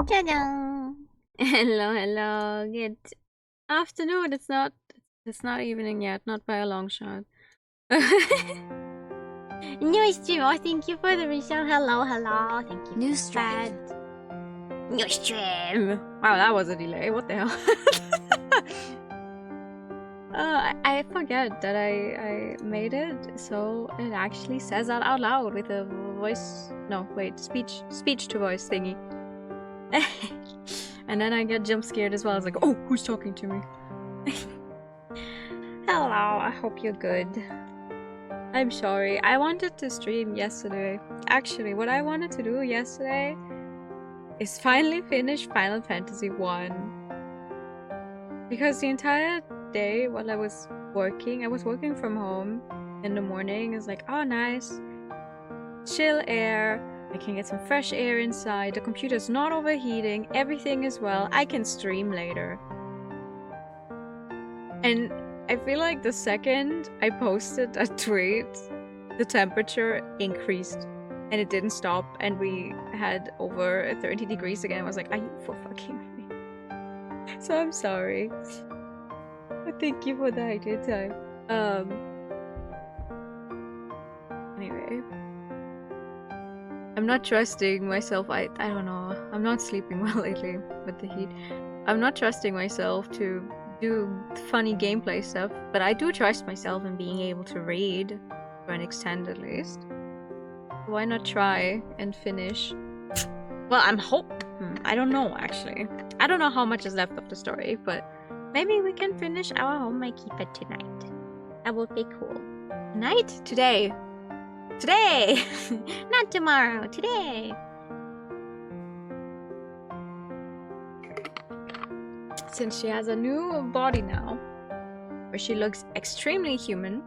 Ta-da! Hello, hello. Good afternoon. It's not evening yet, not by a long shot. New stream. Oh, thank you for the reshow. Hello, hello. Thank you. New for stream. that. New stream. Wow, that was a delay. What the hell? I forget that I made it so it actually says that out loud with a voice. No, wait, speech to voice thingy. And then I get jump scared as well. I was like, oh, who's talking to me? Hello, I hope you're good. I'm sorry. I wanted to stream yesterday. Actually, what I wanted to do yesterday is finally finish Final Fantasy 1. Because the entire day while I was working from home in the morning. It's like, oh, nice. Chill air. I can get some fresh air inside. The computer's not overheating. Everything is well. I can stream later. And I feel like the second I posted a tweet, the temperature increased. And it didn't stop. And we had over 30 degrees again. I was like, are you for fucking me? So I'm sorry. But thank you for the idea time. Anyway. I'm not trusting myself. I don't know. I'm not sleeping well lately with the heat. I'm not trusting myself to do funny gameplay stuff, but I do trust myself in being able to read, for an extent at least. Why not try and finish? Well, I don't know actually. I don't know how much is left of the story, but maybe we can finish our home I keep it tonight. That would be cool. Tonight? Today. Today! Not tomorrow. Today. Since she has a new body now, where she looks extremely human,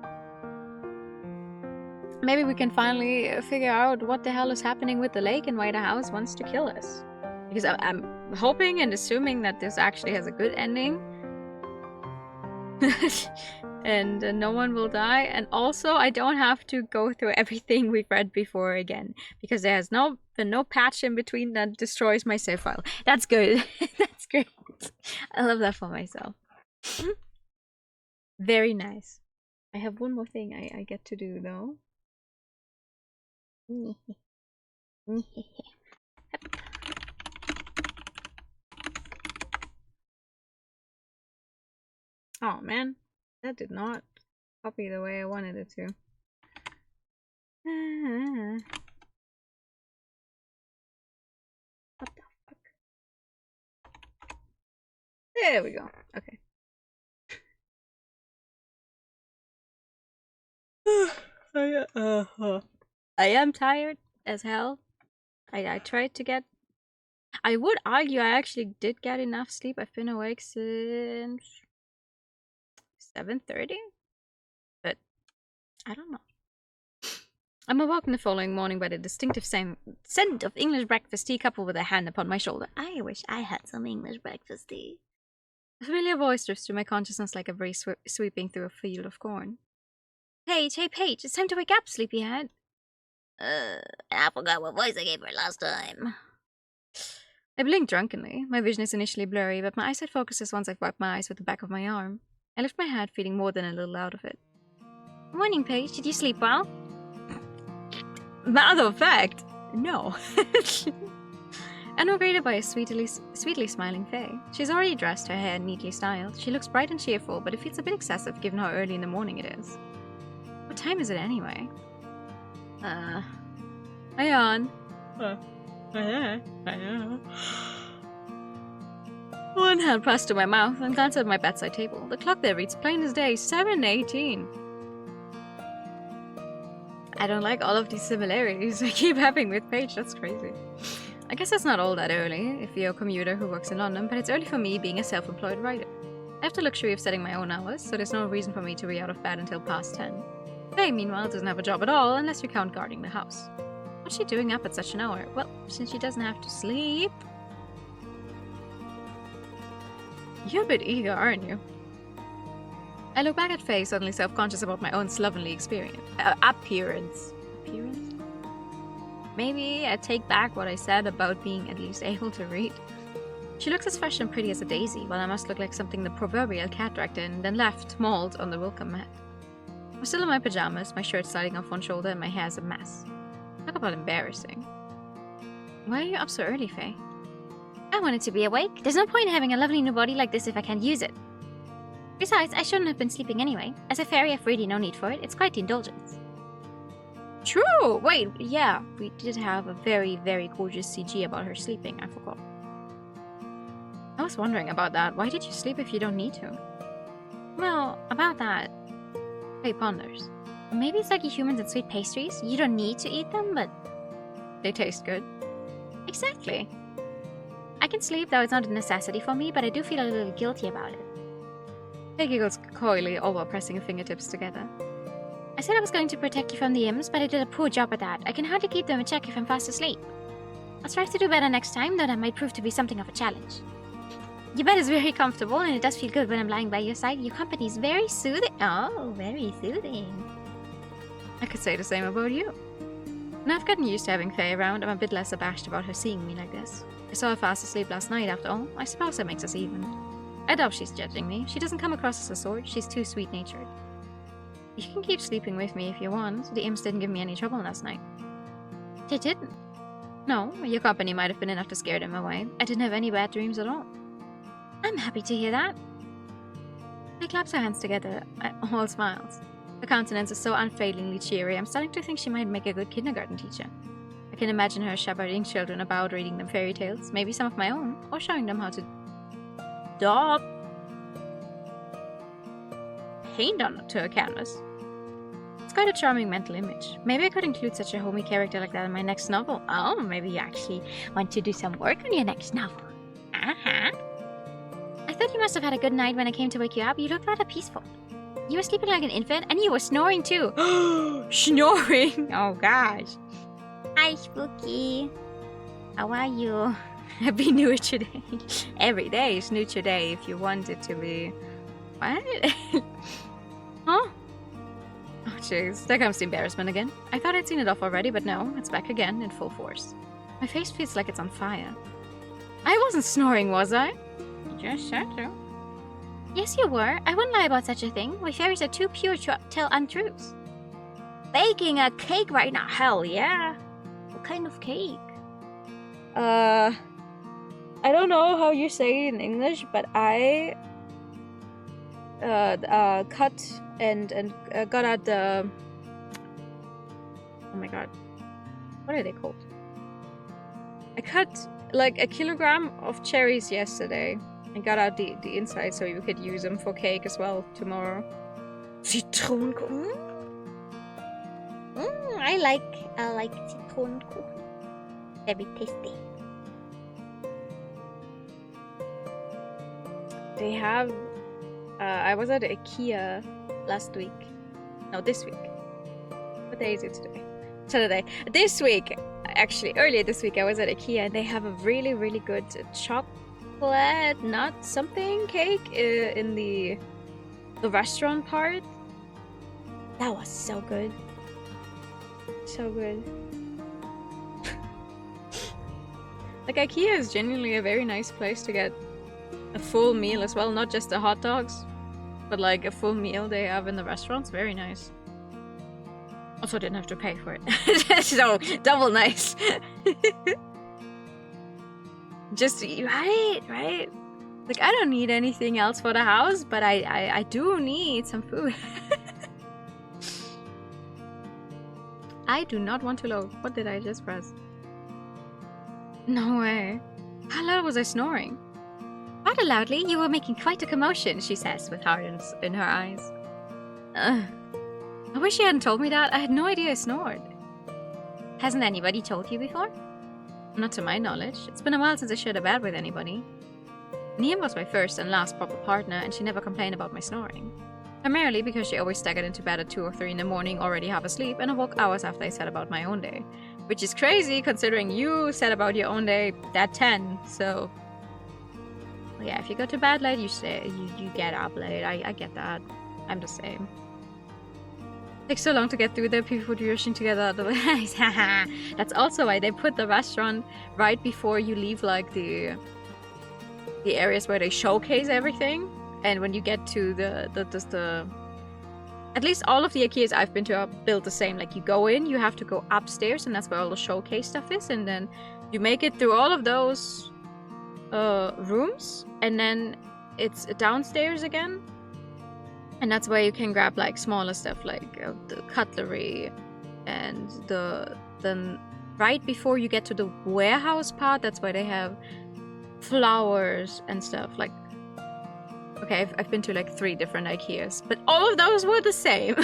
maybe we can finally figure out what the hell is happening with the lake and why the house wants to kill us. Because I'm hoping and assuming that this actually has a good ending. And no one will die, and also I don't have to go through everything we've read before again, because there has been no patch in between that destroys my save file. That's good. That's great. I love that for myself. Very nice. I have one more thing I get to do though. Oh man. That did not copy the way I wanted it to. What the fuck? There we go. Okay. I am tired as hell. I tried to get... I would argue I actually did get enough sleep. I've been awake since 7:30, but I don't know. I'm awoken the following morning by the distinctive scent of English breakfast tea coupled with a hand upon my shoulder. I wish I had some English breakfast tea. A familiar voice drifts through my consciousness like a breeze sweeping through a field of corn. Paige, hey Paige, it's time to wake up, sleepyhead. I forgot what voice I gave her last time. I blink drunkenly. My vision is initially blurry, but my eyesight focuses once I've wiped my eyes with the back of my arm. I lift my head, feeling more than a little out of it. Morning, Paige. Did you sleep well? Matter of fact, no. And I'm greeted by a sweetly smiling Faye. She's already dressed, her hair neatly styled. She looks bright and cheerful, but it feels a bit excessive given how early in the morning it is. What time is it anyway? I yawn. One hand pressed to my mouth and glanced at my bedside table. The clock there reads plain as day, 7:18. I don't like all of these similarities I keep having with Paige, that's crazy. I guess it's not all that early if you're a commuter who works in London, but it's early for me being a self-employed writer. I have the luxury of setting my own hours, so there's no reason for me to be out of bed until past 10. Faye, meanwhile, doesn't have a job at all unless you count guarding the house. What's she doing up at such an hour? Well, since she doesn't have to sleep... You're a bit eager, aren't you? I look back at Faye, suddenly self-conscious about my own slovenly appearance. Maybe I take back what I said about being at least able to read. She looks as fresh and pretty as a daisy, while I must look like something the proverbial cat dragged in, then left mauled on the welcome mat. I'm still in my pajamas, my shirt sliding off one shoulder, and my hair's a mess. Talk about embarrassing. Why are you up so early, Faye? I wanted to be awake. There's no point in having a lovely new body like this if I can't use it. Besides, I shouldn't have been sleeping anyway. As a fairy, I've really no need for it. It's quite the indulgence. True! Wait, yeah, we did have a very, very gorgeous CG about her sleeping, I forgot. I was wondering about that. Why did you sleep if you don't need to? Well, about that, Faye ponders. maybe it's like humans and sweet pastries. You don't need to eat them, but They taste good. exactly. I can sleep, though it's not a necessity for me, but I do feel a little guilty about it. Faye giggles coyly, all while pressing her fingertips together. I said I was going to protect you from the imps, but I did a poor job at that. I can hardly keep them in check if I'm fast asleep. I'll try to do better next time, though that might prove to be something of a challenge. Your bed is very comfortable, and it does feel good when I'm lying by your side. Your company is very soothing. Oh, very soothing. I could say the same about you. Now I've gotten used to having Faye around, I'm a bit less abashed about her seeing me like this. I saw her fast asleep last night, after all. I suppose that makes us even. I doubt she's judging me. She doesn't come across as a sort. She's too sweet-natured. You can keep sleeping with me if you want. The imps didn't give me any trouble last night. They didn't. No, your company might have been enough to scare them away. I didn't have any bad dreams at all. I'm happy to hear that. They claps her hands together, all smiles. Her countenance is so unfailingly cheery, I'm starting to think she might make a good kindergarten teacher. I can imagine her shepherding children about, reading them fairy tales, maybe some of my own, or showing them how to daub paint onto a canvas. It's quite a charming mental image. Maybe I could include such a homey character like that in my next novel. Oh, maybe you actually want to do some work on your next novel. Uh-huh. I thought you must have had a good night when I came to wake you up. You looked rather peaceful. You were sleeping like an infant, and you were snoring too. Snoring! Oh gosh. Hi, Spooky. How are you? Happy New Year today. Every day is New Year Day if you want it to be. What? Huh? Oh jeez, there comes the embarrassment again. I thought I'd seen it off already, but no, it's back again in full force. My face feels like it's on fire. I wasn't snoring, was I? You just said so. Yes, you were. I wouldn't lie about such a thing. We fairies are too pure to tell untruths. Baking a cake right now. Hell yeah. What kind of cake? I don't know how you say it in English, but I cut and got out the. Oh my god, what are they called? I cut like a kilogram of cherries yesterday and got out the inside so you could use them for cake as well tomorrow. Zitronenkuchen. I like Zitronenkuchen. Very tasty. They have. I was at IKEA last week. No, this week. What day is it today? Saturday. This week, actually, earlier this week, I was at IKEA and they have a really, really good chocolate nut something cake in the restaurant part. That was so good. So good. Like, IKEA is genuinely a very nice place to get a full meal as well, not just the hot dogs, but like a full meal they have in the restaurants. Very nice. Also, didn't have to pay for it. So, double nice. Just, right? Like, I don't need anything else for the house, but I do need some food. I do not want to load. What did I just press? No way. How loud was I snoring? Rather loudly, you were making quite a commotion, she says, with heart in her eyes. I wish you hadn't told me that. I had no idea I snored. Hasn't anybody told you before? Not to my knowledge. It's been a while since I shared a bed with anybody. Niam was my first and last proper partner, and she never complained about my snoring. Primarily because she always staggered into bed at 2 or 3 in the morning, already half asleep, and awoke hours after I said about my own day. Which is crazy, considering you said about your own day at 10, so... Well, yeah, if you go to bed late, you get up late. I get that. I'm the same. Takes so long to get through the people rushing together otherwise. That's also why they put the restaurant right before you leave, like, the the areas where they showcase everything. And when you get to the at least all of the IKEAs I've been to are built the same. Like you go in, you have to go upstairs, and that's where all the showcase stuff is, and then you make it through all of those rooms, and then it's downstairs again, and that's where you can grab like smaller stuff like the cutlery, and then right before you get to the warehouse part, that's where they have flowers and stuff. Like, okay, I've been to like 3 different IKEAs, but all of those were the same.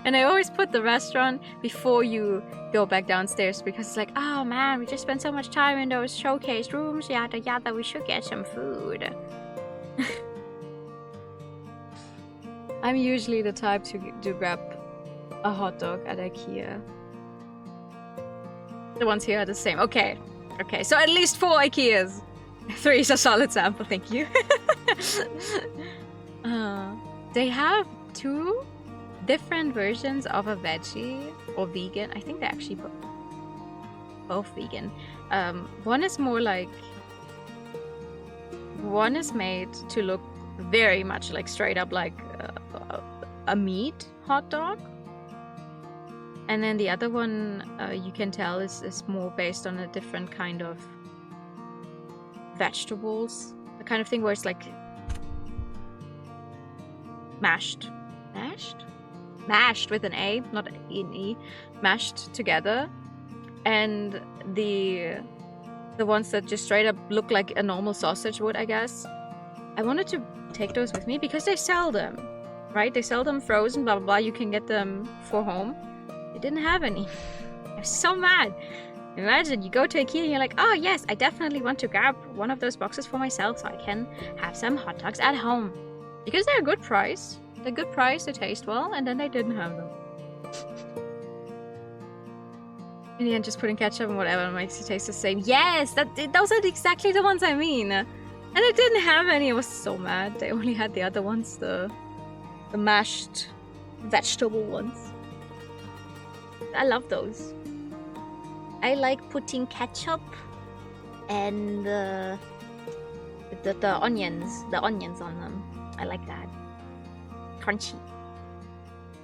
And I always put the restaurant before you go back downstairs, because it's like, oh man, we just spent so much time in those showcase rooms, yada yada, we should get some food. I'm usually the type to grab a hot dog at IKEA. The ones here are the same. Okay, so at least 4 IKEAs. 3 is a solid sample, thank you. They have 2 different versions of a veggie or vegan. I think they're actually both vegan. One is more like, one is made to look very much like straight up like a meat hot dog, and then the other one you can tell is more based on a different kind of vegetables, the kind of thing where it's like mashed with an A, not an E, mashed together. And the ones that just straight up look like a normal sausage would, I guess, I wanted to take those with me because they sell them, right? They sell them frozen, blah blah blah. You can get them for home. They didn't have any. I was so mad. Imagine you go to IKEA and you're like, oh yes, I definitely want to grab one of those boxes for myself so I can have some hot dogs at home. Because they're a good price. They're good price, they taste well, and then they didn't have them. In the end, just putting ketchup and whatever makes it taste the same. Yes, those are exactly the ones I mean. And they didn't have any. I was so mad. They only had the other ones, the mashed vegetable ones. I love those. I like putting ketchup and the onions on them. I like that. Crunchy.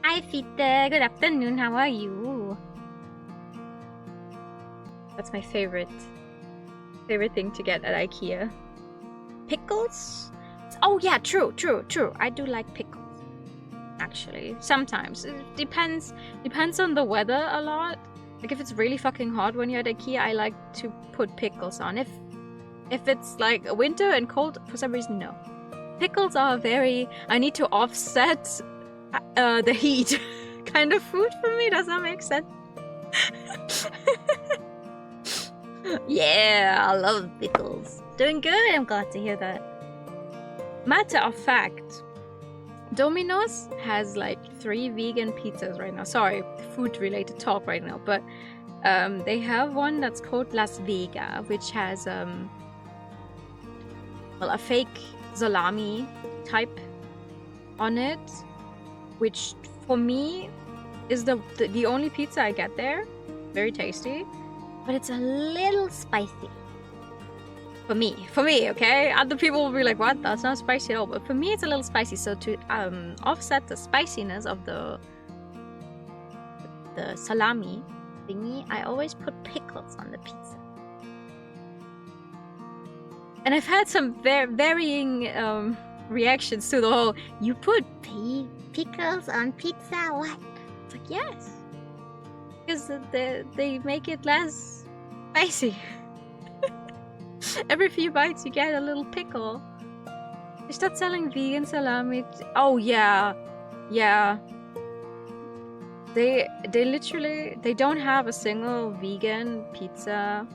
Hi Peter, good afternoon, how are you? That's my favorite thing to get at IKEA. Pickles? Oh yeah, true. I do like pickles. Actually, sometimes. It depends on the weather a lot. Like if it's really fucking hot when you're at IKEA, I like to put pickles on. If it's like winter and cold, for some reason, no. Pickles are very, I need to offset the heat kind of food for me. Does that make sense? Yeah, I love pickles. Doing good, I'm glad to hear that. Matter of fact, Domino's has like 3 vegan pizzas right now. Sorry, food related talk right now, but they have one that's called Las Vegas, which has a fake salami type on it, which for me is the only pizza I get there. Very tasty, but it's a little spicy. For me, okay? Other people will be like, what? That's not spicy at all. But for me, it's a little spicy. So to offset the spiciness of the salami thingy, I always put pickles on the pizza. And I've had some varying reactions to the whole, you put pickles on pizza? What? It's like, yes. Because they make it less spicy. Every few bites you get a little pickle. They start selling vegan salami. Oh yeah. They literally, they don't have a single vegan pizza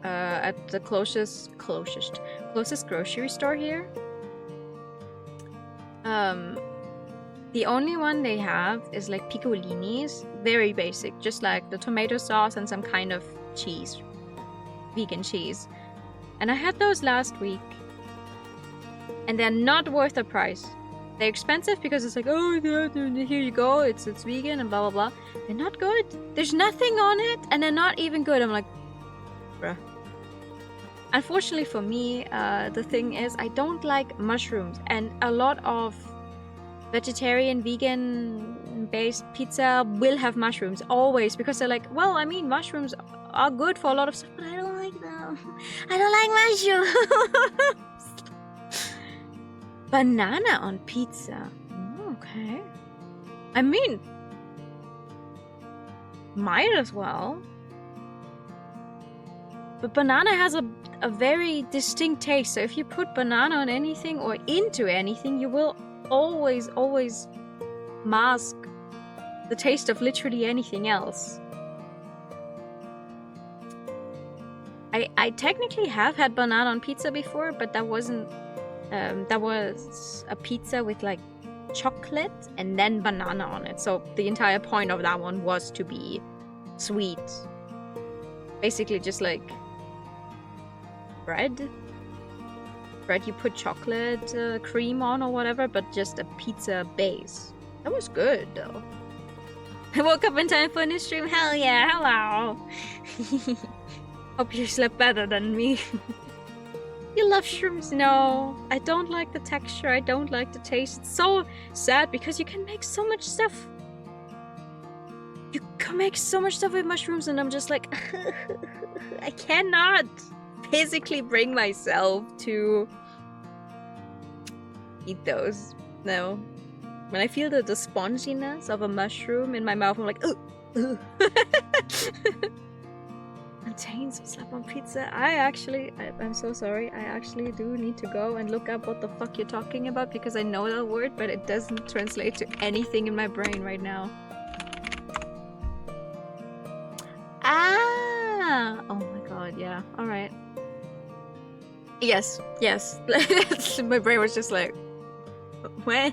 at the closest grocery store here. The only one they have is like piccolini's, very basic, just like the tomato sauce and some kind of cheese. Vegan cheese. And I had those last week. And they're not worth the price. They're expensive because it's like, oh, here you go, it's vegan and blah blah blah. They're not good. There's nothing on it and they're not even good. I'm like, bruh. Unfortunately for me, the thing is I don't like mushrooms, and a lot of vegetarian, vegan-based pizza will have mushrooms always, because they're like, well, I mean, mushrooms are good for a lot of stuff, but I don't like them. I don't like mushrooms. Banana on pizza. Okay. I mean, might as well. But banana has a very distinct taste, so if you put banana on anything or into anything, you will always mask the taste of literally anything else. I technically have had banana on pizza before, but that wasn't that was a pizza with like chocolate and then banana on it, so the entire point of that one was to be sweet, basically just like bread you put chocolate cream on or whatever, but just a pizza base. That was good though. I woke up in time for a new stream. Hell yeah, hello. Hope you slept better than me. You love shrooms? No, I don't like the texture, I don't like the taste. It's so sad because you can make so much stuff. You can make so much stuff with mushrooms, and I'm just like I cannot physically bring myself to eat those. No. When I feel the sponginess of a mushroom in my mouth, I'm like, ugh. Contains slap on pizza. I'm so sorry. I actually do need to go and look up what the fuck you're talking about, because I know that word, but it doesn't translate to anything in my brain right now. Ah! Oh my god, yeah. Alright. Yes. My brain was just like, what?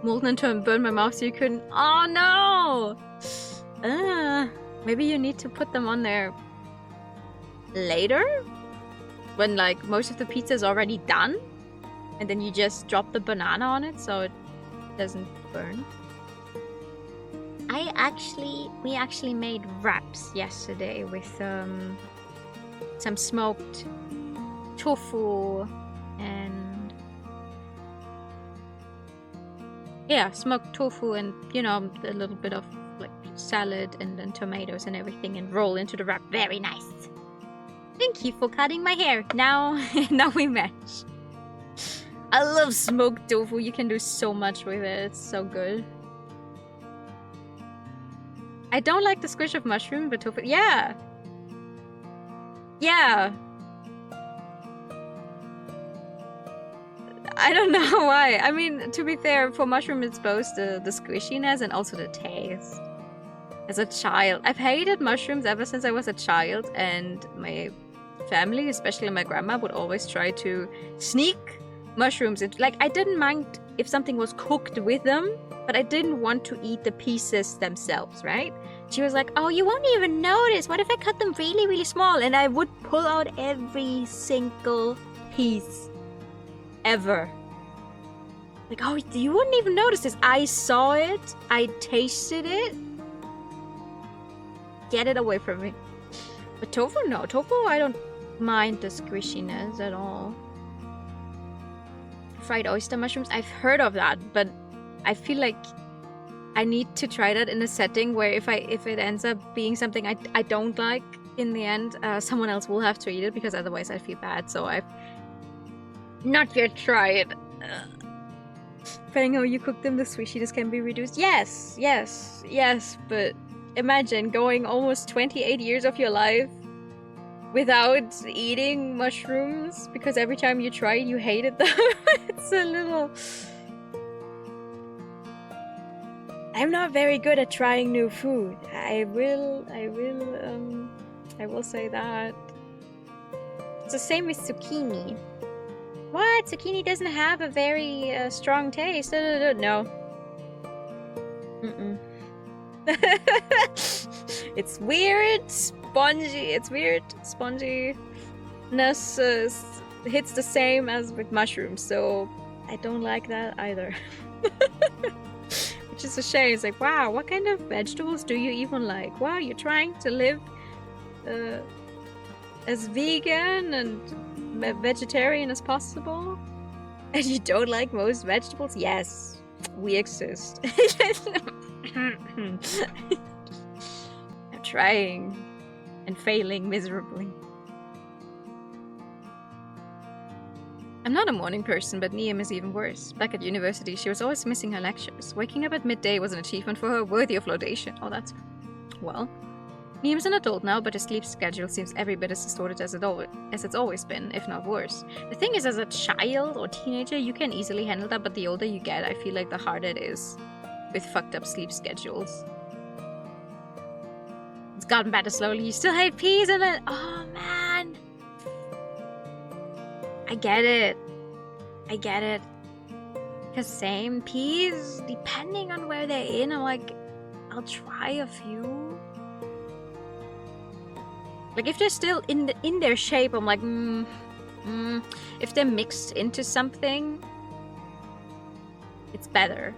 Molten and burned my mouth so you couldn't. Oh no! Maybe you need to put them on there later? When like most of the pizza is already done? And then you just drop the banana on it so it doesn't burn? We actually made wraps yesterday with some smoked tofu and smoked tofu and, you know, a little bit of like salad and then tomatoes and everything, and roll into the wrap. Very nice. Thank you for cutting my hair. Now we match. I love smoked tofu. You can do so much with it. It's so good. I don't like the squish of mushroom, but tofu. Yeah. I don't know why. I mean, to be fair, for mushroom it's both the squishiness and also the taste. As a child, I've hated mushrooms ever since I was a child, and my family, especially my grandma, would always try to sneak mushrooms into, like, I didn't mind if something was cooked with them, but I didn't want to eat the pieces themselves, right? She was like, oh, you won't even notice. What if I cut them really, really small? And I would pull out every single piece ever. Like, oh, you wouldn't even notice this. I saw it. I tasted it. Get it away from me. But tofu, no. Tofu, I don't mind the squishiness at all. Fried oyster mushrooms, I've heard of that, but I feel like I need to try that in a setting where if it ends up being something I don't like in the end, someone else will have to eat it, because otherwise I feel bad. So I've not yet tried. Depending how you cook them, the squishiness can be reduced. Yes, but imagine going almost 28 years of your life without eating mushrooms because every time you tried you hated them. It's a little... I'm not very good at trying new food. I will say that. It's the same with zucchini. What? Zucchini doesn't have a very strong taste. No. It's weird, spongy. It's weird, sponginess hits the same as with mushrooms, so I don't like that either. Which is a shame. It's like, wow, what kind of vegetables do you even like? Wow, you're trying to live as vegan and vegetarian as possible? And you don't like most vegetables? Yes, we exist. I'm trying and failing miserably. I'm not a morning person, but Niam is even worse. Back at university, she was always missing her lectures. Waking up at midday was an achievement for her worthy of laudation. Oh, that's... Well... Niam's an adult now, but her sleep schedule seems every bit as distorted as it's always been, if not worse. The thing is, as a child or teenager, you can easily handle that, but the older you get, I feel like the harder it is with fucked up sleep schedules. It's gotten better slowly. You still hate peas and then... Oh, man! I get it. Because same, peas, depending on where they're in, I'm like, I'll try a few. Like, if they're still in their shape, I'm like, if they're mixed into something, it's better.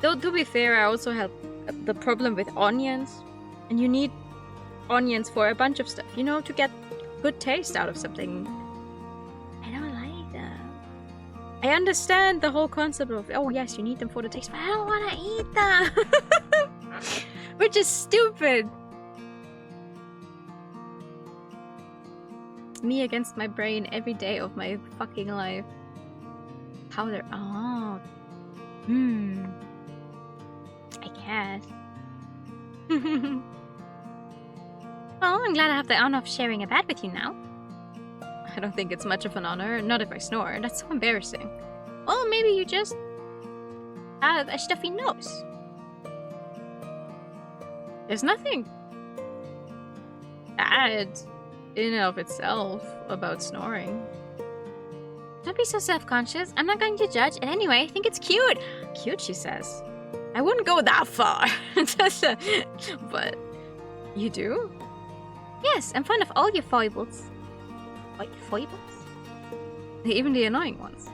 Though, to be fair, I also have the problem with onions. And you need onions for a bunch of stuff, you know, to get good taste out of something. I don't like that. I understand the whole concept of, oh yes, you need them for the taste, but I don't want to eat them. Which is stupid. Me against my brain every day of my fucking life. Powder. Oh. I guess. Well, I'm glad I have the honor of sharing a bed with you now. I don't think it's much of an honor. Not if I snore. That's so embarrassing. Well, maybe you just have a stuffy nose. There's nothing bad in and of itself about snoring. Don't be so self-conscious. I'm not going to judge. And anyway, I think it's cute. Cute, she says. I wouldn't go that far. But you do? Yes, I'm fond of all your foibles. What, foibles? Even the annoying ones.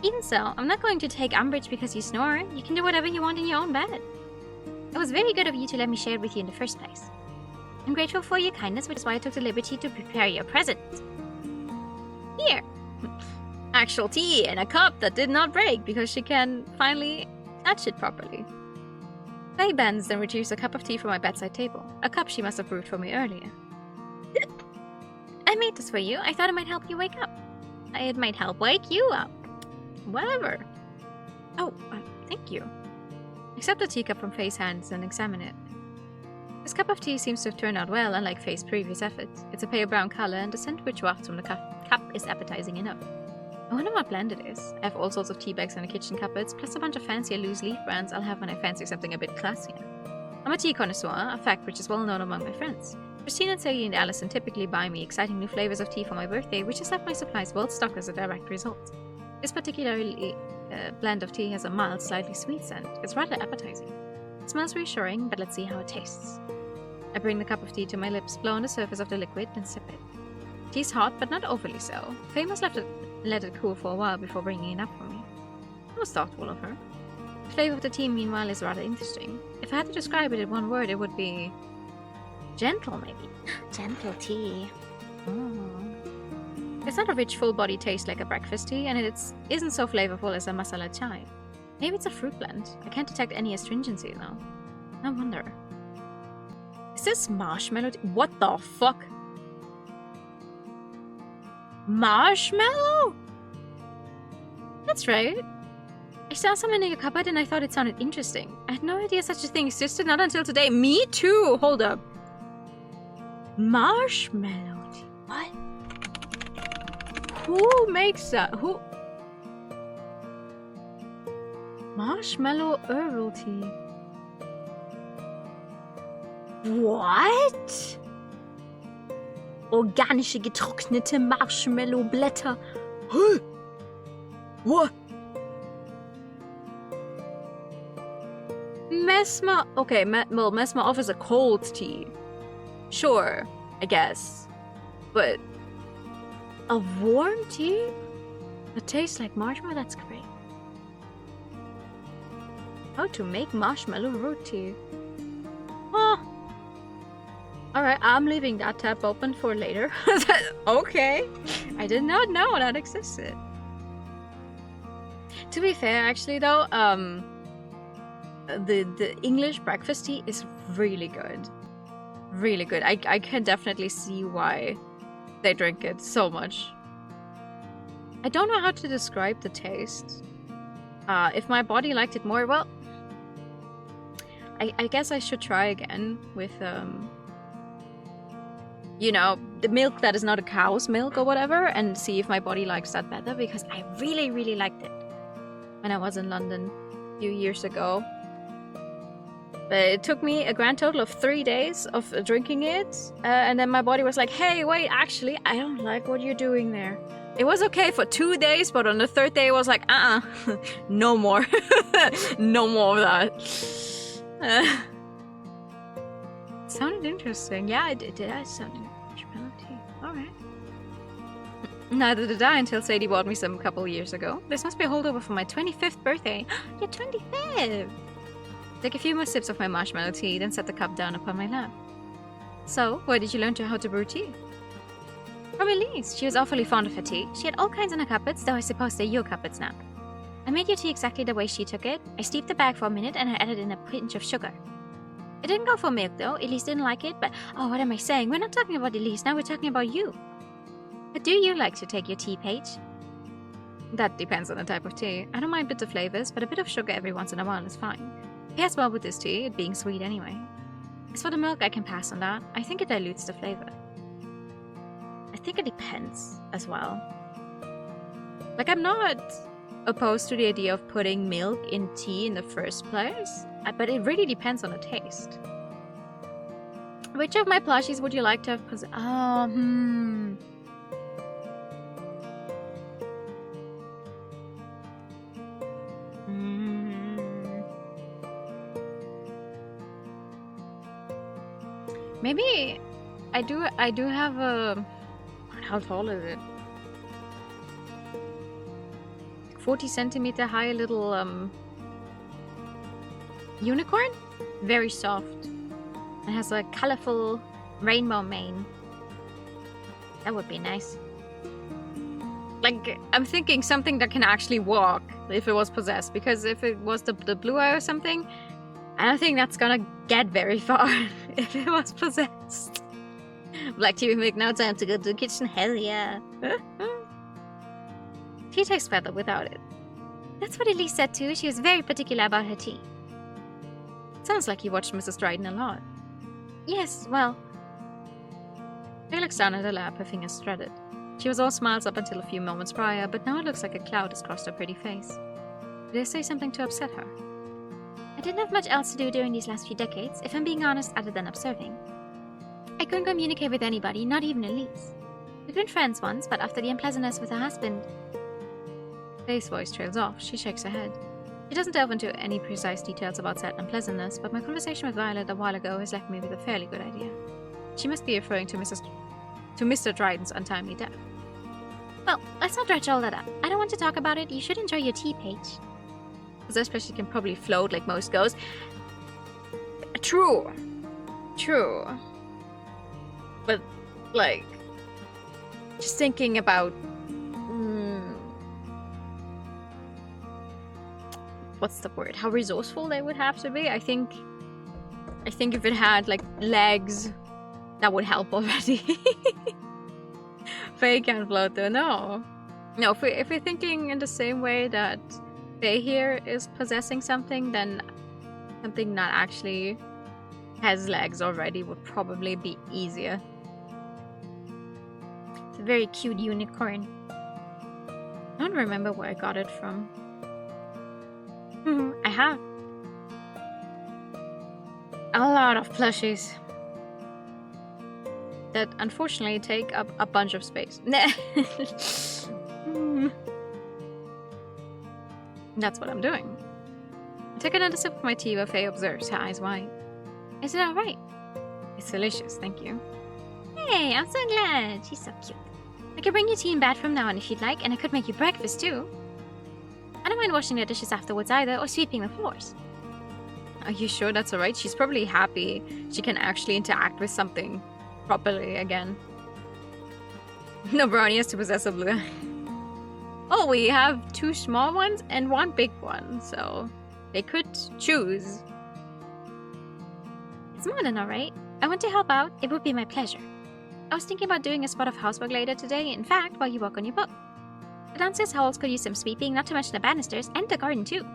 Even so, I'm not going to take umbrage because you snore. You can do whatever you want in your own bed. It was very good of you to let me share it with you in the first place. I'm grateful for your kindness, which is why I took the liberty to prepare your present. Here! Actual tea in a cup that did not break because she can finally touch it properly. Faye bends and retrieves a cup of tea from my bedside table. A cup she must have brewed for me earlier. I made this for you. I thought it might help you wake up. It might help wake you up. Whatever. Oh, thank you. Accept the teacup from Faye's hands and examine it. This cup of tea seems to have turned out well, unlike Faye's previous efforts. It's a pale brown color, and the scent which wafts from the cup is appetizing enough. I wonder what blend it is. I have all sorts of tea bags in the kitchen cupboards, plus a bunch of fancier loose leaf brands I'll have when I fancy something a bit classier. I'm a tea connoisseur, a fact which is well known among my friends. Christine and Sadie and Allison typically buy me exciting new flavors of tea for my birthday, which has left my supplies well stocked as a direct result. This particular blend of tea has a mild, slightly sweet scent. It's rather appetizing. It smells reassuring, but let's see how it tastes. I bring the cup of tea to my lips, blow on the surface of the liquid, and sip it. Tea's hot, but not overly so. Faye must let it cool for a while before bringing it up for me. That was thoughtful of her. The flavor of the tea, meanwhile, is rather interesting. If I had to describe it in one word, it would be... gentle, maybe. Gentle tea. It's not a rich, full-bodied taste like a breakfast tea, and it isn't so flavorful as a masala chai. Maybe it's a fruit blend. I can't detect any astringency, though. I wonder. Is this marshmallow tea? What the fuck? Marshmallow? That's right. I saw some in your cupboard and I thought it sounded interesting. I had no idea such a thing existed, not until today. Me too! Hold up. Marshmallow tea. What? Who makes that? Who? Marshmallow herbal tea. What? Organische getrocknete Marshmallow-Blätter. Huh? What? Mesmer... Okay, well, Mesmer offers a cold tea. Sure, I guess. But... a warm tea? That tastes like marshmallow? That's great. How to make marshmallow root tea. Oh! Alright, I'm leaving that tab open for later. Okay. I did not know that existed. To be fair, actually, though, the English breakfast tea is really good. Really good. I can definitely see why they drink it so much. I don't know how to describe the taste. If my body liked it more, well, I guess I should try again with, you know, the milk that is not a cow's milk or whatever, and see if my body likes that better, because I really, really liked it when I was in London a few years ago. But it took me a grand total of 3 days of drinking it, and then my body was like, hey, wait, actually, I don't like what you're doing there. It was okay for 2 days, but on the 3rd day it was like, no more. No more of that. Sounded interesting. Yeah, it did. It sounded marshmallow tea. Alright. Neither did I until Sadie bought me some a couple years ago. This must be a holdover for my 25th birthday. Your 25th! Take a few more sips of my marshmallow tea, then set the cup down upon my lap. So, where did you learn how to brew tea? From Elise. She was awfully fond of her tea. She had all kinds in her cupboards, though I suppose they're your cupboards now. I made your tea exactly the way she took it. I steeped the bag for a minute and I added in a pinch of sugar. It didn't go for milk though. Elise didn't like it, but oh, what am I saying? We're not talking about Elise now, we're talking about you. But do you like to take your tea, Paige? That depends on the type of tea. I don't mind bitter flavors, but a bit of sugar every once in a while is fine. Pairs well with this tea, it being sweet anyway. As for the milk, I can pass on that. I think it dilutes the flavor. I think it depends as well. Like, I'm not opposed to the idea of putting milk in tea in the first place, but it really depends on the taste. Which of my plushies would you like to have Maybe I do have a... How tall is it? 40 centimeter high little unicorn. Very soft. It has a colorful rainbow mane. That would be nice. Like, I'm thinking something that can actually walk if it was possessed, because if it was the blue eye or something, I don't think that's gonna get very far if it was possessed. Black tea with milk, now time to go to the kitchen, hell yeah. Tea tastes better without it. That's what Elise said too, she was very particular about her tea. Sounds like you watched Mrs. Dryden a lot. Yes, well... She looks down at her lap, her fingers threaded. She was all smiles up until a few moments prior, but now it looks like a cloud has crossed her pretty face. Did I say something to upset her? I didn't have much else to do during these last few decades, if I'm being honest, other than observing. I couldn't communicate with anybody, not even Elise. We'd been friends once, but after the unpleasantness with her husband... Faye's voice trails off. She shakes her head. She doesn't delve into any precise details about said unpleasantness, but my conversation with Violet a while ago has left me with a fairly good idea. She must be referring to Mr. Dryden's untimely death. Well, let's not dredge all that up. I don't want to talk about it. You should enjoy your tea, Paige. Especially can probably float like most ghosts. True. True. But, like, just thinking about... what's the word? How resourceful they would have to be. I think if it had, like, legs, that would help already. Faye can't float though, no. No, if we're thinking in the same way that Faye here is possessing something, then something that actually has legs already would probably be easier. It's a very cute unicorn. I don't remember where I got it from. I have a lot of plushies that unfortunately take up a bunch of space. That's what I'm doing. I take another sip of my tea while Faye observes, her eyes wide. Is it alright? It's delicious, thank you. Hey, I'm so glad. She's so cute. I could bring you tea in bed from now on if you'd like, and I could make you breakfast too. I don't mind washing the dishes afterwards either, or sweeping the floors. Are you sure that's alright? She's probably happy she can actually interact with something properly again. No, Brownie has to possess a blue eye. Oh, we have 2 small ones and 1 big one, so they could choose. It's more than alright. I want to help out. It would be my pleasure. I was thinking about doing a spot of housework later today, in fact, while you work on your book. The downstairs halls could use some sweeping, not to mention the banisters, and the garden too.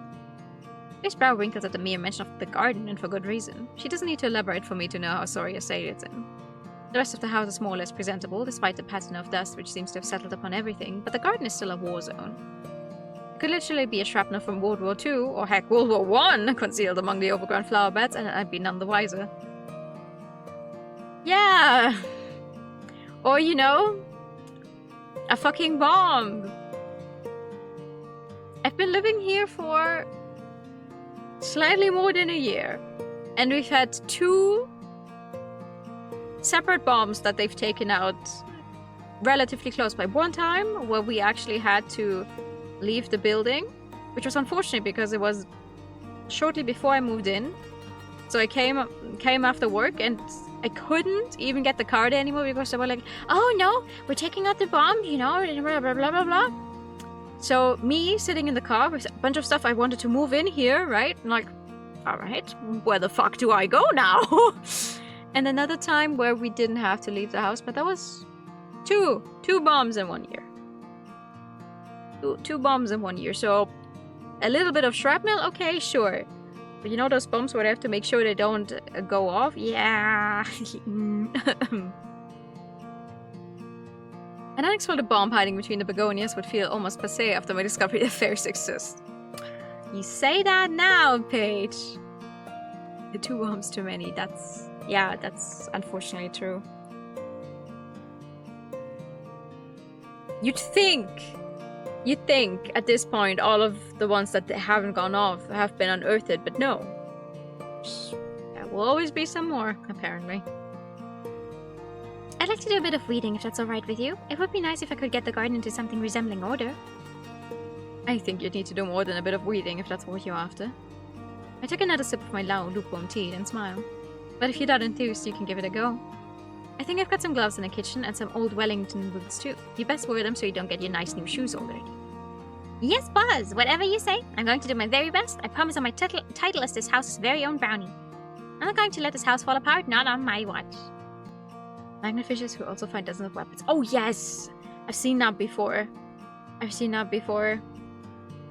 His brow wrinkles at the mere mention of the garden, and for good reason. She doesn't need to elaborate for me to know how sorry a state it's in. The rest of the house is more or less presentable, despite the pattern of dust which seems to have settled upon everything, but the garden is still a war zone. It could literally be a shrapnel from World War II, or heck, World War I, concealed among the overgrown flower beds, and I'd be none the wiser. Yeah! Or, you know, a fucking bomb! I've been living here for slightly more than a year, and we've had 2 separate bombs that they've taken out relatively close by. One time where we actually had to leave the building, which was unfortunate because it was shortly before I moved in. So I came after work and I couldn't even get the car there anymore because they were like, oh no, we're taking out the bomb, you know, blah blah blah blah blah. So me sitting in the car with a bunch of stuff I wanted to move in here, right? I'm like, alright, where the fuck do I go now? And another time where we didn't have to leave the house, but that was two bombs in 1 year. Two bombs in 1 year, so a little bit of shrapnel, okay, sure. But you know those bombs where they have to make sure they don't go off? Yeah. An unexploded bomb hiding between the begonias would feel almost passé after my discovery that fairies exist. You say that now, Paige. The 2 bombs too many, that's unfortunately true. You'd think at this point all of the ones that haven't gone off have been unearthed, but no. There will always be some more, apparently. I'd like to do a bit of weeding if that's alright with you. It would be nice if I could get the garden into something resembling order. I think you'd need to do more than a bit of weeding if that's what you're after. I took another sip of my lukewarm tea and smiled. But if you're that enthused, you can give it a go. I think I've got some gloves in the kitchen and some old Wellington boots too. You best wear them so you don't get your nice new shoes all dirty. Yes, Buzz! Whatever you say. I'm going to do my very best. I promise on my title as this house's very own brownie. I'm not going to let this house fall apart, not on my watch. Magnet fishers who also find dozens of weapons. Oh yes! I've seen that before.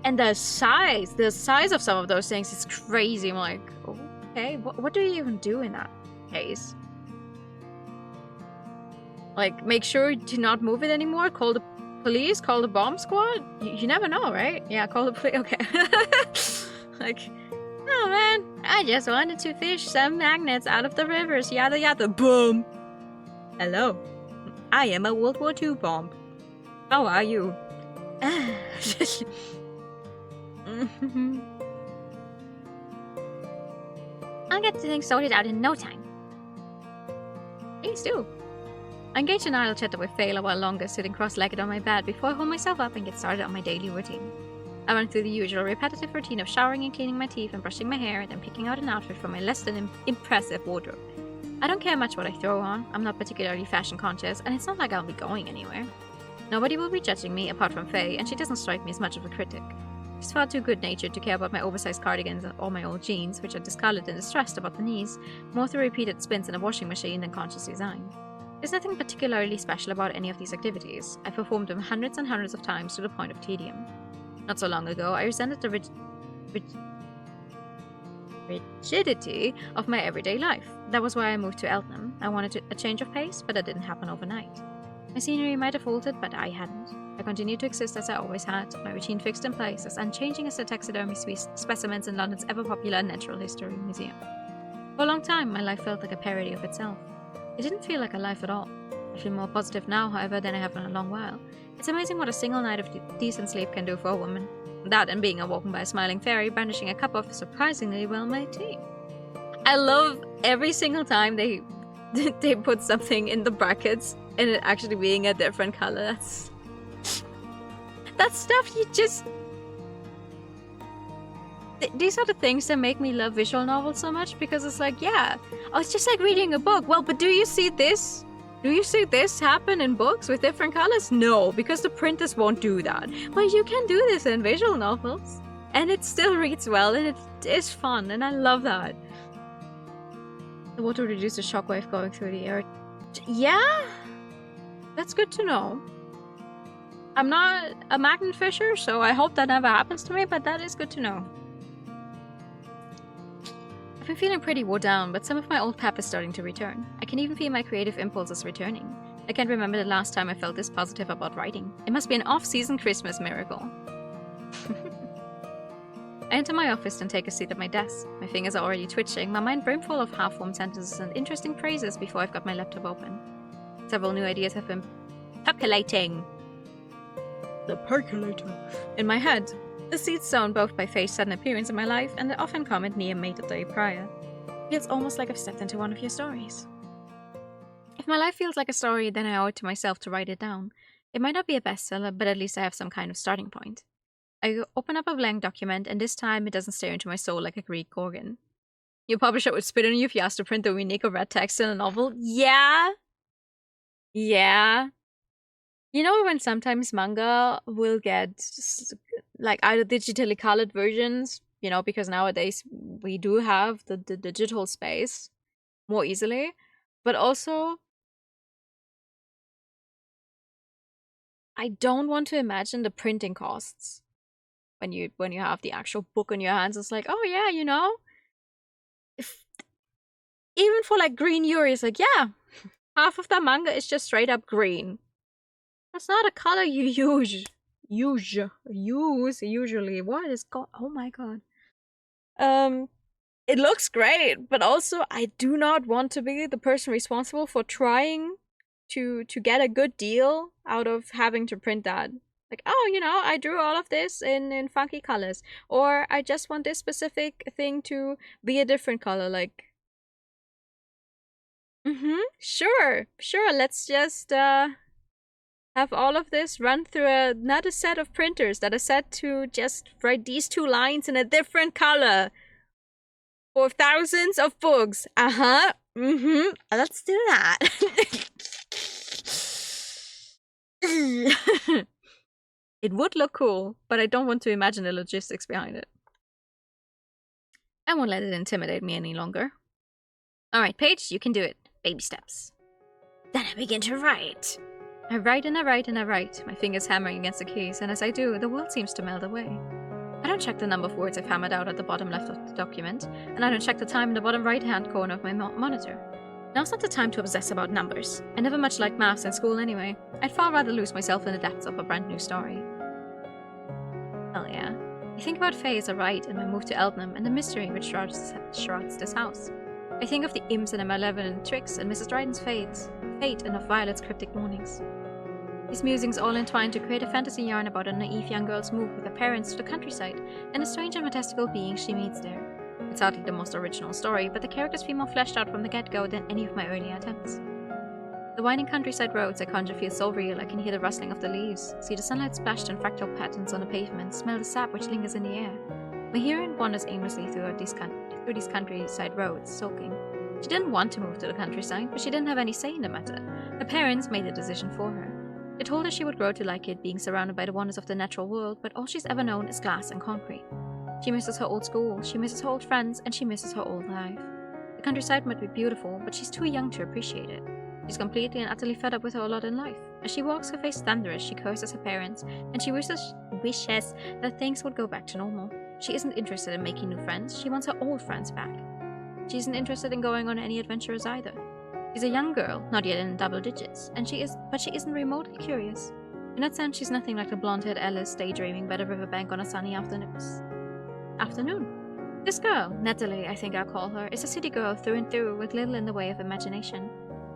And the size of some of those things is crazy. I'm like, okay, what do you even do in that case? Like, make sure to not move it anymore? Call the police? Call the bomb squad? You never know, right? Yeah, call the police. Okay. Like, oh man, I just wanted to fish some magnets out of the rivers. Yada yada. Boom. Hello. I am a World War II bomb. How are you? I'll get things sorted out in no time. Please do. I engage in idle chatter with Faye a while longer, sitting cross-legged on my bed before I hold myself up and get started on my daily routine. I run through the usual repetitive routine of showering and cleaning my teeth and brushing my hair, then picking out an outfit from my less than impressive wardrobe. I don't care much what I throw on. I'm not particularly fashion conscious, and it's not like I'll be going anywhere. Nobody will be judging me apart from Faye, and she doesn't strike me as much of a critic. She's far too good-natured to care about my oversized cardigans or my old jeans, which are discolored and distressed about the knees, more through repeated spins in a washing machine than conscious design. There's nothing particularly special about any of these activities. I've performed them hundreds and hundreds of times to the point of tedium. Not so long ago, I resented the rigidity of my everyday life. That was why I moved to Eltham. I wanted a change of pace, but that didn't happen overnight. My scenery might have altered, but I hadn't. I continued to exist as I always had, my routine fixed in place, as unchanging as the taxidermy specimens in London's ever-popular Natural History Museum. For a long time, my life felt like a parody of itself. It didn't feel like a life at all. I feel more positive now, however, than I have in a long while. It's amazing what a single night of decent sleep can do for a woman. That and being awoken by a smiling fairy brandishing a cup of surprisingly well-made tea. I love every single time they put something in the brackets and it actually being a different color. That's stuff you just... these are the things that make me love visual novels so much, because it's like, yeah, oh, it's just like reading a book. Well, but do you see this? Do you see this happen in books with different colors? No, because the printers won't do that. But you can do this in visual novels, and it still reads well, and it is fun, and I love that. The water reduces the shockwave going through the air. Yeah, that's good to know. I'm not a magnet fisher, so I hope that never happens to me, but that is good to know. I've been feeling pretty wore down, but some of my old pep is starting to return. I can even feel my creative impulses returning. I can't remember the last time I felt this positive about writing. It must be an off-season Christmas miracle. I enter my office and take a seat at my desk. My fingers are already twitching, my mind brimful of half-formed sentences and interesting phrases before I've got my laptop open. Several new ideas have been percolating. The percolator. In my head. The seeds sown both by Faye's sudden appearance in my life and the often comment Nia made the day prior. Feels almost like I've stepped into one of your stories. If my life feels like a story, then I owe it to myself to write it down. It might not be a bestseller, but at least I have some kind of starting point. I open up a blank document, and this time it doesn't stare into my soul like a Greek gorgon. Your publisher would spit on you if you asked to print the unique or red text in a novel? Yeah. Yeah. You know when sometimes manga will get like either digitally colored versions, you know, because nowadays we do have the digital space more easily, but also I don't want to imagine the printing costs when you have the actual book in your hands. It's like, oh yeah, you know, if even for like green Yuri, it's like, yeah, half of that manga is just straight up green. That's not a color you use usually. What is oh my god. It looks great, but also I do not want to be the person responsible for trying to get a good deal out of having to print that. Like, oh, you know, I drew all of this in funky colors, or I just want this specific thing to be a different color. Like, sure, let's just have all of this run through another set of printers that are set to just write these two lines in a different color for thousands of books. Let's do that. It would look cool, but I don't want to imagine the logistics behind it. I won't let it intimidate me any longer. Alright, Paige, you can do it. Baby steps. Then I begin to write. I write and I write and I write, my fingers hammering against the keys, and as I do, the world seems to melt away. I don't check the number of words I've hammered out at the bottom left of the document, and I don't check the time in the bottom right-hand corner of my monitor. Now's not the time to obsess about numbers. I never much liked maths in school anyway. I'd far rather lose myself in the depths of a brand new story. Hell yeah. I think about Faye as I write and my move to Eldenham and the mystery which shrouds this house. I think of the imps and their malevolent tricks and Mrs. Dryden's fate and of Violet's cryptic warnings. These musings all entwine to create a fantasy yarn about a naive young girl's move with her parents to the countryside and the strange and fantastical beings she meets there. It's hardly the most original story, but the characters feel more fleshed out from the get-go than any of my earlier attempts. The winding countryside roads I conjure feel so real I can hear the rustling of the leaves, see the sunlight splashed in fractal patterns on the pavement, smell the sap which lingers in the air. My heroine wanders aimlessly through these countryside roads, sulking. She didn't want to move to the countryside, but she didn't have any say in the matter. Her parents made the decision for her. They told her she would grow to like it, being surrounded by the wonders of the natural world, but all she's ever known is glass and concrete. She misses her old school, she misses her old friends, and she misses her old life. The countryside might be beautiful, but she's too young to appreciate it. She's completely and utterly fed up with her lot in life. As she walks, her face thunderous, she curses her parents, and she wishes that things would go back to normal. She isn't interested in making new friends, she wants her old friends back. She isn't interested in going on any adventures either. She's a young girl, not yet in double digits, but she isn't remotely curious. In that sense, she's nothing like the blonde-haired Alice daydreaming by the riverbank on a sunny afternoon. This girl, Natalie, I think I'll call her, is a city girl through and through with little in the way of imagination.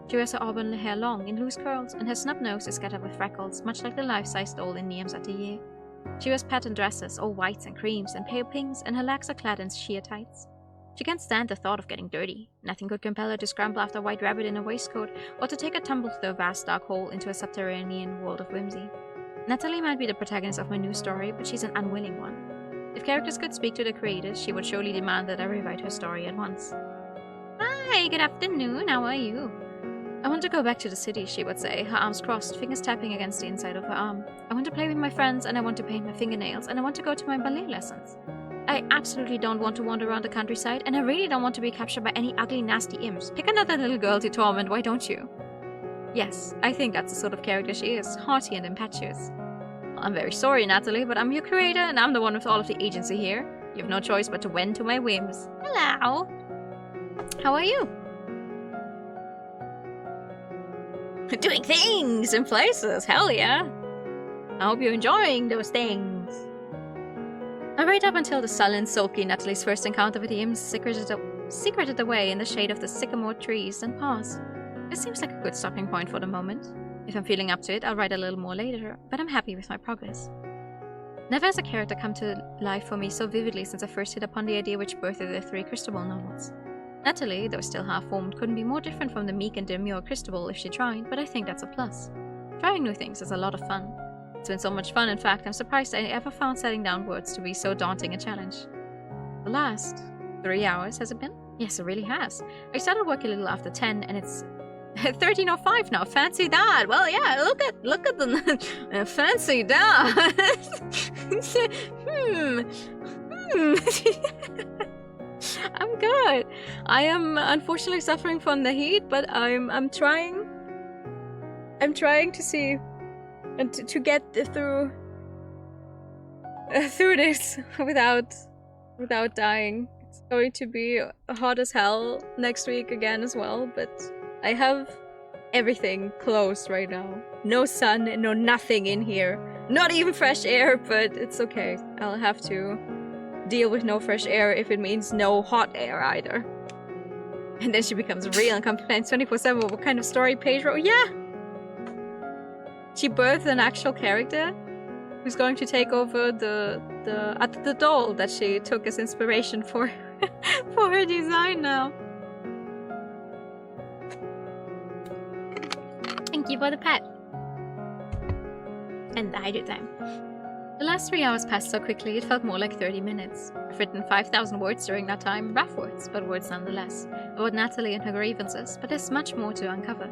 She wears her auburn hair long, in loose curls, and her snub nose is scattered with freckles, much like the life-size doll in Niam's atelier. She wears patterned dresses, all whites and creams and pale pinks, and her legs are clad in sheer tights. She can't stand the thought of getting dirty. Nothing could compel her to scramble after a white rabbit in a waistcoat, or to take a tumble through a vast dark hole into a subterranean world of whimsy. Natalie might be the protagonist of my new story, but she's an unwilling one. If characters could speak to the creators, she would surely demand that I rewrite her story at once. Hi, good afternoon, how are you? I want to go back to the city, she would say, her arms crossed, fingers tapping against the inside of her arm. I want to play with my friends, and I want to paint my fingernails, and I want to go to my ballet lessons. I absolutely don't want to wander around the countryside, and I really don't want to be captured by any ugly, nasty imps. Pick another little girl to torment, why don't you? Yes, I think that's the sort of character she is, haughty and impetuous. Well, I'm very sorry, Natalie, but I'm your creator, and I'm the one with all of the agency here. You have no choice but to bend to my whims. Hello! How are you? Doing things in places, hell yeah! I hope you're enjoying those things. I wait up until the sullen, sulky Natalie's first encounter with the imps secreted away in the shade of the sycamore trees, and pause. This seems like a good stopping point for the moment. If I'm feeling up to it, I'll write a little more later, but I'm happy with my progress. Never has a character come to life for me so vividly since I first hit upon the idea which birthed the 3 Christabel novels. Natalie, though still half-formed, couldn't be more different from the meek and demure Christabel if she tried, but I think that's a plus. Trying new things is a lot of fun. It's been so much fun, in fact, I'm surprised I ever found setting down words to be so daunting a challenge. The last 3 hours, has it been? Yes, it really has. I started work a little after 10, and it's 13:05 now. Fancy that! Well, yeah, look at the fancy that. I'm good. I am unfortunately suffering from the heat, but I'm trying to see and to get through this without dying. It's going to be hot as hell next week again as well, but I have everything closed right now. No sun, no nothing in here. Not even fresh air, but it's okay. I'll have to deal with no fresh air if it means no hot air either. And then she becomes real and complains 24/7. What kind of story page wrote? Yeah! She birthed an actual character who's going to take over the doll that she took as inspiration for for her design now. Thank you for the pet. And the hide time. The last 3 hours passed so quickly, it felt more like 30 minutes. I've written 5,000 words during that time, rough words, but words nonetheless, about Natalie and her grievances, but there's much more to uncover.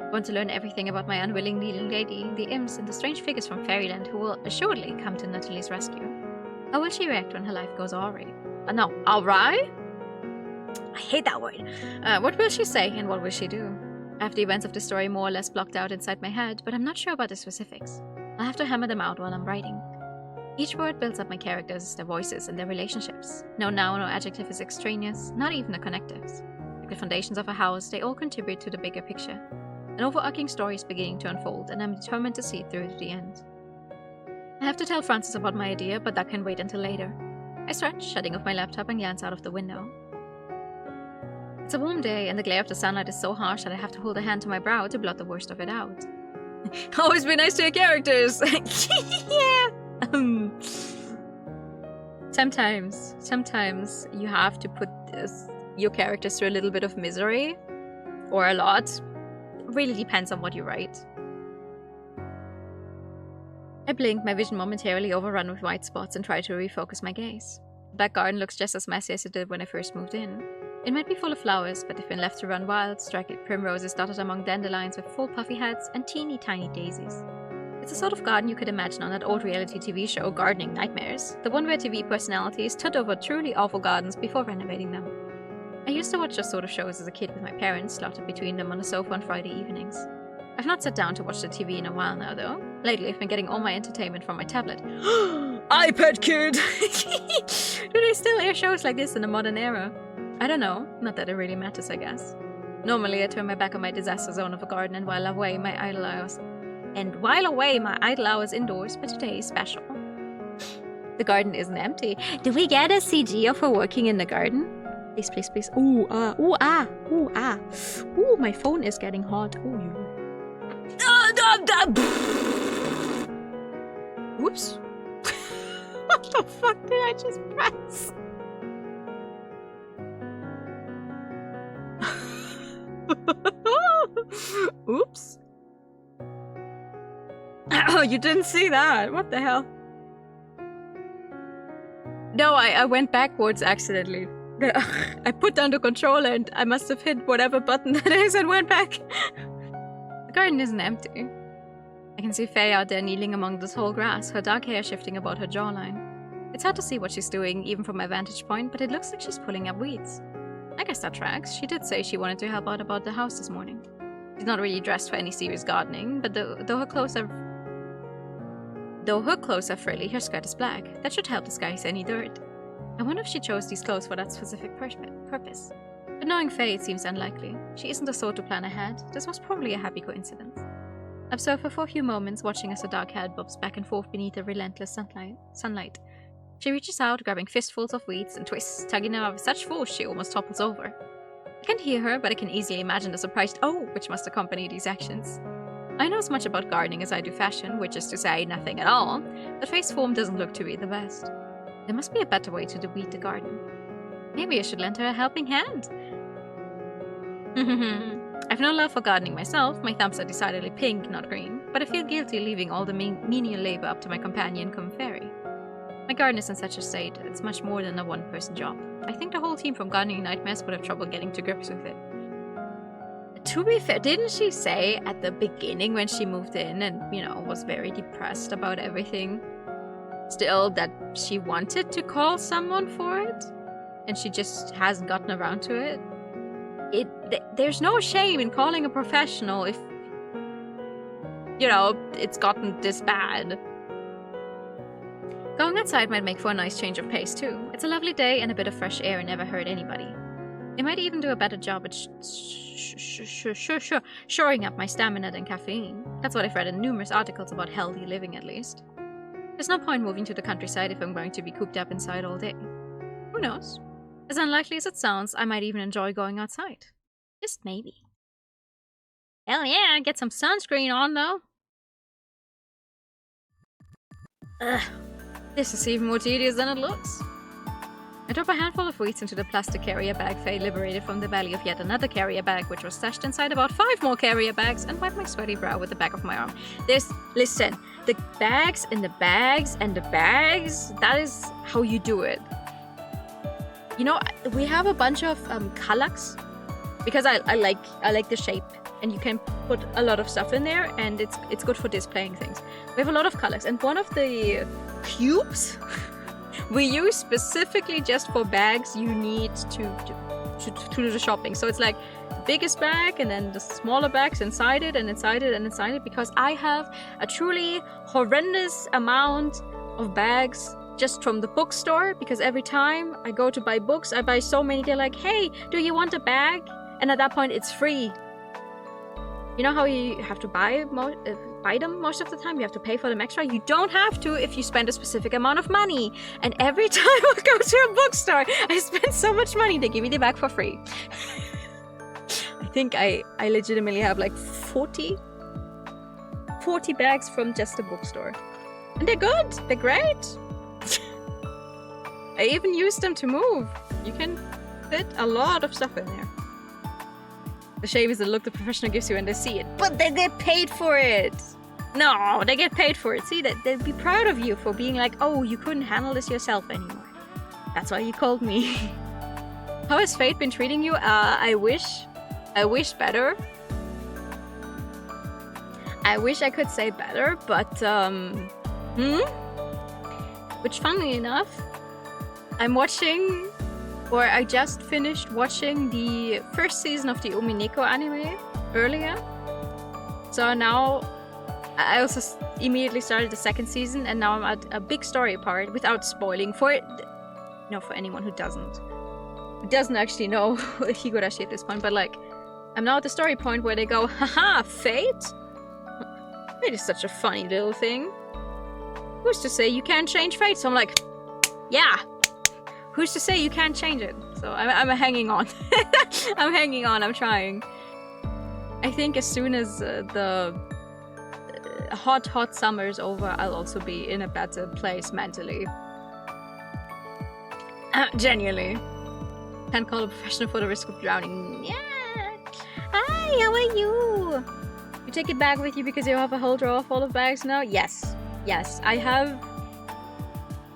I want to learn everything about my unwilling leading lady, the imps, and the strange figures from fairyland who will assuredly come to Natalie's rescue. How will she react when her life goes awry? No, awry? I hate that word. What will she say, and what will she do? I have the events of the story more or less blocked out inside my head, but I'm not sure about the specifics. I'll have to hammer them out while I'm writing. Each word builds up my characters, their voices, and their relationships. No noun or adjective is extraneous, not even the connectives. Like the foundations of a house, they all contribute to the bigger picture. An overarching story is beginning to unfold, and I'm determined to see it through to the end. I have to tell Francis about my idea, but that can wait until later. I stretch, shutting off my laptop, and glance out of the window. It's a warm day, and the glare of the sunlight is so harsh that I have to hold a hand to my brow to blot the worst of it out. Always be nice to your characters! Yeah! Sometimes you have to put your characters through a little bit of misery. Or a lot. It really depends on what you write. I blink, my vision momentarily overrun with white spots, and try to refocus my gaze. The back garden looks just as messy as it did when I first moved in. It might be full of flowers, but if been left to run wild, strike primroses dotted among dandelions with full puffy heads and teeny tiny daisies. It's the sort of garden you could imagine on that old reality TV show Gardening Nightmares, the one where TV personalities took over truly awful gardens before renovating them. I used to watch those sort of shows as a kid with my parents, slotted between them on a sofa on Friday evenings. I've not sat down to watch the TV in a while now, though. Lately, I've been getting all my entertainment from my tablet. iPad kid! Do they still air shows like this in the modern era? I don't know. Not that it really matters, I guess. Normally, I turn my back on my disaster zone of a garden and while away my idle hours indoors, but today is special. The garden isn't empty. Do we get a CG of her working in the garden? Please, please, please. Ooh, ooh, ah, ooh, ah. Ooh, my phone is getting hot. Ooh, you. Whoops. What the fuck did I just press? Oops. Oh, you didn't see that. What the hell? No, I went backwards accidentally. I put down the controller and I must have hit whatever button that is and went back. The garden isn't empty. I can see Faye out there kneeling among the tall grass, her dark hair shifting about her jawline. It's hard to see what she's doing, even from my vantage point, but it looks like she's pulling up weeds. I guess that tracks. She did say she wanted to help out about the house this morning. She's not really dressed for any serious gardening, but though her clothes are frilly, her skirt is black. That should help disguise any dirt. I wonder if she chose these clothes for that specific purpose. But knowing Faye, it seems unlikely. She isn't the sort to plan ahead. This was probably a happy coincidence. I observed her for a few moments, watching as her dark hair bobs back and forth beneath the relentless sunlight. She reaches out, grabbing fistfuls of weeds, and twists, tugging them up with such force she almost topples over. I can't hear her, but I can easily imagine the surprised "oh" which must accompany these actions. I know as much about gardening as I do fashion, which is to say nothing at all, but Faye's form doesn't look to be the best. There must be a better way to weed the garden. Maybe I should lend her a helping hand. I've no love for gardening myself. My thumbs are decidedly pink, not green, but I feel guilty leaving all the menial labor up to my companion come fairy. My garden is in such a state, it's much more than a one-person job. I think the whole team from Gardening Nightmares would have trouble getting to grips with it. To be fair, didn't she say at the beginning when she moved in and, was very depressed about everything, still that she wanted to call someone for it? And she just hasn't gotten around to it? There's no shame in calling a professional if, it's gotten this bad. Going outside might make for a nice change of pace too. It's a lovely day and a bit of fresh air never hurt anybody. It might even do a better job at shoring up my stamina than caffeine. That's what I've read in numerous articles about healthy living, at least. There's no point moving to the countryside if I'm going to be cooped up inside all day. Who knows? As unlikely as it sounds, I might even enjoy going outside. Just maybe. Hell yeah, get some sunscreen on though. Ugh. This is even more tedious than it looks. I drop a handful of weeds into the plastic carrier bag Faye liberated from the belly of yet another carrier bag, which was stashed inside about 5 more carrier bags, and wipe my sweaty brow with the back of my arm. Listen, the bags and the bags and the bags, that is how you do it. We have a bunch of Kallax, because I like the shape, and you can put a lot of stuff in there, and it's good for displaying things. We have a lot of Kallax, and one of the cubes we use specifically just for bags you need to do the shopping. So it's like the biggest bag and then the smaller bags inside it and inside it and inside it, because I have a truly horrendous amount of bags just from the bookstore, because every time I go to buy books, I buy so many. They're like, hey, do you want a bag? And at that point it's free. You know how you have to buy them most of the time? You have to pay for them extra. You don't have to if you spend a specific amount of money. And every time I go to a bookstore, I spend so much money. They give me the bag for free. I think I legitimately have like 40 bags from just the bookstore. And they're good. They're great. I even use them to move. You can fit a lot of stuff in there. The shame is the look the professional gives you when they see it. But they get paid for it! No, they get paid for it. See, they'd be proud of you for being like, oh, you couldn't handle this yourself anymore. That's why you called me. How has fate been treating you? I wish better. I wish I could say better, but, Which, funnily enough, I just finished watching the first season of the Umineko anime earlier. So now I also immediately started the second season, and now I'm at a big story part without spoiling for anyone who doesn't actually know Higurashi at this point, but like, I'm now at the story point where they go, haha, fate? Fate is such a funny little thing. Who's to say you can't change fate? So I'm like, yeah. Who's to say you can't change it? So I'm hanging on. I'm hanging on. I'm trying. I think as soon as the hot summer is over, I'll also be in a better place mentally. Genuinely. Can't call a professional for the risk of drowning. Yeah. Hi, how are you? You take it back with you because you have a whole drawer full of bags now? Yes. Yes, I have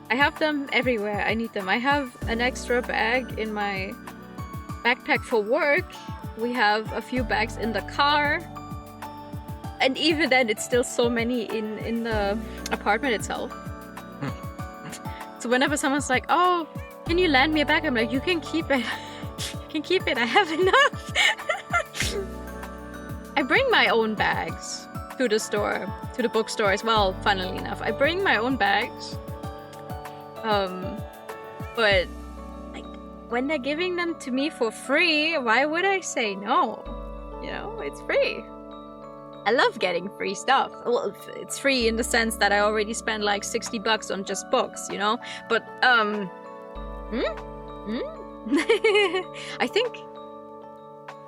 I have them everywhere. I need them. I have an extra bag in my backpack for work. We have a few bags in the car. And even then, it's still so many in the apartment itself. So whenever someone's like, oh, can you lend me a bag? I'm like, you can keep it. You can keep it. I have enough. I bring my own bags to the store, to the bookstore as well, funnily enough. I bring my own bags. But like when they're giving them to me for free, why would I say no? You know, it's free. I love getting free stuff. Well, it's free in the sense that I already spent like $60 on just books, you know? But, I think,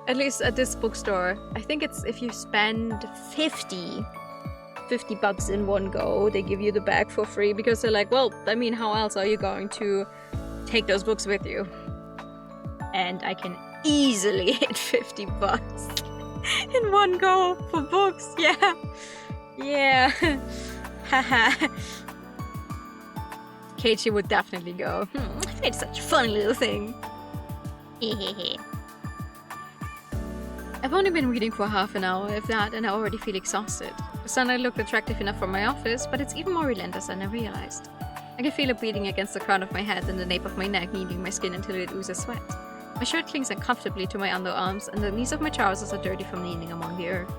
at least at this bookstore, I think it's if you spend $50 in one go, they give you the bag for free because they're like, well, I mean, how else are you going to take those books with you? And I can easily hit $50 in one go for books. Yeah. Haha. Keiichi would definitely go, it's such a fun little thing. I've only been reading for half an hour, if that, and I already feel exhausted. The sunlight looked attractive enough for my office, but it's even more relentless than I realized. I can feel it beating against the crown of my head and the nape of my neck, kneading my skin until it oozes sweat. My shirt clings uncomfortably to my underarms, and the knees of my trousers are dirty from kneeling among the earth.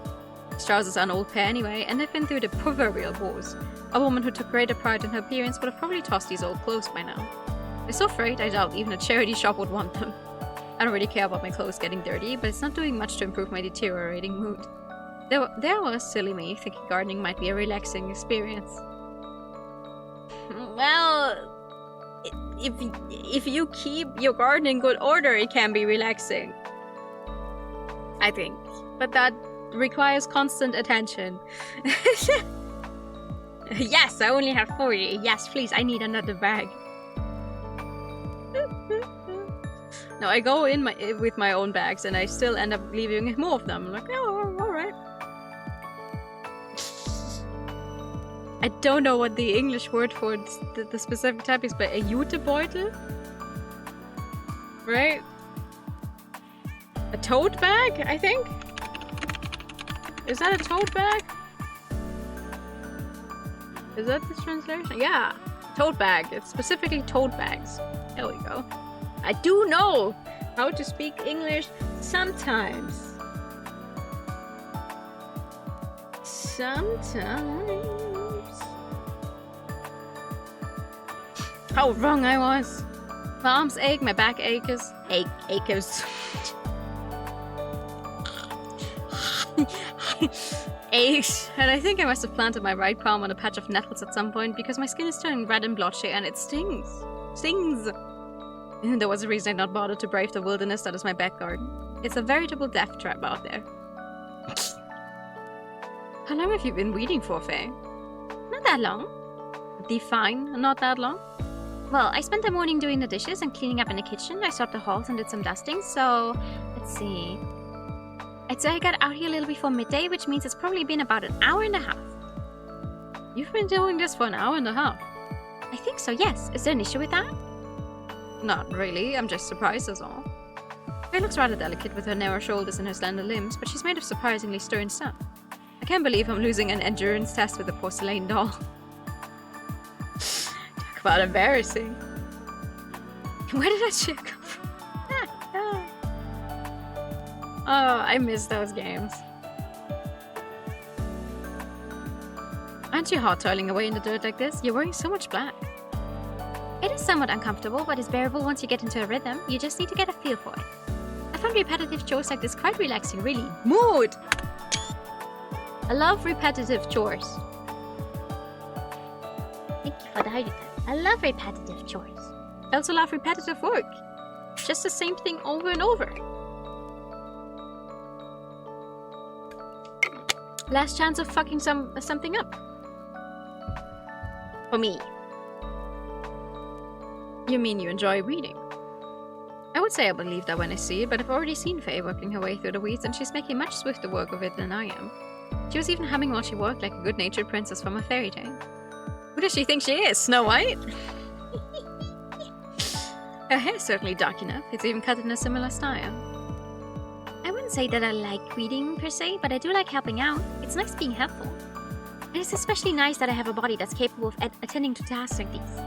These trousers are an old pair anyway, and they've been through the proverbial wars. A woman who took greater pride in her appearance would have probably tossed these old clothes by now. They're so frayed, I doubt even a charity shop would want them. I don't really care about my clothes getting dirty, but it's not doing much to improve my deteriorating mood. There was silly me, thinking gardening might be a relaxing experience. Well, if you keep your garden in good order, it can be relaxing. I think. But that requires constant attention. Yes, I only have 40. Yes, please, I need another bag. No, I go in with my own bags and I still end up leaving more of them. I'm like, oh, alright. I don't know what the English word for the specific type is, but a Jutebeutel? Right? A tote bag, I think? Is that a tote bag? Is that the translation? Yeah, tote bag. It's specifically tote bags. There we go. I do know how to speak English sometimes. Sometimes. How wrong I was. My arms ache, my back aches. Aches. Aches. And I think I must have planted my right palm on a patch of nettles at some point because my skin is turning red and blotchy and it stings. Stings. There was a reason I'd not bothered to brave the wilderness that is my back garden. It's a veritable death trap out there. How long have you been reading for, Faye? Not that long. Define not that long? Well, I spent the morning doing the dishes and cleaning up in the kitchen. I swept the halls and did some dusting, so let's see. I'd say I got out here a little before midday, which means it's probably been about an hour and a half. You've been doing this for an hour and a half? I think so, yes. Is there an issue with that? Not really, I'm just surprised as all. Faye looks rather delicate with her narrow shoulders and her slender limbs, but she's made of surprisingly stern stuff. I can't believe I'm losing an endurance test with a porcelain doll. Talk about embarrassing. Where did that shit come from? Oh, I miss those games. Aren't you hot toiling away in the dirt like this? You're wearing so much black. It is somewhat uncomfortable, but it's bearable once you get into a rhythm. You just need to get a feel for it. I find repetitive chores like this quite relaxing, really. Mood! I love repetitive chores. Thank you for the hydrogen. I love repetitive chores. I also love repetitive work. Just the same thing over and over. Last chance of fucking something up. For me. You mean you enjoy reading? I would say I believe that when I see it, but I've already seen Faye working her way through the weeds and she's making much swifter work of it than I am. She was even humming while she worked like a good-natured princess from a fairy tale. Who does she think she is, Snow White? Her hair's certainly dark enough. It's even cut in a similar style. I wouldn't say that I like reading per se, but I do like helping out. It's nice being helpful. And it's especially nice that I have a body that's capable of attending to tasks like these.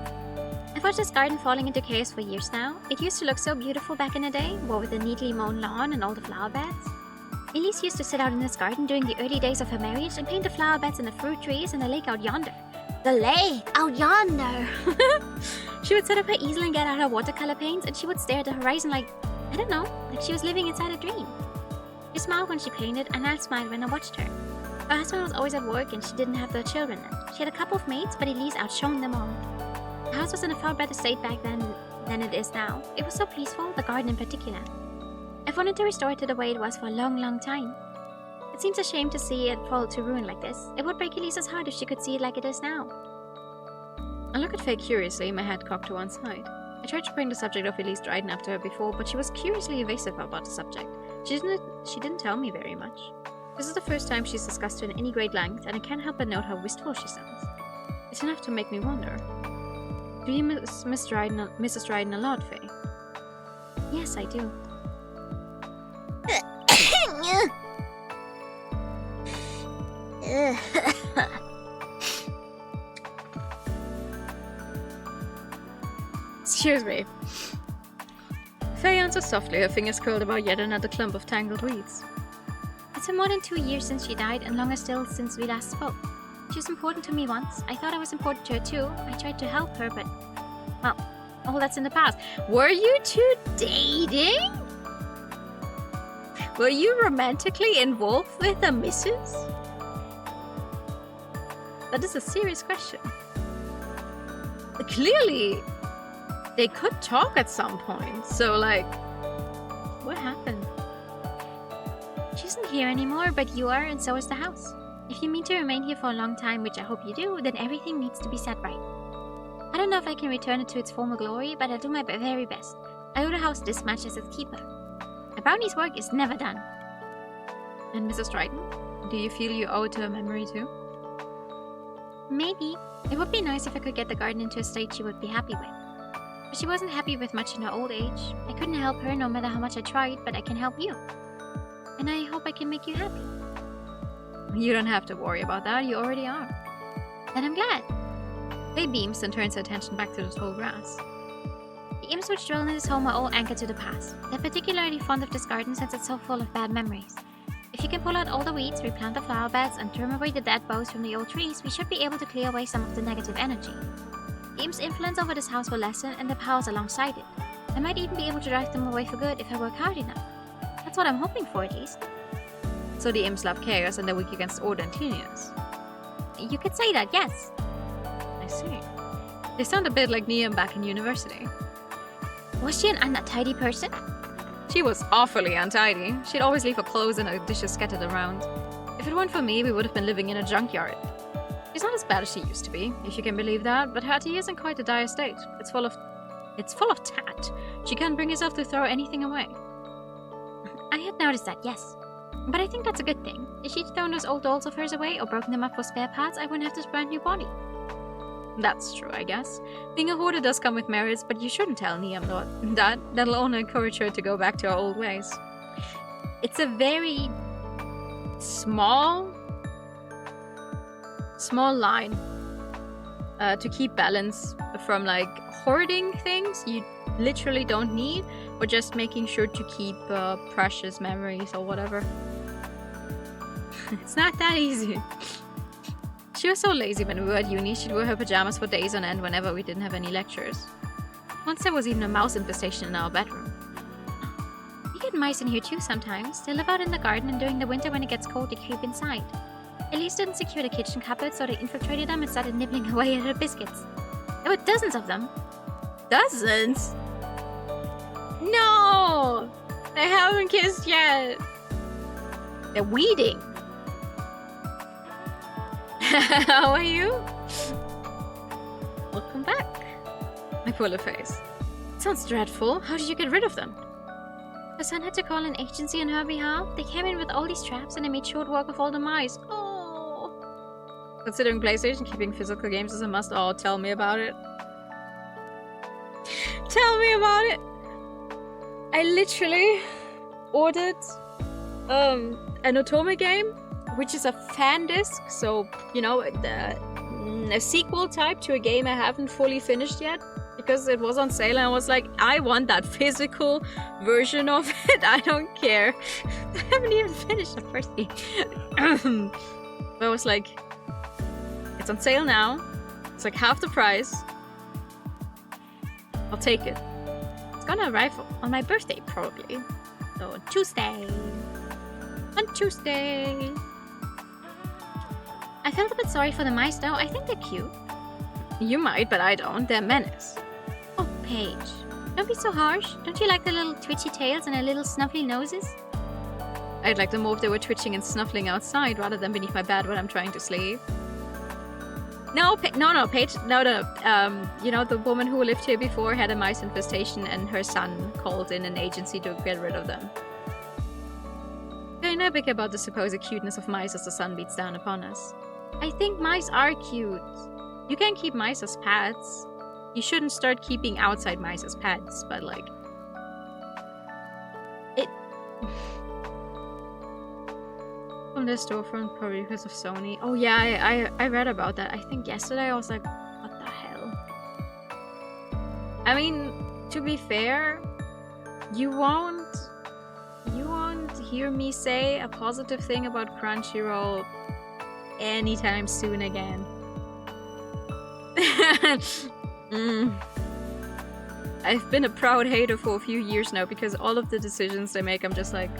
I've watched this garden falling into chaos for years now. It used to look so beautiful back in the day, what with the neatly mown lawn and all the flower beds. Elise used to sit out in this garden during the early days of her marriage and paint the flower beds and the fruit trees and the lake out yonder. The lake out yonder! She would set up her easel and get out her watercolor paints, and she would stare at the horizon like, I don't know, like she was living inside a dream. She smiled when she painted, and I smiled when I watched her. Her husband was always at work, and she didn't have the children then. She had a couple of maids, but Elise outshone them all. The house was in a far better state back then than it is now. It was so peaceful, the garden in particular. I've wanted to restore it to the way it was for a long, long time. It seems a shame to see it fall to ruin like this. It would break Elise's heart if she could see it like it is now. I look at Faye curiously, my head cocked to one side. I tried to bring the subject of Elise Dryden up to her before, but she was curiously evasive about the subject. She didn't tell me very much. This is the first time she's discussed it in any great length, and I can't help but note how wistful she sounds. It's enough to make me wonder. Do you miss Mrs. Dryden a lot, Faye? Yes, I do. Excuse me. Faye answers softly, her fingers curled about yet another clump of tangled weeds. It's been more than 2 years since she died, and longer still since we last spoke. She was important to me once. I thought I was important to her too. I tried to help her, but... well, all that's in the past. Were you two dating? Were you romantically involved with the missus? That is a serious question. Clearly, they could talk at some point, so like, what happened? She isn't here anymore, but you are, and so is the house. If you mean to remain here for a long time, which I hope you do, then everything needs to be set right. I don't know if I can return it to its former glory, but I'll do my very best. I owe the house this much as its keeper. A brownie's work is never done. And Mrs. Dryden? Do you feel you owe it to her memory too? Maybe. It would be nice if I could get the garden into a state she would be happy with. But she wasn't happy with much in her old age. I couldn't help her no matter how much I tried, but I can help you. And I hope I can make you happy. You don't have to worry about that, you already are. Then I'm glad. Faye beams and turns her attention back to the tall grass. The imps which dwell in this home are all anchored to the past. They're particularly fond of this garden since it's so full of bad memories. If you can pull out all the weeds, replant the flower beds, and trim away the dead boughs from the old trees, we should be able to clear away some of the negative energy. The imp's influence over this house will lessen, and the powers alongside it. I might even be able to drive them away for good if I work hard enough. That's what I'm hoping for, at least. So the imps love chaos and they're weak against order and cleanliness. You could say that, yes. I see. They sound a bit like Niam back in university. Was she an untidy person? She was awfully untidy. She'd always leave her clothes and her dishes scattered around. If it weren't for me, we would have been living in a junkyard. She's not as bad as she used to be, if you can believe that, but Hattie is in quite a dire state. It's full of tat. She can't bring herself to throw anything away. I had noticed that, yes. But I think that's a good thing. If she'd thrown those old dolls of hers away or broken them up for spare parts, I wouldn't have this brand new body. That's true, I guess. Being a hoarder does come with merits, but you shouldn't tell Niam that. That'll only encourage her to go back to her old ways. It's a very small line to keep balance from like hoarding things you literally don't need, or just making sure to keep precious memories or whatever. It's not that easy. She was so lazy when we were at uni, she'd wear her pajamas for days on end whenever we didn't have any lectures. Once there was even a mouse infestation in our bedroom. We get mice in here too sometimes. They live out in the garden, and during the winter when it gets cold they creep inside. Elise didn't secure the kitchen cupboard, so they infiltrated them and started nibbling away at her biscuits. There were dozens of them. Dozens? No! They haven't kissed yet. They're weeding. How are you? Welcome back. I pull a face. It sounds dreadful. How did you get rid of them? Her son had to call an agency on her behalf. They came in with all these traps and they made short work of all the mice. Oh! Considering PlayStation, keeping physical games is a must. Oh, tell me about it. Tell me about it. I literally ordered an Otome game, which is a fan disc, so you know, a sequel type to a game I haven't fully finished yet, because it was on sale and I was like, I want that physical version of it. I don't care. I haven't even finished the first game. But I was like, it's on sale now. It's like half the price. I'll take it. It's gonna arrive on my birthday, probably. So on Tuesday. On Tuesday. I felt a bit sorry for the mice though. I think they're cute. You might, but I don't. They're menace. Oh, Paige. Don't be so harsh. Don't you like their little twitchy tails and their little snuffly noses? I'd like them more if they were twitching and snuffling outside rather than beneath my bed when I'm trying to sleep. No, Paige. No. You know, the woman who lived here before had a mice infestation and her son called in an agency to get rid of them. Very nitpicky about the supposed cuteness of mice as the sun beats down upon us. I think mice are cute. You can keep mice as pets. You shouldn't start keeping outside mice as pets, but like... From the storefront, probably because of Sony. Oh yeah, I read about that. I think yesterday I was like, what the hell? I mean, to be fair, you won't hear me say a positive thing about Crunchyroll anytime soon again. I've been a proud hater for a few years now because all of the decisions they make, I'm just like,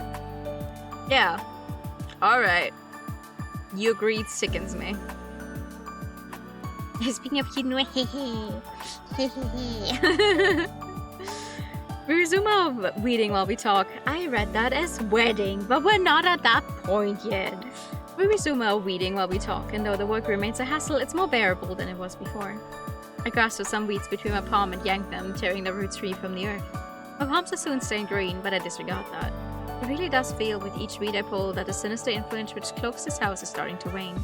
yeah, alright. You agreed, sickens me. Speaking of cute, we resume our weeding while we talk. I read that as wedding, but we're not at that point yet. We resume our weeding while we talk, and though the work remains a hassle, it's more bearable than it was before. I grasped some weeds between my palm and yanked them, tearing the roots free from the earth. My palms are soon stained green, but I disregard that. It really does feel with each weed I pull that the sinister influence which cloaks this house is starting to wane.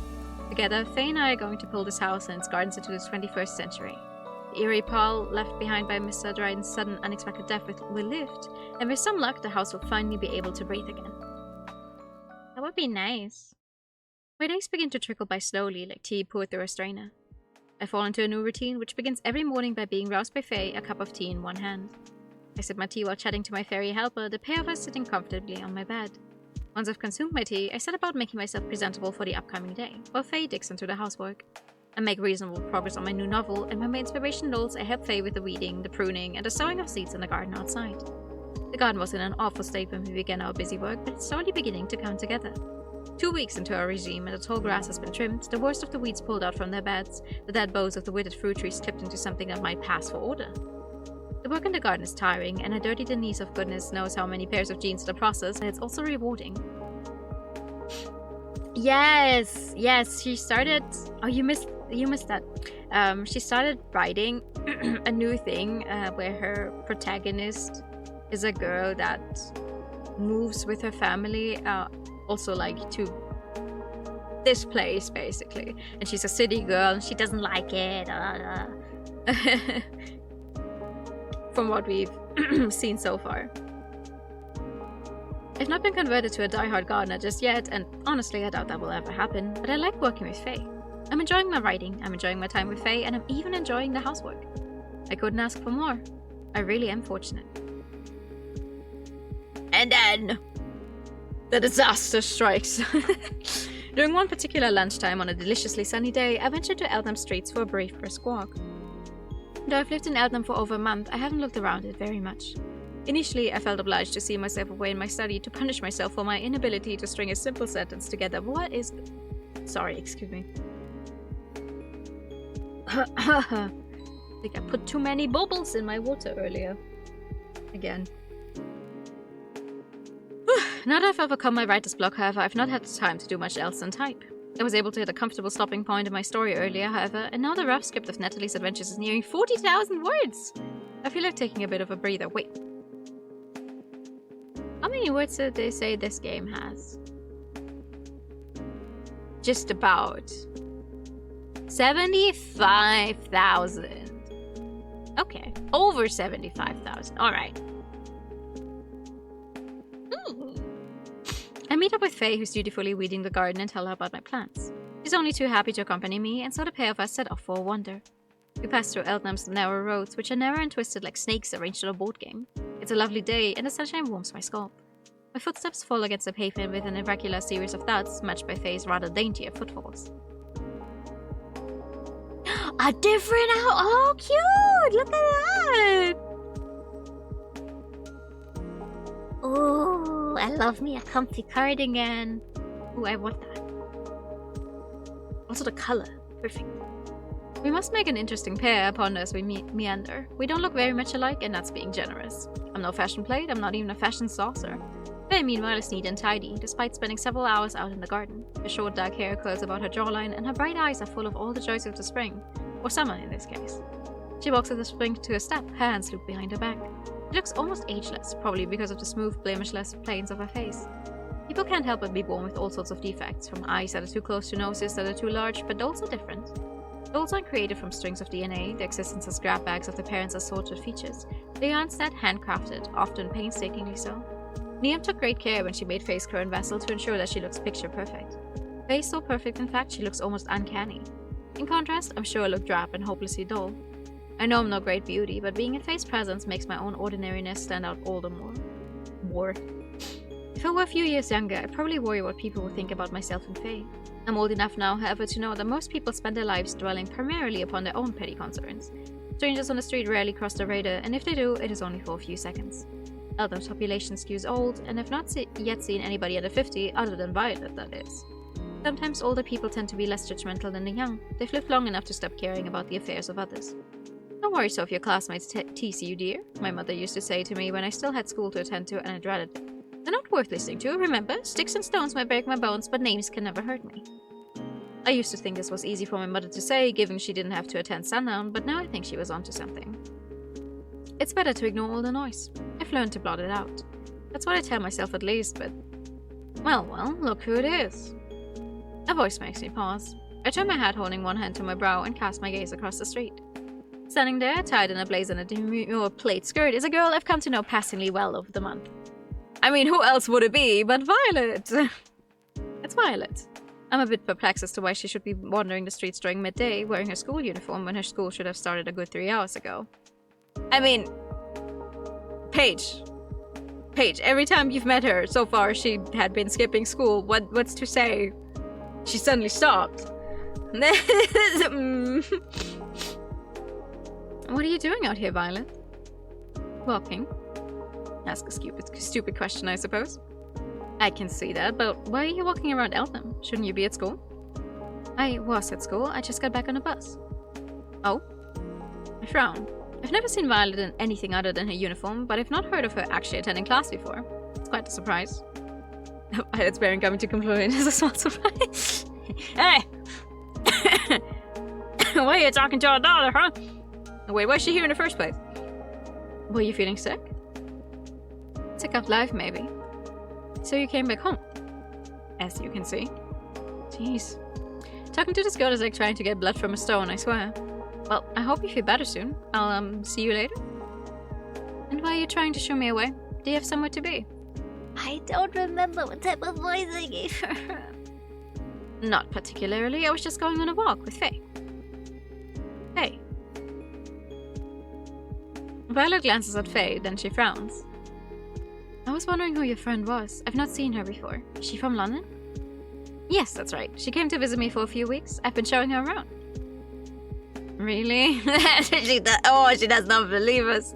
Together, Faye and I are going to pull this house and its gardens into the 21st century. The eerie pall left behind by Mr. Dryden's sudden, unexpected death will lift, and with some luck, the house will finally be able to breathe again. That would be nice. My days begin to trickle by slowly, like tea poured through a strainer. I fall into a new routine, which begins every morning by being roused by Faye, a cup of tea in one hand. I sip my tea while chatting to my fairy helper, the pair of us sitting comfortably on my bed. Once I've consumed my tea, I set about making myself presentable for the upcoming day, while Faye digs into the housework. I make reasonable progress on my new novel, and when my inspiration lulls, I help Faye with the weeding, the pruning, and the sowing of seeds in the garden outside. The garden was in an awful state when we began our busy work, but it's slowly beginning to come together. 2 weeks into our regime, and the tall grass has been trimmed, the worst of the weeds pulled out from their beds, the dead boughs of the withered fruit trees clipped into something that might pass for order. The work in the garden is tiring, and a dirty Denise of goodness knows how many pairs of jeans to process, and it's also rewarding. Yes, she started... Oh, you missed that. She started writing a new thing where her protagonist is a girl that moves with her family, also like to this place basically, and she's a city girl and she doesn't like it. From what we've seen so far. I've not been converted to a die-hard gardener just yet, and honestly I doubt that will ever happen, but I like working with Faye. I'm enjoying my writing, I'm enjoying my time with Faye, and I'm even enjoying the housework. I couldn't ask for more. I really am fortunate. And then the disaster strikes. During one particular lunchtime on a deliciously sunny day, I ventured to Eltham Streets for a brief brisk walk. Though I've lived in Eltham for over a month, I haven't looked around it very much. Initially, I felt obliged to see myself away in my study to punish myself for my inability to string a simple sentence together. What is... Sorry, excuse me. I think I put too many bubbles in my water earlier. Again. Now that I've overcome my writer's block, however, I've not had the time to do much else than type. I was able to hit a comfortable stopping point in my story earlier, however, and now the rough script of Natalie's adventures is nearing 40,000 words! I feel like taking a bit of a breather. Wait. How many words did they say this game has? Just about 75,000. Okay, over 75,000. All right. I meet up with Faye, who's dutifully weeding the garden, and tell her about my plans. She's only too happy to accompany me, and so the pair of us set off for a wander. We pass through Eltnam's narrow roads, which are narrow and twisted like snakes arranged on a board game. It's a lovely day, and the sunshine warms my scalp. My footsteps fall against the pavement with an irregular series of thuds, matched by Faye's rather daintier footfalls. A different out. Oh, cute! Look at that! Ooh, I love me a comfy cardigan. Ooh, I want that. Also the color. Perfect. We must make an interesting pair, ponder as we meander. We don't look very much alike, and that's being generous. I'm no fashion plate, I'm not even a fashion saucer. Faye, meanwhile, is neat and tidy, despite spending several hours out in the garden. Her short dark hair curls about her jawline, and her bright eyes are full of all the joys of the spring. Or summer, in this case. She walks with the spring to a step, her hands looped behind her back. She looks almost ageless, probably because of the smooth, blemishless planes of her face. People can't help but be born with all sorts of defects, from eyes that are too close to noses that are too large, but dolls are different. Dolls aren't created from strings of DNA, their existence as grab bags of their parents' assorted features. They are instead handcrafted, often painstakingly so. Niamh took great care when she made Faye's current vessel to ensure that she looks picture perfect. Faye's so perfect, in fact, she looks almost uncanny. In contrast, I'm sure I look drab and hopelessly dull. I know I'm no great beauty, but being in Faye's presence makes my own ordinariness stand out all the more. If I were a few years younger, I'd probably worry what people would think about myself and Faye. I'm old enough now, however, to know that most people spend their lives dwelling primarily upon their own petty concerns. Strangers on the street rarely cross the radar, and if they do, it is only for a few seconds. Eltham's population skews old, and I've not yet seen anybody under 50, other than Violet, that is. Sometimes older people tend to be less judgmental than the young. They've lived long enough to stop caring about the affairs of others. Don't worry so if your classmates tease you, dear, my mother used to say to me when I still had school to attend to and I dreaded it. They're not worth listening to, remember? Sticks and stones might break my bones, but names can never hurt me. I used to think this was easy for my mother to say, given she didn't have to attend sundown, but now I think she was onto something. It's better to ignore all the noise. I've learned to blot it out. That's what I tell myself at least, but... Well, look who it is. A voice makes me pause. I turn my head, holding one hand to my brow, and cast my gaze across the street. Standing there, tied in a blazer and a demure plaid skirt, is a girl I've come to know passingly well over the month. I mean, who else would it be but Violet? It's Violet. I'm a bit perplexed as to why she should be wandering the streets during midday, wearing her school uniform when her school should have started a good 3 hours ago. I mean... Paige, every time you've met her so far, she had been skipping school. What's to say? She suddenly stopped. What are you doing out here, Violet? Walking. Ask a stupid question, I suppose. I can see that, but why are you walking around Eltham? Shouldn't you be at school? I was at school, I just got back on a bus. Oh? I frown. I've never seen Violet in anything other than her uniform, but I've not heard of her actually attending class before. It's quite a surprise. Violet's bearing coming to conclusion is a small surprise. Hey! Why are you talking to our daughter, huh? Wait, why is she here in the first place? Were you feeling sick? Sick of life, maybe. So you came back home? As you can see. Jeez. Talking to this girl is like trying to get blood from a stone, I swear. Well, I hope you feel better soon. I'll see you later. And why are you trying to shoo me away? Do you have somewhere to be? I don't remember what type of voice I gave her. Not particularly. I was just going on a walk with Faye. Faye. Violet glances at Faye, then she frowns. I was wondering who your friend was. I've not seen her before. Is she from London? Yes, that's right. She came to visit me for a few weeks. I've been showing her around. Really? She does not believe us.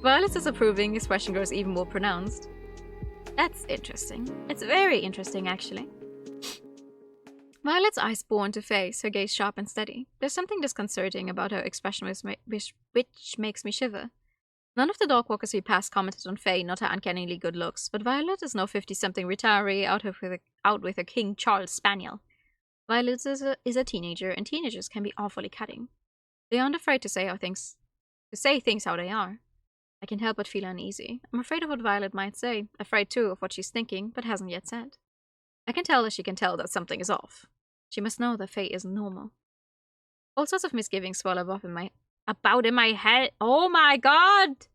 Violet's disapproving expression grows even more pronounced. That's interesting. It's very interesting, actually. Violet's eyes bore into Faye's, her gaze sharp and steady. There's something disconcerting about her expression which makes me shiver. None of the dog walkers we passed commented on Faye, not her uncannily good looks, but Violet is no 50-something retiree out with a King Charles Spaniel. Violet is a teenager, and teenagers can be awfully cutting. They aren't afraid to say things how they are. I can't help but feel uneasy. I'm afraid of what Violet might say, afraid too of what she's thinking, but hasn't yet said. I can tell that she can tell that something is off. She must know that Faye isn't normal. All sorts of misgivings swell up in my about in my head. Oh my god!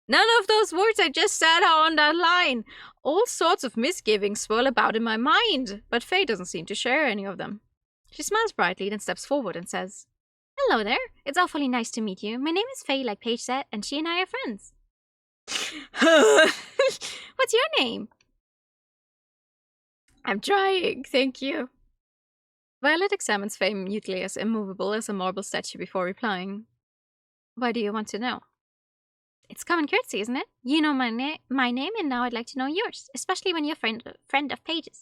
None of those words I just said are on that line. All sorts of misgivings swirl about in my mind, but Faye doesn't seem to share any of them. She smiles brightly, then steps forward and says, "Hello there. It's awfully nice to meet you. My name is Faye, like Paige said, and she and I are friends." What's your name? I'm trying, thank you. Violet examines Faye mutely as immovable as a marble statue before replying. Why do you want to know? It's common courtesy, isn't it? You know my name, and now I'd like to know yours, especially when you're a friend of Paige's.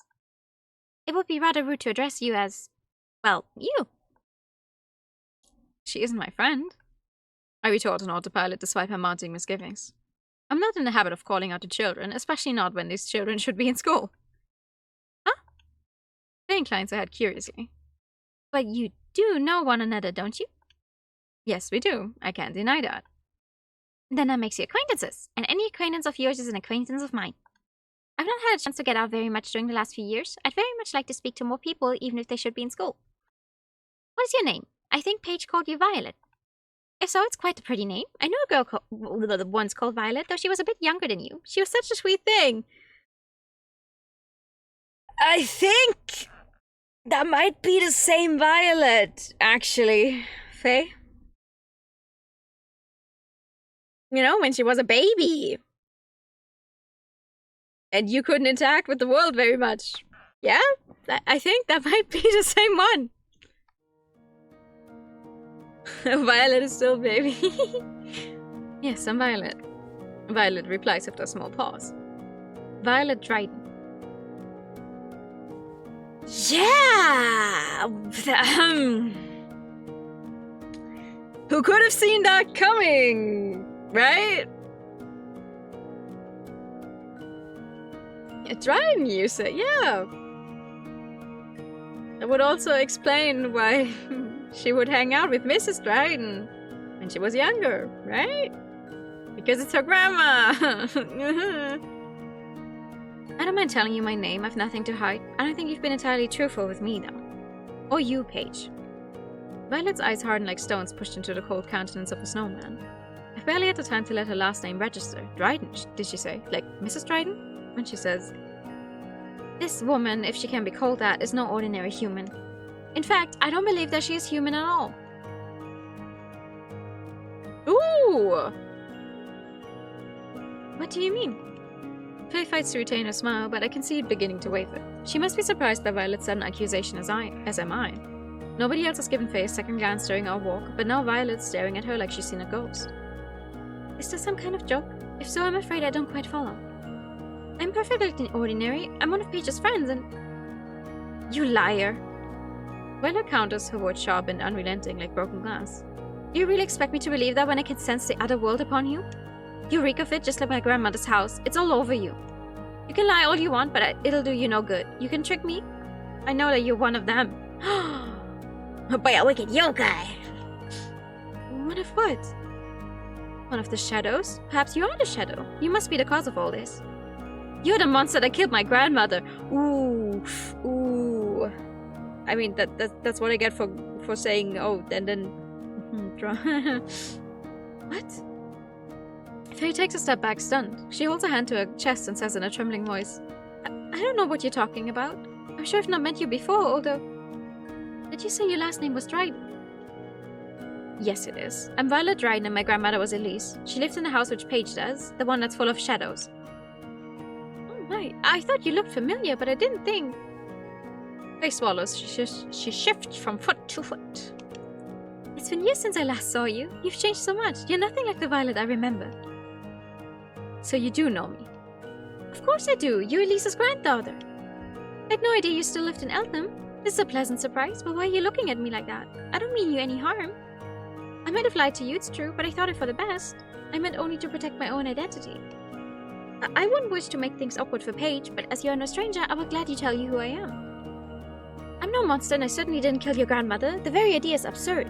It would be rather rude to address you as, well, you. She isn't my friend, I retort on autopilot despite her mounting misgivings. I'm not in the habit of calling out to children, especially not when these children should be in school. Huh? Faye inclines her head curiously. But you do know one another, don't you? Yes, we do. I can't deny that. Then that makes you acquaintances, and any acquaintance of yours is an acquaintance of mine. I've not had a chance to get out very much during the last few years. I'd very much like to speak to more people, even if they should be in school. What is your name? I think Paige called you Violet. If so, it's quite a pretty name. I knew a girl once called Violet, though she was a bit younger than you. She was such a sweet thing. I think that might be the same Violet, actually, Faye. You know, when she was a baby. And you couldn't interact with the world very much. Yeah? I think that might be the same one. Violet is still baby. Yes, I'm Violet. Violet replies after a small pause. Violet Dryden. Yeah! Who could have seen that coming? Right? Dryden, you say? Yeah. That would also explain why she would hang out with Mrs. Dryden when she was younger, right? Because it's her grandma. I don't mind telling you my name. I've nothing to hide. I don't think you've been entirely truthful with me, though. Or you, Paige. Violet's eyes harden like stones pushed into the cold countenance of a snowman. I've barely had the time to let her last name register. Dryden, did she say? Like Mrs. Dryden? When she says, "This woman, if she can be called that, is no ordinary human. In fact, I don't believe that she is human at all." Ooh! What do you mean? Faye fights to retain her smile, but I can see it beginning to waver. She must be surprised by Violet's sudden accusation as am I. Nobody else has given Faye a second glance during our walk, but now Violet's staring at her like she's seen a ghost. Is this some kind of joke? If so, I'm afraid I don't quite follow. I'm perfectly ordinary. I'm one of Paige's friends, and... You liar. Violet counters, her words sharp and unrelenting like broken glass. Do you really expect me to believe that when I can sense the other world upon you? You reek of it just like my grandmother's house. It's all over you. You can lie all you want, but it'll do you no good. You can trick me. I know that you're one of them. By a wicked yokai. One of what? One of the shadows? Perhaps you are the shadow. You must be the cause of all this. You're the monster that killed my grandmother. Ooh. Ooh. I mean, that's what I get for saying, oh, and then... What? Faye takes a step back, stunned. She holds a hand to her chest and says in a trembling voice, I don't know what you're talking about. I'm sure I've not met you before, although... Did you say your last name was Dryden? Yes, it is. I'm Violet Dryden and my grandmother was Elise. She lived in the house which Paige does, the one that's full of shadows. Oh my, I thought you looked familiar, but I didn't think... Faye swallows. She shifts from foot to foot. It's been years since I last saw you. You've changed so much. You're nothing like the Violet I remember. So you do know me? Of course I do. You're Elise's granddaughter. I had no idea you still lived in Eltham. This is a pleasant surprise, but why are you looking at me like that? I don't mean you any harm. I might have lied to you, it's true, but I thought it for the best. I meant only to protect my own identity. I wouldn't wish to make things awkward for Paige, but as you're no stranger, I will gladly tell you who I am. I'm no monster, and I certainly didn't kill your grandmother. The very idea is absurd.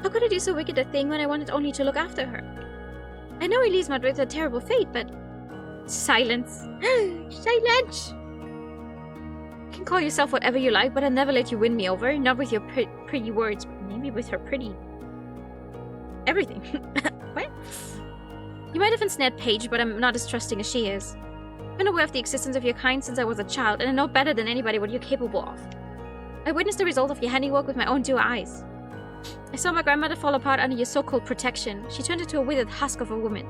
How could I do so wicked a thing when I wanted only to look after her? I know Elise met with a terrible fate, but... Silence. Silence! You can call yourself whatever you like, but I'll never let you win me over. Not with your pretty words, but maybe with her pretty... everything. What? You might have ensnared Paige, but I'm not as trusting as she is. I've been aware of the existence of your kind since I was a child, and I know better than anybody what you're capable of. I witnessed the result of your handiwork with my own two eyes. I saw my grandmother fall apart under your so-called protection. She turned into a withered husk of a woman.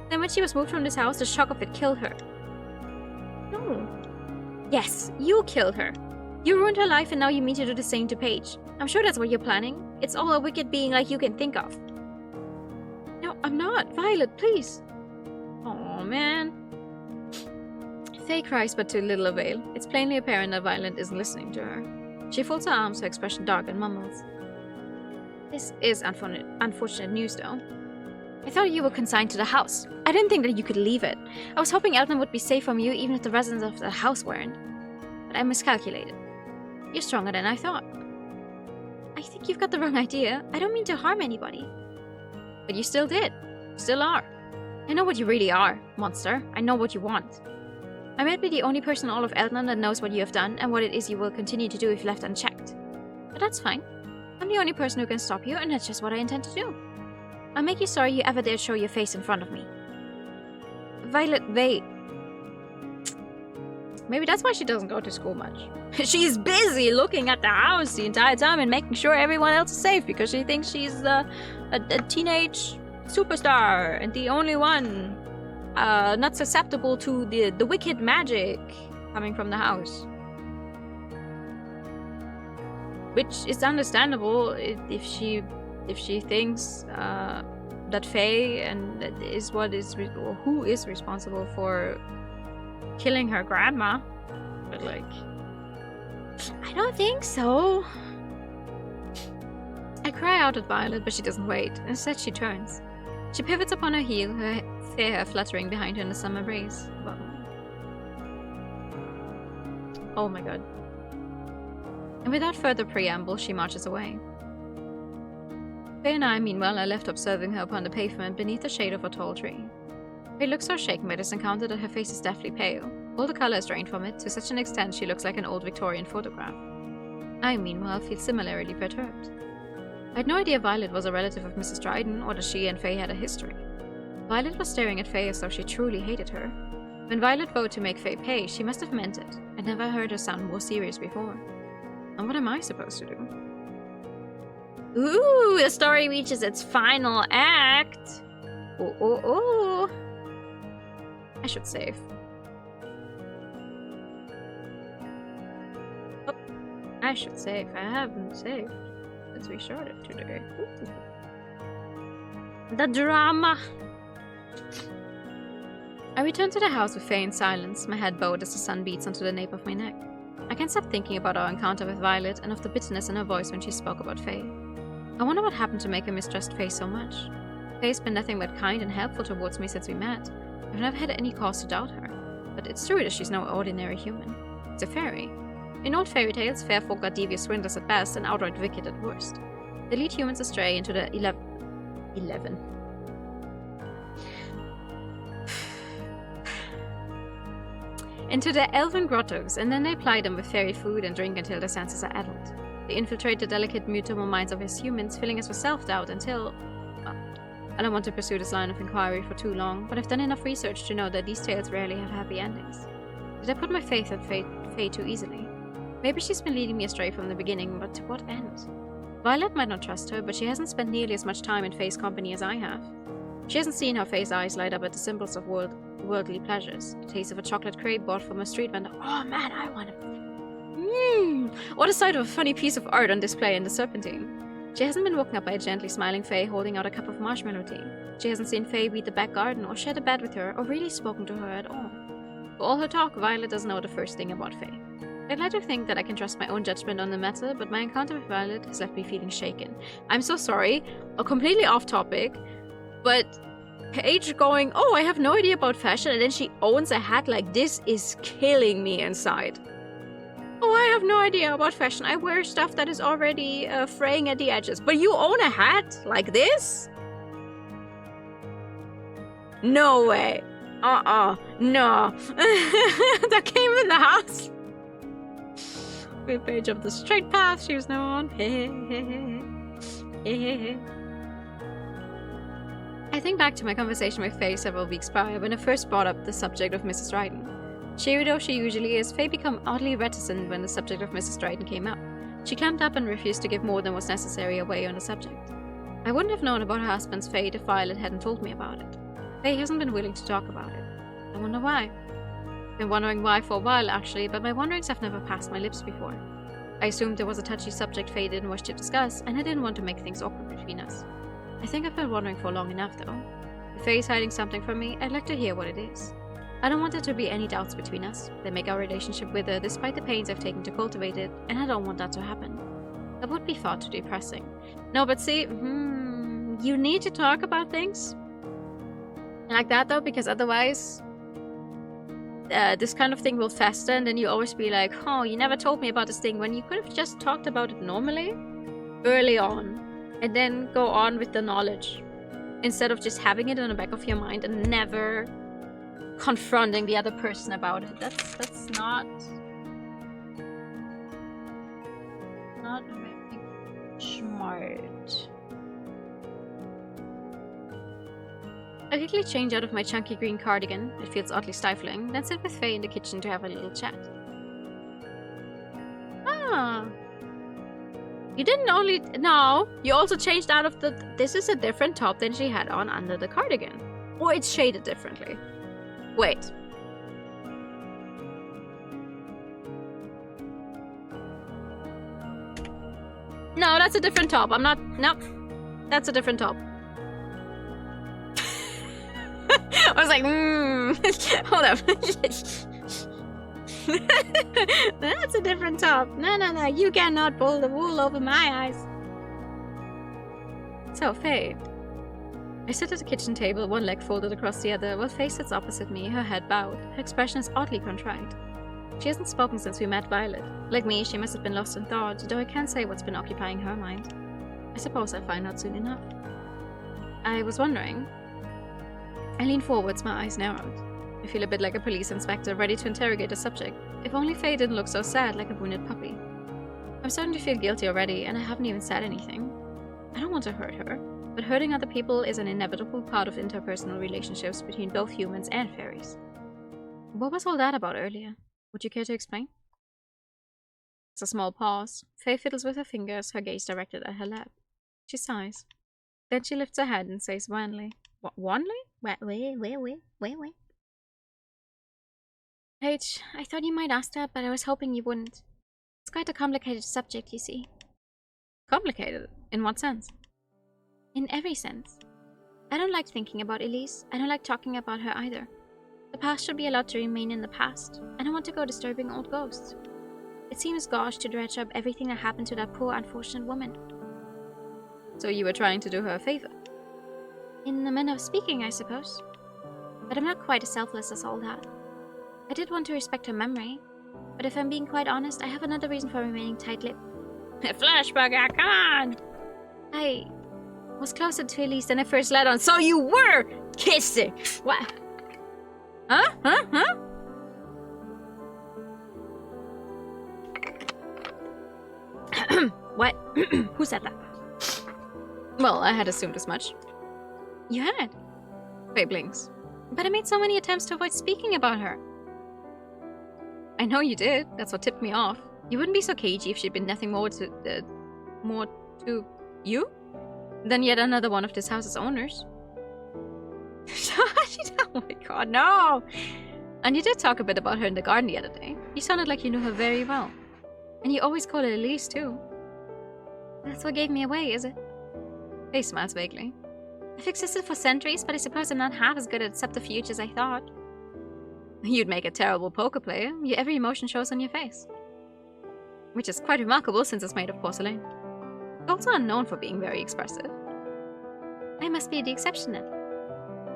Then when she was moved from this house, the shock of it killed her. No. Yes, you killed her. You ruined her life and now you mean to do the same to Paige. I'm sure that's what you're planning. It's all a wicked being like you can think of. No, I'm not. Violet, please. Oh man. Faye cries, but to little avail. It's plainly apparent that Violet isn't listening to her. She folds her arms, her expression dark, and mumbles. This is unfortunate news, though. I thought you were consigned to the house. I didn't think that you could leave it. I was hoping Elton would be safe from you, even if the residents of the house weren't. But I miscalculated. You're stronger than I thought. I think you've got the wrong idea. I don't mean to harm anybody. But you still did. Still are. I know what you really are, monster. I know what you want. I might be the only person in all of Elton that knows what you have done and what it is you will continue to do if left unchecked. But that's fine. I'm the only person who can stop you, and that's just what I intend to do. I'll make you sorry you ever dared show your face in front of me. Violet, wait. Maybe that's why she doesn't go to school much. She's busy looking at the house the entire time and making sure everyone else is safe because she thinks she's a teenage superstar and the only one not susceptible to the wicked magic coming from the house. Which is understandable if she thinks that Faye and is who is responsible for killing her grandma. But like, I don't think so. I cry out at Violet, but she doesn't wait. Instead, she turns. She pivots upon her heel, her fair hair fluttering behind her in the summer breeze. Oh my god. And without further preamble, she marches away. Faye and I, meanwhile, are left observing her upon the pavement beneath the shade of a tall tree. Faye looks so shaken by this encounter that her face is deathly pale. All the color is drained from it, to such an extent she looks like an old Victorian photograph. I, meanwhile, feel similarly perturbed. I had no idea Violet was a relative of Mrs. Dryden, or that she and Faye had a history. Violet was staring at Faye as though she truly hated her. When Violet vowed to make Faye pay, she must have meant it. I'd never heard her sound more serious before. And what am I supposed to do? Ooh, the story reaches its final act! Ooh. I should save. Oh, I should save. I haven't saved since we started today. Ooh. The drama! I return to the house with Faye in silence, my head bowed as the sun beats onto the nape of my neck. I can't stop thinking about our encounter with Violet and of the bitterness in her voice when she spoke about Faye. I wonder what happened to make her mistrust Faye so much. Faye's been nothing but kind and helpful towards me since we met. I've never had any cause to doubt her. But it's true that she's no ordinary human. It's a fairy. In old fairy tales, fair folk are devious swindlers at best and outright wicked at worst. They lead humans astray into the into the elven grottos, and then they ply them with fairy food and drink until their senses are addled. They infiltrate the delicate, mutable minds of us humans, filling us with self-doubt until... Well, I don't want to pursue this line of inquiry for too long, but I've done enough research to know that these tales rarely have happy endings. Did I put my faith in Faye too easily? Maybe she's been leading me astray from the beginning, but to what end? Violet might not trust her, but she hasn't spent nearly as much time in Faye's company as I have. She hasn't seen how Faye's eyes light up at the symbols of worldly pleasures. A taste of a chocolate crepe bought from a street vendor. Oh man, I want to... Or the sight of a funny piece of art on display in the Serpentine. She hasn't been woken up by a gently smiling Faye holding out a cup of marshmallow tea. She hasn't seen Faye weed the back garden or shared a bed with her or really spoken to her at all. For all her talk, Violet doesn't know the first thing about Faye. I'd like to think that I can trust my own judgment on the matter, but my encounter with Violet has left me feeling shaken. I'm so sorry, completely off topic, but Paige going, oh, I have no idea about fashion, and then she owns a hat like this is killing me inside. Oh, I have no idea about fashion. I wear stuff that is already fraying at the edges. But you own a hat like this? No way. No. That came in the house. With Paige up the straight path she was now on. I think back to my conversation with Faye several weeks prior when I first brought up the subject of Mrs. Dryden. Cheery though she usually is, Faye became oddly reticent when the subject of Mrs. Dryden came up. She clamped up and refused to give more than was necessary away on the subject. I wouldn't have known about her husband's fate if Violet hadn't told me about it. Faye hasn't been willing to talk about it. I wonder why. Been wondering why for a while actually, but my wonderings have never passed my lips before. I assumed there was a touchy subject Faye didn't wish to discuss, and I didn't want to make things awkward between us. I think I've been wondering for long enough though. If Faye is hiding something from me, I'd like to hear what it is. I don't want there to be any doubts between us that make our relationship wither despite the pains I've taken to cultivate it, and I don't want that to happen. That would be far too depressing. No, but see, you need to talk about things like that though, because otherwise this kind of thing will fester, and then you always be like, oh, you never told me about this thing, when you could have just talked about it normally early on and then go on with the knowledge instead of just having it in the back of your mind and never confronting the other person about it. That's not very smart. I quickly change out of my chunky green cardigan, it feels oddly stifling, then sit with Faye in the kitchen to have a little chat. Ah. You didn't only... No, you also changed out of the... This is a different top than she had on under the cardigan. Or it's shaded differently. Wait. No, that's a different top. I'm not... Nope. That's a different top. I was like, hold up. That's a different top. No. You cannot pull the wool over my eyes. So, Faye. I sit at the kitchen table, one leg folded across the other, while Faye sits opposite me, her head bowed. Her expression is oddly contrite. She hasn't spoken since we met Violet. Like me, she must have been lost in thought, though I can't say what's been occupying her mind. I suppose I'll find out soon enough. I was wondering... I lean forwards, my eyes narrowed. I feel a bit like a police inspector, ready to interrogate a subject. If only Faye didn't look so sad, like a wounded puppy. I'm starting to feel guilty already, and I haven't even said anything. I don't want to hurt her, but hurting other people is an inevitable part of interpersonal relationships between both humans and fairies. What was all that about earlier? Would you care to explain? It's a small pause. Faye fiddles with her fingers, her gaze directed at her lap. She sighs. Then she lifts her head and says wanly. What, wanly? Wait. Paige, I thought you might ask that, but I was hoping you wouldn't. It's quite a complicated subject, you see. Complicated? In what sense? In every sense. I don't like thinking about Elise. I don't like talking about her either. The past should be allowed to remain in the past. I don't want to go disturbing old ghosts. It seems gauche to dredge up everything that happened to that poor, unfortunate woman. So you were trying to do her a favor? In the manner of speaking, I suppose. But I'm not quite as selfless as all that. I did want to respect her memory, but if I'm being quite honest, I have another reason for remaining tight-lipped. Flashbugger, come on! I was closer to Elise than I first let on, so you were kissing! What? Huh? What? Who said that? Well, I had assumed as much. You had? Faye blinks. But I made so many attempts to avoid speaking about her. I know you did. That's what tipped me off. You wouldn't be so cagey if she'd been nothing more to you than yet another one of this house's owners. Oh my god, no! And you did talk a bit about her in the garden the other day. You sounded like you knew her very well. And you always call her Elise, too. That's what gave me away, is it? Faye smiles vaguely. I've existed for centuries, but I suppose I'm not half as good at subterfuge as I thought. You'd make a terrible poker player. Your every emotion shows on your face. Which is quite remarkable since it's made of porcelain. Golds are known for being very expressive. I must be the exception then.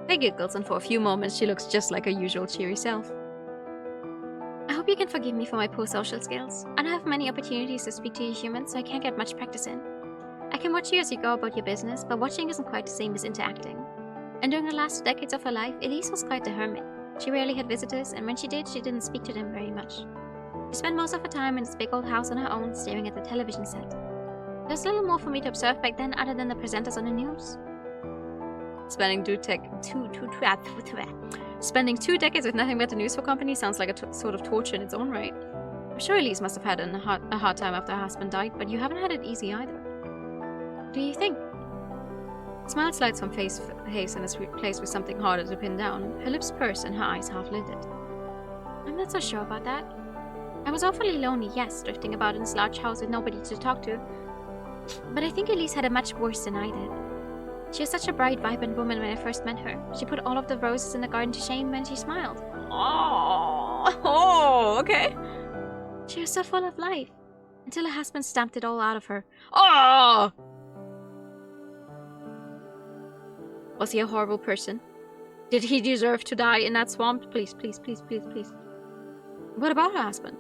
Faye giggles, and for a few moments she looks just like her usual cheery self. I hope you can forgive me for my poor social skills. I don't have many opportunities to speak to you humans, so I can't get much practice in. I can watch you as you go about your business, but watching isn't quite the same as interacting. And during the last decades of her life, Elise was quite the hermit. She rarely had visitors, and when she did, she didn't speak to them very much. She spent most of her time in this big old house on her own, staring at the television set. There was little more for me to observe back then other than the presenters on the news. Spending 2 decades with nothing but the news for company sounds like a sort of torture in its own right. I'm sure Elise must have had a hard time after her husband died, but you haven't had it easy either. What do you think? A smile slides from face and is replaced with something harder to pin down. Her lips purse and her eyes half-lidded. I'm not so sure about that. I was awfully lonely, yes, drifting about in this large house with nobody to talk to. But I think Elise had it much worse than I did. She was such a bright, vibrant woman when I first met her. She put all of the roses in the garden to shame when she smiled. Oh, okay. She was so full of life, until her husband stamped it all out of her. Oh! Was he a horrible person? Did he deserve to die in that swamp? Please, please, please, please, please. What about her husband?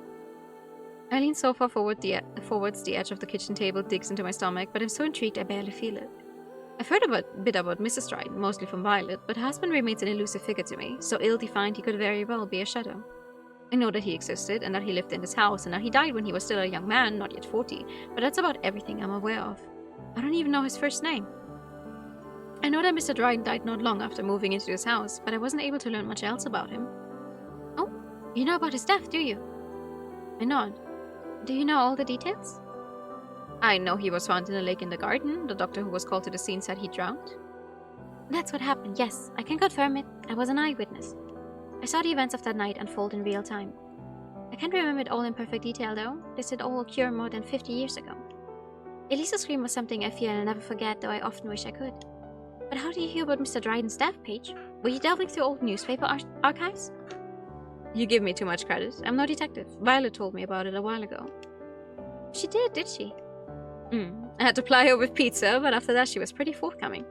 I lean so far forwards the edge of the kitchen table digs into my stomach, but I'm so intrigued I barely feel it. I've heard a bit about Mrs. Dryden, mostly from Violet, but her husband remains an elusive figure to me, so ill-defined he could very well be a shadow. I know that he existed, and that he lived in this house, and that he died when he was still a young man, not yet 40, but that's about everything I'm aware of. I don't even know his first name. I know that Mr. Dryden died not long after moving into this house, but I wasn't able to learn much else about him. Oh, you know about his death, do you? I nod. Do you know all the details? I know he was found in a lake in the garden. The doctor who was called to the scene said he drowned. That's what happened, yes. I can confirm it. I was an eyewitness. I saw the events of that night unfold in real time. I can't remember it all in perfect detail, though. This did all occur more than 50 years ago. Elisa's scream was something I fear I'll never forget, though I often wish I could. But how do you hear about Mr. Dryden's death, Paige? Were you delving through old newspaper archives? You give me too much credit. I'm no detective. Violet told me about it a while ago. She did she? I had to ply her with pizza, but after that she was pretty forthcoming.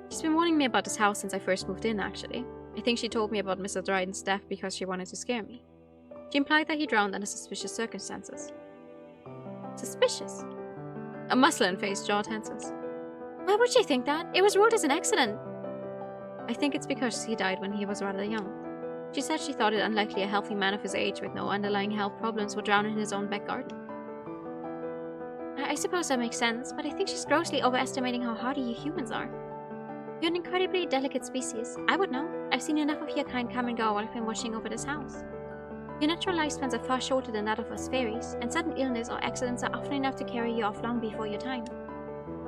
She's been warning me about this house since I first moved in, actually. I think she told me about Mr. Dryden's death because she wanted to scare me. She implied that he drowned under suspicious circumstances. Suspicious? A muslin-faced jaw tenses. Why would she think that? It was ruled as an accident. I think it's because he died when he was rather young. She said she thought it unlikely a healthy man of his age with no underlying health problems would drown in his own back garden. I suppose that makes sense, but I think she's grossly overestimating how hardy you humans are. You're an incredibly delicate species. I would know. I've seen enough of your kind come and go while I've been watching over this house. Your natural lifespans are far shorter than that of us fairies, and sudden illness or accidents are often enough to carry you off long before your time.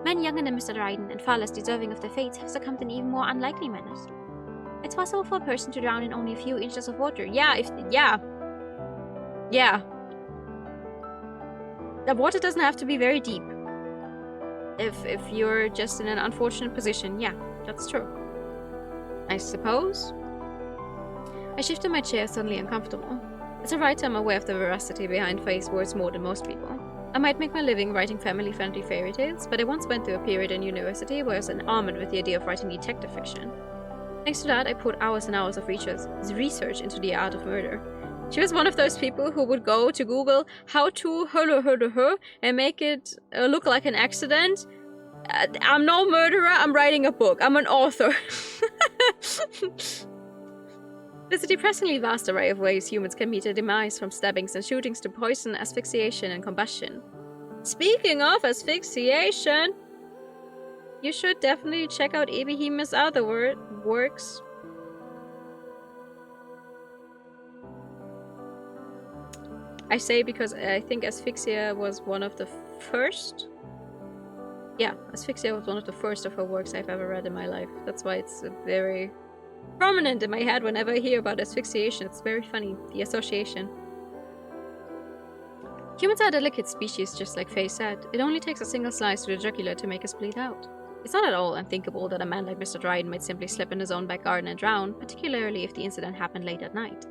Men younger than Mr. Dryden and far less deserving of their fates have succumbed in even more unlikely manners. It's possible for a person to drown in only a few inches of water. Yeah. The water doesn't have to be very deep. If you're just in an unfortunate position, yeah, that's true. I suppose. I shifted my chair, suddenly uncomfortable. As a writer, I'm aware of the veracity behind Faye's words more than most people. I might make my living writing family-friendly fairy tales, but I once went through a period in university where I was enamored with the idea of writing detective fiction. Thanks to that, I put hours and hours of research into the art of murder. She was one of those people who would go to Google how to her and make it look like an accident. I'm no murderer, I'm writing a book. I'm an author. There's a depressingly vast array of ways humans can meet their demise, from stabbings and shootings to poison, asphyxiation, and combustion. Speaking of asphyxiation, you should definitely check out Ebihima's other works. I say because I think asphyxia was one of the first. Yeah, asphyxia was one of the first of her works I've ever read in my life. That's why it's very prominent in my head whenever I hear about asphyxiation. It's very funny, the association. Humans are a delicate species, just like Faye said. It only takes a single slice to the jugular to make us bleed out. It's not at all unthinkable that a man like Mr. Dryden might simply slip in his own back garden and drown, particularly if the incident happened late at night.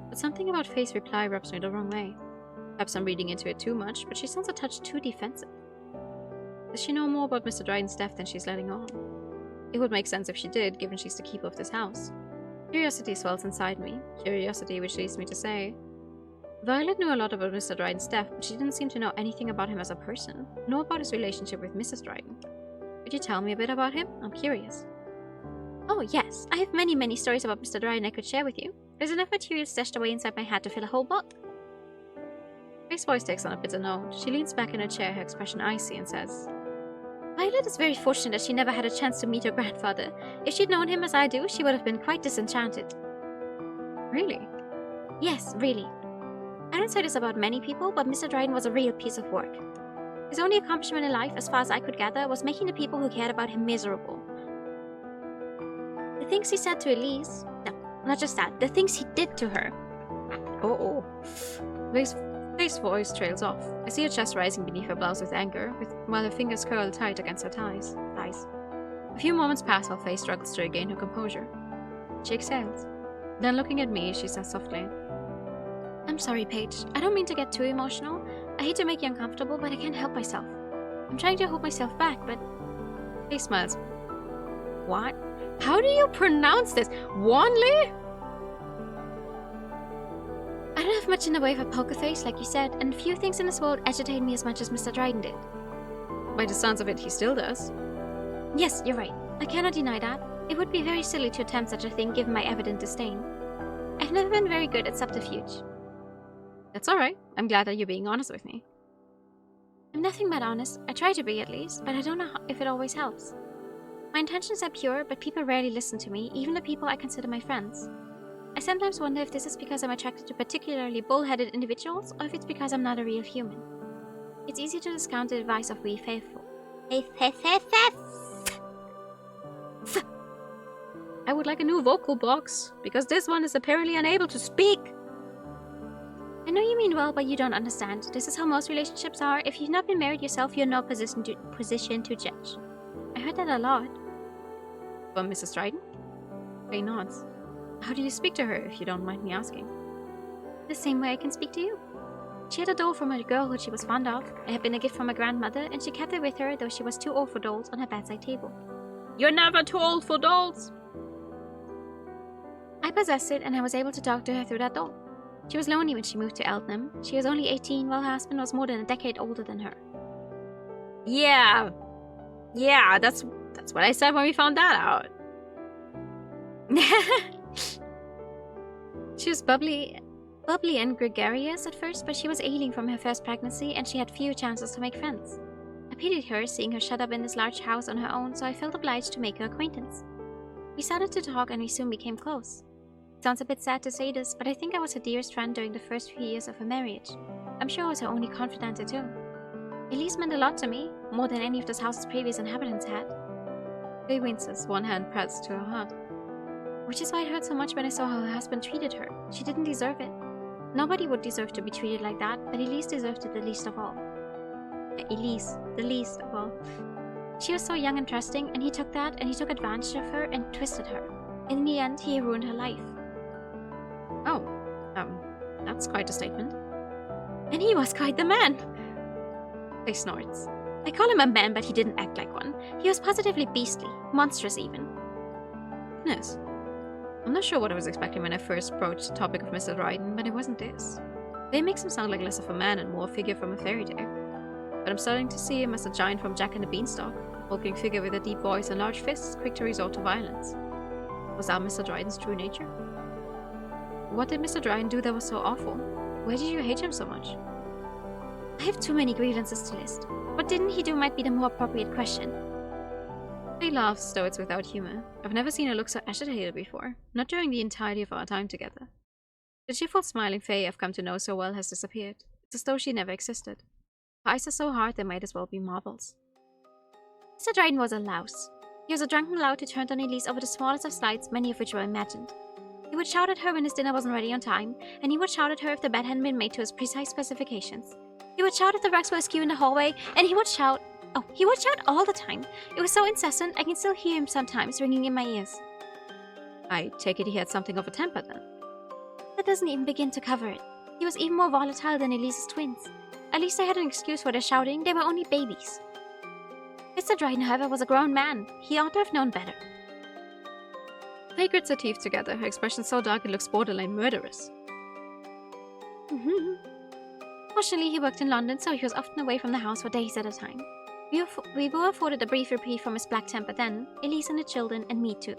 But something about Faye's reply rubs me the wrong way. Perhaps I'm reading into it too much, but she sounds a touch too defensive. Does she know more about Mr. Dryden's death than she's letting on? It would make sense if she did, given she's the keeper of this house. Curiosity swells inside me, curiosity which leads me to say, Violet knew a lot about Mr. Dryden's death, but she didn't seem to know anything about him as a person, nor about his relationship with Mrs. Dryden. Could you tell me a bit about him? I'm curious. Oh yes, I have many stories about Mr. Dryden I could share with you. There's enough material stashed away inside my head to fill a whole book. Faye's voice takes on a bitter note. She leans back in her chair, her expression icy, and says, Violet is very fortunate that she never had a chance to meet her grandfather. If she'd known him as I do, she would have been quite disenchanted. Really? Yes, really. I don't say this about many people, but Mr. Dryden was a real piece of work. His only accomplishment in life, as far as I could gather, was making the people who cared about him miserable. The things he said to Elise... No, not just that. The things he did to her. Oh. Faye's voice trails off. I see her chest rising beneath her blouse with anger, while her fingers curl tight against her thighs. A few moments pass while Faye struggles to regain her composure. She exhales. Then looking at me, she says softly, I'm sorry, Paige. I don't mean to get too emotional. I hate to make you uncomfortable, but I can't help myself. I'm trying to hold myself back, but... Faye smiles. What? How do you pronounce this? Wanley? I don't have much in the way of a poker face, like you said, and few things in this world agitate me as much as Mr. Dryden did. By the sounds of it, he still does. Yes, you're right. I cannot deny that. It would be very silly to attempt such a thing given my evident disdain. I've never been very good at subterfuge. That's alright. I'm glad that you're being honest with me. I'm nothing but honest. I try to be at least, but I don't know if it always helps. My intentions are pure, but people rarely listen to me, even the people I consider my friends. I sometimes wonder if this is because I'm attracted to particularly bull-headed individuals, or if it's because I'm not a real human. It's easy to discount the advice of we faithful. I would like a new vocal box, because this one is apparently unable to speak. I know you mean well, but you don't understand. This is how most relationships are. If you've not been married yourself, you're in no position to judge. I heard that a lot. From Mrs. Dryden? Faye nods. How do you speak to her, if you don't mind me asking? The same way I can speak to you. She had a doll from a girlhood she was fond of. It had been a gift from her grandmother, and she kept it with her, though she was too old for dolls, on her bedside table. You're never too old for dolls! I possessed it, and I was able to talk to her through that doll. She was lonely when she moved to Eltham. She was only 18, while her husband was more than a decade older than her. Yeah, that's what I said when we found that out. She was bubbly and gregarious at first, but she was ailing from her first pregnancy, and she had few chances to make friends. I pitied her, seeing her shut up in this large house on her own, so I felt obliged to make her acquaintance. We started to talk, and we soon became close. It sounds a bit sad to say this, but I think I was her dearest friend during the first few years of her marriage. I'm sure I was her only confidante too. Elise meant a lot to me, more than any of this house's previous inhabitants had. Faye winces, one hand pressed to her heart. Which is why it hurt so much when I saw how her husband treated her. She didn't deserve it. Nobody would deserve to be treated like that, but Elise deserved it the least of all. Elise, the least of all. She was so young and trusting, and he took that, and he took advantage of her and twisted her. In the end, he ruined her life. Oh, that's quite a statement. And he was quite the man. Faye snorts. I call him a man, but he didn't act like one. He was positively beastly, monstrous even. Yes. I'm not sure what I was expecting when I first broached the topic of Mr. Dryden, but it wasn't this. They makes him sound like less of a man and more a figure from a fairy tale. But I'm starting to see him as a giant from Jack and the Beanstalk, hulking figure with a deep voice and large fists, quick to resort to violence. Was that Mr. Dryden's true nature? What did Mr. Dryden do that was so awful? Why did you hate him so much? I have too many grievances to list. What didn't he do might be the more appropriate question. Faye laughs, though it's without humor. I've never seen her look so agitated before, not during the entirety of our time together. The cheerful, smiling Faye I've come to know so well has disappeared. It's as though she never existed. Her eyes are so hard they might as well be marbles. Mr. Dryden was a louse. He was a drunken lout who turned on Elise over the smallest of slights, many of which were imagined. He would shout at her when his dinner wasn't ready on time, and he would shout at her if the bed hadn't been made to his precise specifications. He would shout if the rugs were askew in the hallway, and he would shout all the time. It was so incessant, I can still hear him sometimes ringing in my ears. I take it he had something of a temper then. That doesn't even begin to cover it. He was even more volatile than Elise's twins. At least I had an excuse for their shouting, they were only babies. Mr. Dryden, however, was a grown man. He ought to have known better. Faye grits her teeth together, her expression so dark it looks borderline murderous. Fortunately, he worked in London, so he was often away from the house for days at a time. We were afforded a brief reprieve from his black temper then, Elise and the children, and me too.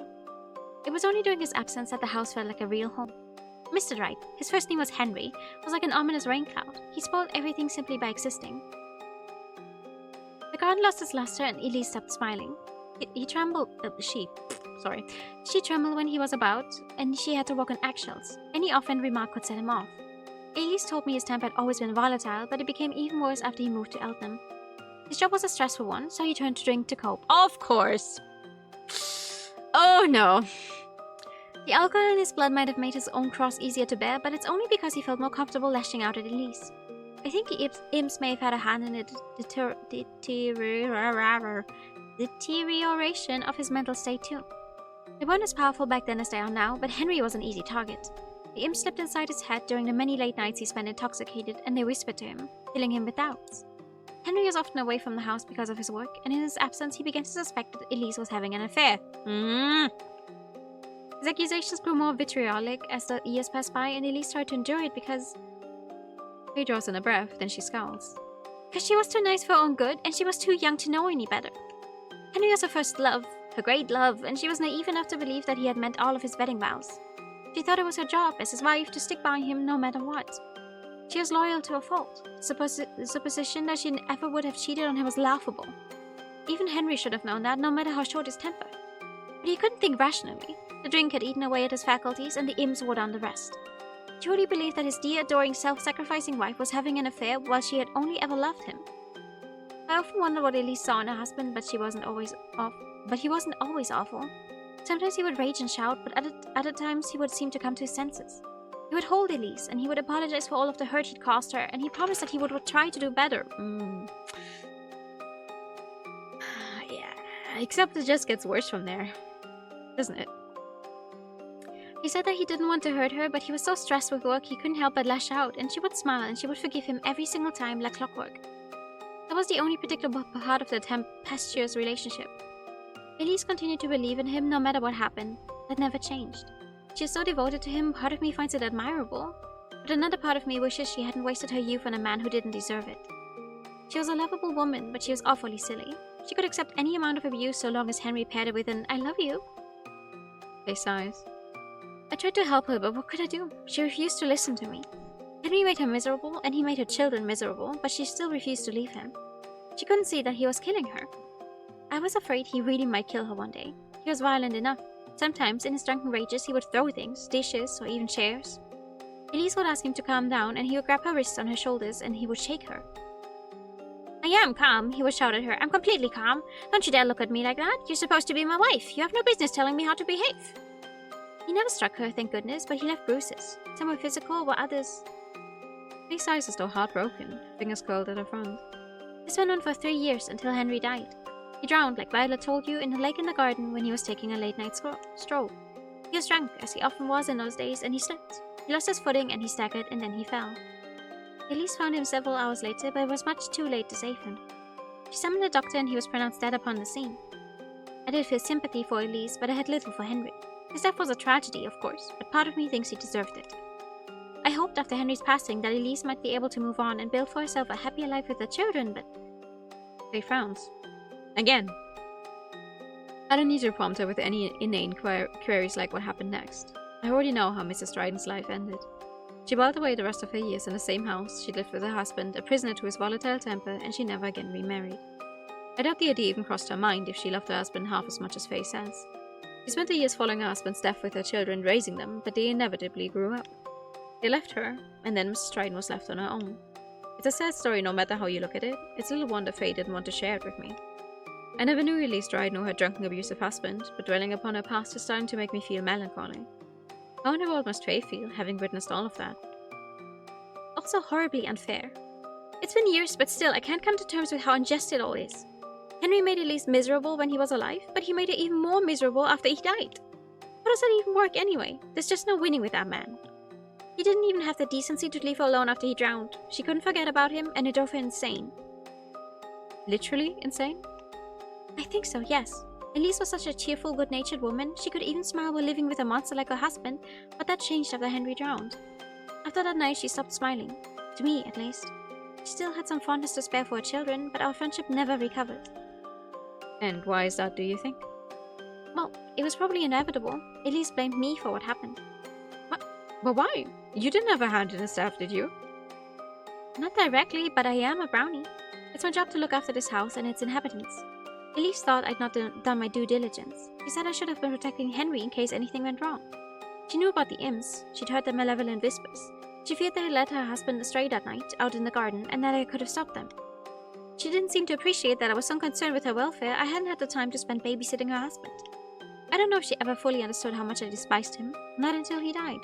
It was only during his absence that the house felt like a real home. Mr. Dryden, his first name was Henry, was like an ominous rain cloud. He spoiled everything simply by existing. The garden lost its luster and Elise stopped smiling. She trembled when he was about, and she had to walk on eggshells. Any offhand remark could set him off. Elise told me his temper had always been volatile, but it became even worse after he moved to Eltham. His job was a stressful one, so he turned to drink to cope. Of course! Oh no. The alcohol in his blood might have made his own cross easier to bear, but it's only because he felt more comfortable lashing out at Elise. I think the imps may have had a hand in the deterioration of his mental state too. They weren't as powerful back then as they are now, but Henry was an easy target. The imp slipped inside his head during the many late nights he spent intoxicated, and they whispered to him, filling him with doubts. Henry was often away from the house because of his work, and in his absence he began to suspect that Elise was having an affair. His accusations grew more vitriolic as the years passed by, and Elise tried to endure it because... He draws in a breath, then she scowls. Because she was too nice for her own good, and she was too young to know any better. Henry was her first love, her great love, and she was naive enough to believe that he had meant all of his wedding vows. She thought it was her job as his wife to stick by him no matter what. She was loyal to a fault. The supposition that she ever would have cheated on him was laughable. Even Henry should have known that, no matter how short his temper. But he couldn't think rationally. The drink had eaten away at his faculties, and the imps were done the rest. He truly believed that his dear, adoring, self-sacrificing wife was having an affair while she had only ever loved him. I often wondered what Elise saw in her husband, but he wasn't always awful. Sometimes he would rage and shout, but other times he would seem to come to his senses. He would hold Elise, and he would apologize for all of the hurt he'd caused her, and he promised that he would try to do better. Yeah, except it just gets worse from there, doesn't it? He said that he didn't want to hurt her, but he was so stressed with work he couldn't help but lash out, and she would smile and she would forgive him every single time like clockwork. That was the only predictable part of the tempestuous relationship. Elise continued to believe in him no matter what happened. That never changed. She is so devoted to him, part of me finds it admirable, but another part of me wishes she hadn't wasted her youth on a man who didn't deserve it. She was a lovable woman, but she was awfully silly. She could accept any amount of abuse so long as Henry paired it with an "I love you." They sighs. I tried to help her, but what could I do? She refused to listen to me. Henry made her miserable, and he made her children miserable, but she still refused to leave him. She couldn't see that he was killing her. I was afraid he really might kill her one day. He was violent enough. Sometimes, in his drunken rages, he would throw things, dishes, or even chairs. Elise would ask him to calm down, and he would grab her wrists on her shoulders, and he would shake her. I am calm, he would shout at her. I'm completely calm. Don't you dare look at me like that. You're supposed to be my wife. You have no business telling me how to behave. He never struck her, thank goodness, but he left bruises. Some were physical, while others... He sighs as though heartbroken, fingers curled at her front. This went on for 3 years until Henry died. He drowned, like Violet told you, in the lake in the garden when he was taking a late-night stroll. He was drunk, as he often was in those days, and he slipped. He lost his footing, and he staggered, and then he fell. Elise found him several hours later, but it was much too late to save him. She summoned a doctor, and he was pronounced dead upon the scene. I did feel sympathy for Elise, but I had little for Henry. His death was a tragedy, of course, but part of me thinks he deserved it. I hoped after Henry's passing that Elise might be able to move on and build for herself a happier life with her children, but... They frowns. Again. I don't need to prompt her with any inane queries like what happened next. I already know how Mrs. Dryden's life ended. She whiled away the rest of her years in the same house. She lived with her husband, a prisoner to his volatile temper, and she never again remarried. I doubt the idea even crossed her mind if she loved her husband half as much as Faye says. She spent the years following her husband's death with her children, raising them, but they inevitably grew up. They left her, and then Mrs. Dryden was left on her own. It's a sad story no matter how you look at it. It's a little wonder Faye didn't want to share it with me. I never knew Elise Dryden or her drunken, abusive husband, but dwelling upon her past is starting to make me feel melancholy. How in the world must Faye feel, having witnessed all of that? Also horribly unfair. It's been years, but still, I can't come to terms with how unjust it all is. Henry made Elise miserable when he was alive, but he made her even more miserable after he died. How does that even work anyway? There's just no winning with that man. He didn't even have the decency to leave her alone after he drowned. She couldn't forget about him, and it drove her insane. Literally insane? I think so, yes. Elise was such a cheerful, good-natured woman. She could even smile while living with a monster like her husband, but that changed after Henry drowned. After that night, she stopped smiling. To me, at least. She still had some fondness to spare for her children, but our friendship never recovered. And why is that, do you think? Well, it was probably inevitable. Elise blamed me for what happened. What? But why? You didn't have a hand in his death, did you? Not directly, but I am a brownie. It's my job to look after this house and its inhabitants. Elise thought I'd not done my due diligence. She said I should have been protecting Henry in case anything went wrong. She knew about the imps. She'd heard their malevolent whispers. She feared they had led her husband astray that night, out in the garden, and that I could have stopped them. She didn't seem to appreciate that I was so concerned with her welfare I hadn't had the time to spend babysitting her husband. I don't know if she ever fully understood how much I despised him, not until he died.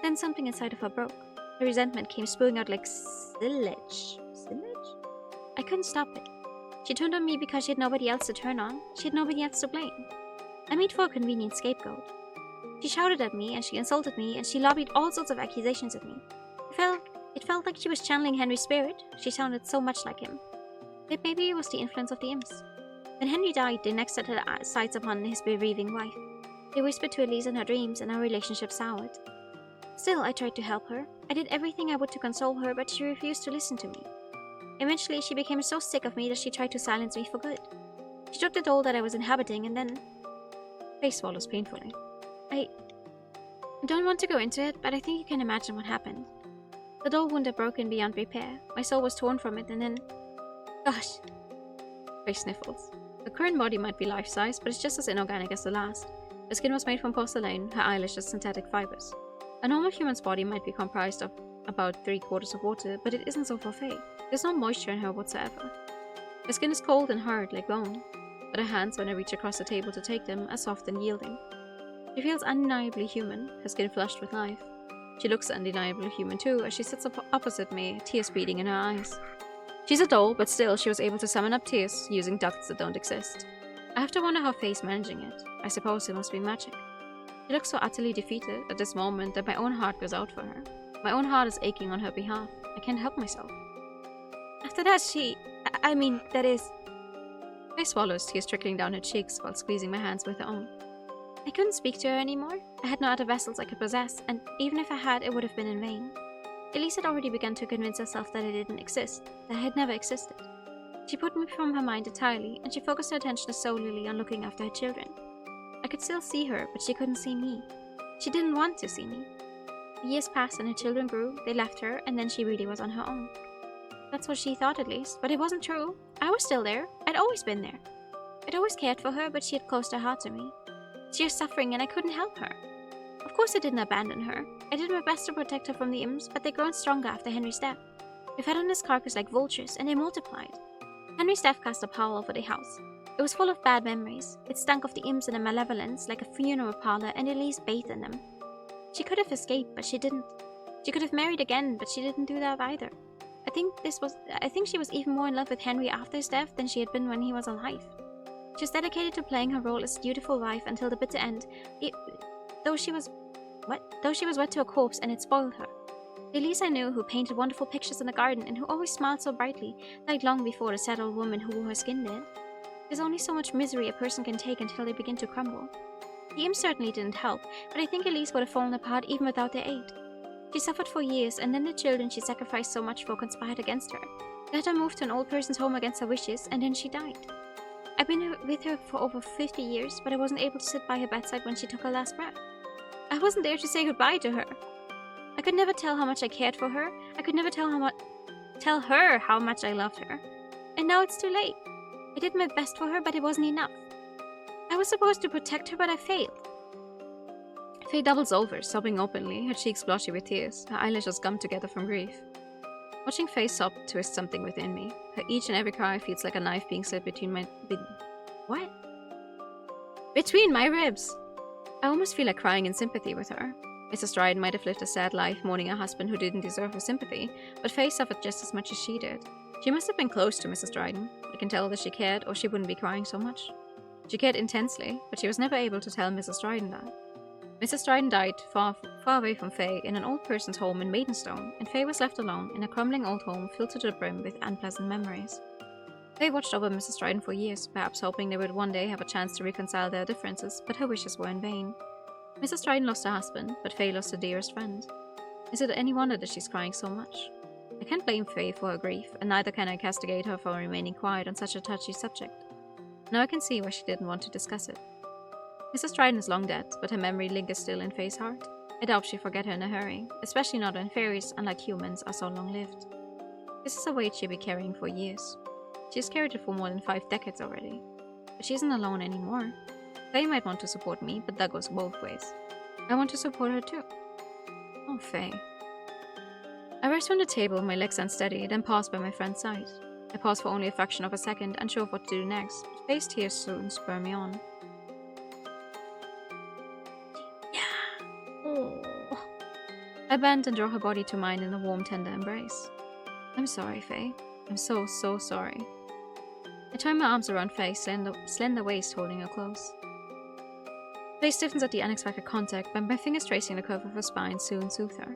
Then something inside of her broke. Her resentment came spewing out like silage. Silage? I couldn't stop it. She turned on me because she had nobody else to turn on. She had nobody else to blame. I made for a convenient scapegoat. She shouted at me, and she insulted me, and she lobbied all sorts of accusations at me. It felt like she was channeling Henry's spirit. She sounded so much like him. But maybe it was the influence of the imps. When Henry died, they next set their sights upon his bereaving wife. They whispered to Elise in her dreams, and our relationship soured. Still, I tried to help her. I did everything I would to console her, but she refused to listen to me. Eventually, she became so sick of me that she tried to silence me for good. She took the doll that I was inhabiting, and then... Faye swallows painfully. I don't want to go into it, but I think you can imagine what happened. The doll wound had broken beyond repair. My soul was torn from it, and then... Gosh. Faye sniffles. The current body might be life-size, but it's just as inorganic as the last. Her skin was made from porcelain, her eyelashes synthetic fibers. A normal human's body might be comprised of about 3/4 of water, but it isn't so for Faye. There's no moisture in her whatsoever. Her skin is cold and hard like bone, but her hands, when I reach across the table to take them, are soft and yielding. She feels undeniably human, her skin flushed with life. She looks undeniably human too, as she sits opposite me, tears beating in her eyes. She's a doll, but still she was able to summon up tears using ducts that don't exist. I have to wonder how Faye's managing it. I suppose it must be magic. She looks so utterly defeated at this moment that my own heart goes out for her. My own heart is aching on her behalf. I can't help myself. After that that is... Faye swallows, tears trickling down her cheeks while squeezing my hands with her own. I couldn't speak to her anymore. I had no other vessels I could possess, and even if I had, it would have been in vain. Elise had already begun to convince herself that I didn't exist, that I had never existed. She put me from her mind entirely, and she focused her attention solely on looking after her children. I could still see her, but she couldn't see me. She didn't want to see me. The years passed and her children grew, they left her, and then she really was on her own. That's what she thought at least, but it wasn't true. I was still there. I'd always been there. I'd always cared for her, but she had closed her heart to me. She was suffering and I couldn't help her. Of course I didn't abandon her. I did my best to protect her from the imps, but they'd grown stronger after Henry's death. They fed on his carcass like vultures, and they multiplied. Henry's death cast a pall over the house. It was full of bad memories. It stank of the imps and the malevolence like a funeral parlor, and Elise bathed in them. She could have escaped, but she didn't. She could have married again, but she didn't do that either. I think she was even more in love with Henry after his death than she had been when he was alive. She was dedicated to playing her role as a dutiful wife until the bitter end, though she was wed to a corpse and it spoiled her. The Elise I knew, who painted wonderful pictures in the garden and who always smiled so brightly, died long before the sad old woman who wore her skin did. There's only so much misery a person can take until they begin to crumble. The imps certainly didn't help, but I think Elise would have fallen apart even without their aid. She suffered for years, and then the children she sacrificed so much for conspired against her. They had her moved to an old person's home against her wishes, and then she died. I've been with her for over 50 years, but I wasn't able to sit by her bedside when she took her last breath. I wasn't there to say goodbye to her. I could never tell how much I cared for her. I could never tell her how much I loved her. And now it's too late. I did my best for her, but it wasn't enough. I was supposed to protect her, but I failed. Faye doubles over, sobbing openly, her cheeks blotchy with tears, her eyelashes gummed together from grief. Watching Faye sob twists something within me. Her each and every cry feels like a knife being slipped between my... What? Between my ribs! I almost feel like crying in sympathy with her. Mrs. Dryden might have lived a sad life, mourning a husband who didn't deserve her sympathy, but Faye suffered just as much as she did. She must have been close to Mrs. Dryden. I can tell that she cared, or she wouldn't be crying so much. She cared intensely, but she was never able to tell Mrs. Dryden that. Mrs. Dryden died far away from Faye in an old person's home in Maidenstone, and Faye was left alone in a crumbling old home filled to the brim with unpleasant memories. Faye watched over Mrs. Dryden for years, perhaps hoping they would one day have a chance to reconcile their differences, but her wishes were in vain. Mrs. Dryden lost her husband, but Faye lost her dearest friend. Is it any wonder that she's crying so much? I can't blame Faye for her grief, and neither can I castigate her for remaining quiet on such a touchy subject. Now I can see why she didn't want to discuss it. Mrs. Dryden is long dead, but her memory lingers still in Faye's heart. I doubt she'll forget her in a hurry, especially not when fairies, unlike humans, are so long-lived. This is a weight she'll be carrying for years. She's carried it for more than 5 decades already. But she isn't alone anymore. Faye might want to support me, but that goes both ways. I want to support her too. Oh, Faye. I rose from the table, my legs unsteady, then paused by my friend's side. I paused for only a fraction of a second, unsure of what to do next, but Faye's tears soon spur me on. Yeah. Oh. I bent and drew her body to mine in a warm, tender embrace. I'm sorry, Faye. I'm so sorry. I turn my arms around Faye's slender waist, holding her close. Faye stiffens at the unexpected contact, but my fingers tracing the curve of her spine soon soothe her.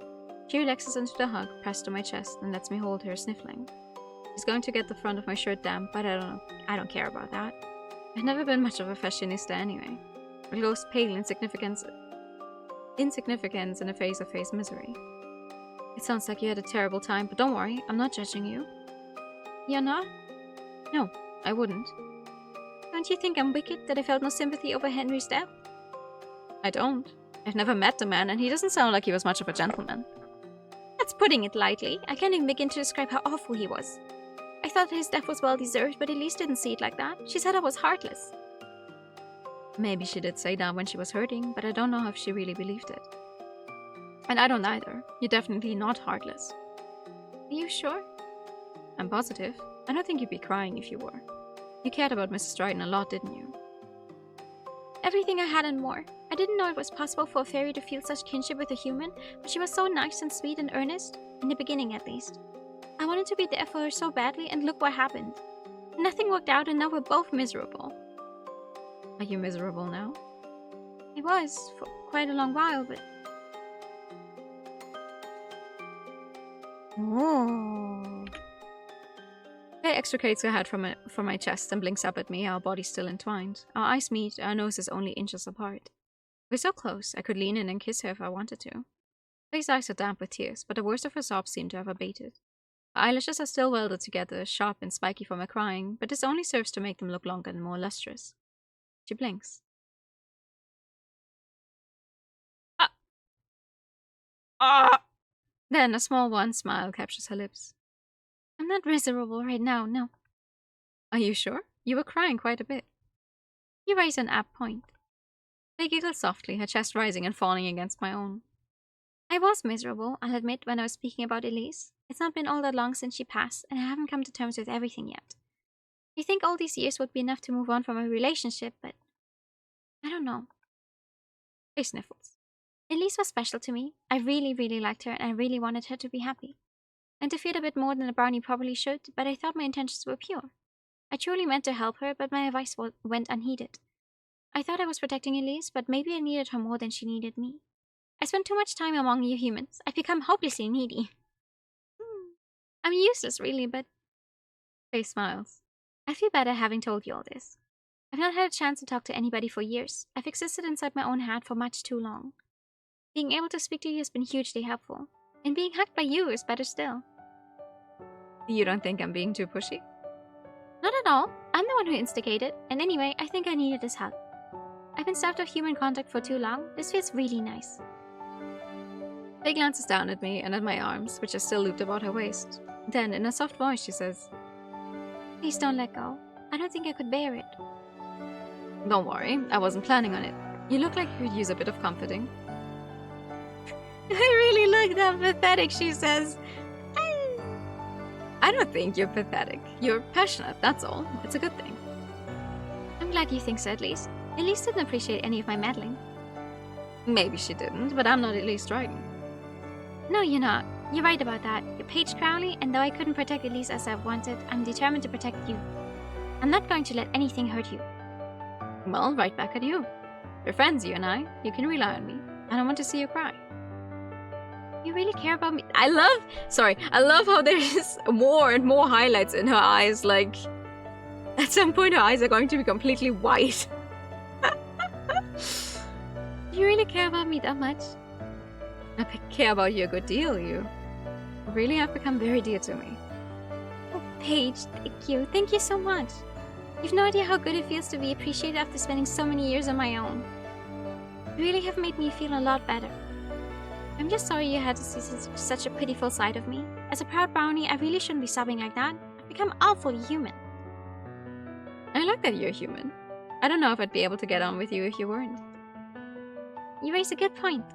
She relaxes into the hug, pressed to my chest, and lets me hold her, sniffling. She's going to get the front of my shirt damp, but I don't care about that. I've never been much of a fashionista anyway. It goes pale insignificance in the face of Faye's misery. It sounds like you had a terrible time, but don't worry, I'm not judging you. You're not? No, I wouldn't. Don't you think I'm wicked that I felt no sympathy over Henry's death? I don't. I've never met the man, and he doesn't sound like he was much of a gentleman. That's putting it lightly. I can't even begin to describe how awful he was. I thought his death was well deserved, but Elise didn't see it like that. She said I was heartless. Maybe she did say that when she was hurting, but I don't know if she really believed it. And I don't either. You're definitely not heartless. Are you sure? I'm positive. I don't think you'd be crying if you were. You cared about Mrs. Dryden a lot, didn't you? Everything I had and more. I didn't know it was possible for a fairy to feel such kinship with a human, but she was so nice and sweet and earnest, in the beginning at least. I wanted to be there for her so badly, and look what happened. Nothing worked out, and now we're both miserable. Are you miserable now? I was, for quite a long while, but... Oh. Faye extricates her head from my chest and blinks up at me, our bodies still entwined. Our eyes meet, our noses only inches apart. We're so close, I could lean in and kiss her if I wanted to. Faye's eyes are damp with tears, but the worst of her sobs seem to have abated. Her eyelashes are still welded together, sharp and spiky from her crying, but this only serves to make them look longer and more lustrous. She blinks. Then a small wan smile captures her lips. I'm not miserable right now, no. Are you sure? You were crying quite a bit. You raise an apt point. Faye giggles softly, her chest rising and falling against my own. I was miserable, I'll admit, when I was speaking about Elise. It's not been all that long since she passed, and I haven't come to terms with everything yet. You think all these years would be enough to move on from a relationship, but... I don't know. Faye sniffles. Elise was special to me. I really, really liked her, and I really wanted her to be happy. I interfered a bit more than a brownie probably should, but I thought my intentions were pure. I truly meant to help her, but my advice went unheeded. I thought I was protecting Elise, but maybe I needed her more than she needed me. I spent too much time among you humans. I've become hopelessly needy. I'm useless, really, but... Faye smiles. I feel better having told you all this. I've not had a chance to talk to anybody for years. I've existed inside my own head for much too long. Being able to speak to you has been hugely helpful. And being hugged by you is better still. You don't think I'm being too pushy? Not at all. I'm the one who instigated, and anyway, I think I needed this hug. I've been starved of human contact for too long. This feels really nice. Faye glances down at me and at my arms, which are still looped about her waist. Then, in a soft voice, she says, Please don't let go. I don't think I could bear it. Don't worry, I wasn't planning on it. You look like you could use a bit of comforting. I really look that pathetic, she says. I don't think you're pathetic. You're passionate, that's all. It's a good thing. I'm glad you think so, at least. Elise didn't appreciate any of my meddling. Maybe she didn't, but I'm not Elise Dryden. No, you're not. You're right about that. You're Paige Crowley, and though I couldn't protect Elise as I wanted, I'm determined to protect you. I'm not going to let anything hurt you. Well, right back at you. We're friends, you and I. You can rely on me. I don't want to see you cry. You really care about me? I love how there's more and more highlights in her eyes, like... At some point her eyes are going to be completely white. You really care about me that much? I care about you a good deal, you really have become very dear to me. Oh, Paige, thank you. Thank you so much. You've no idea how good it feels to be appreciated after spending so many years on my own. You really have made me feel a lot better. I'm just sorry you had to see such a pitiful side of me. As a proud brownie, I really shouldn't be sobbing like that. I've become awfully human. I like that you're human. I don't know if I'd be able to get on with you if you weren't. You raise a good point.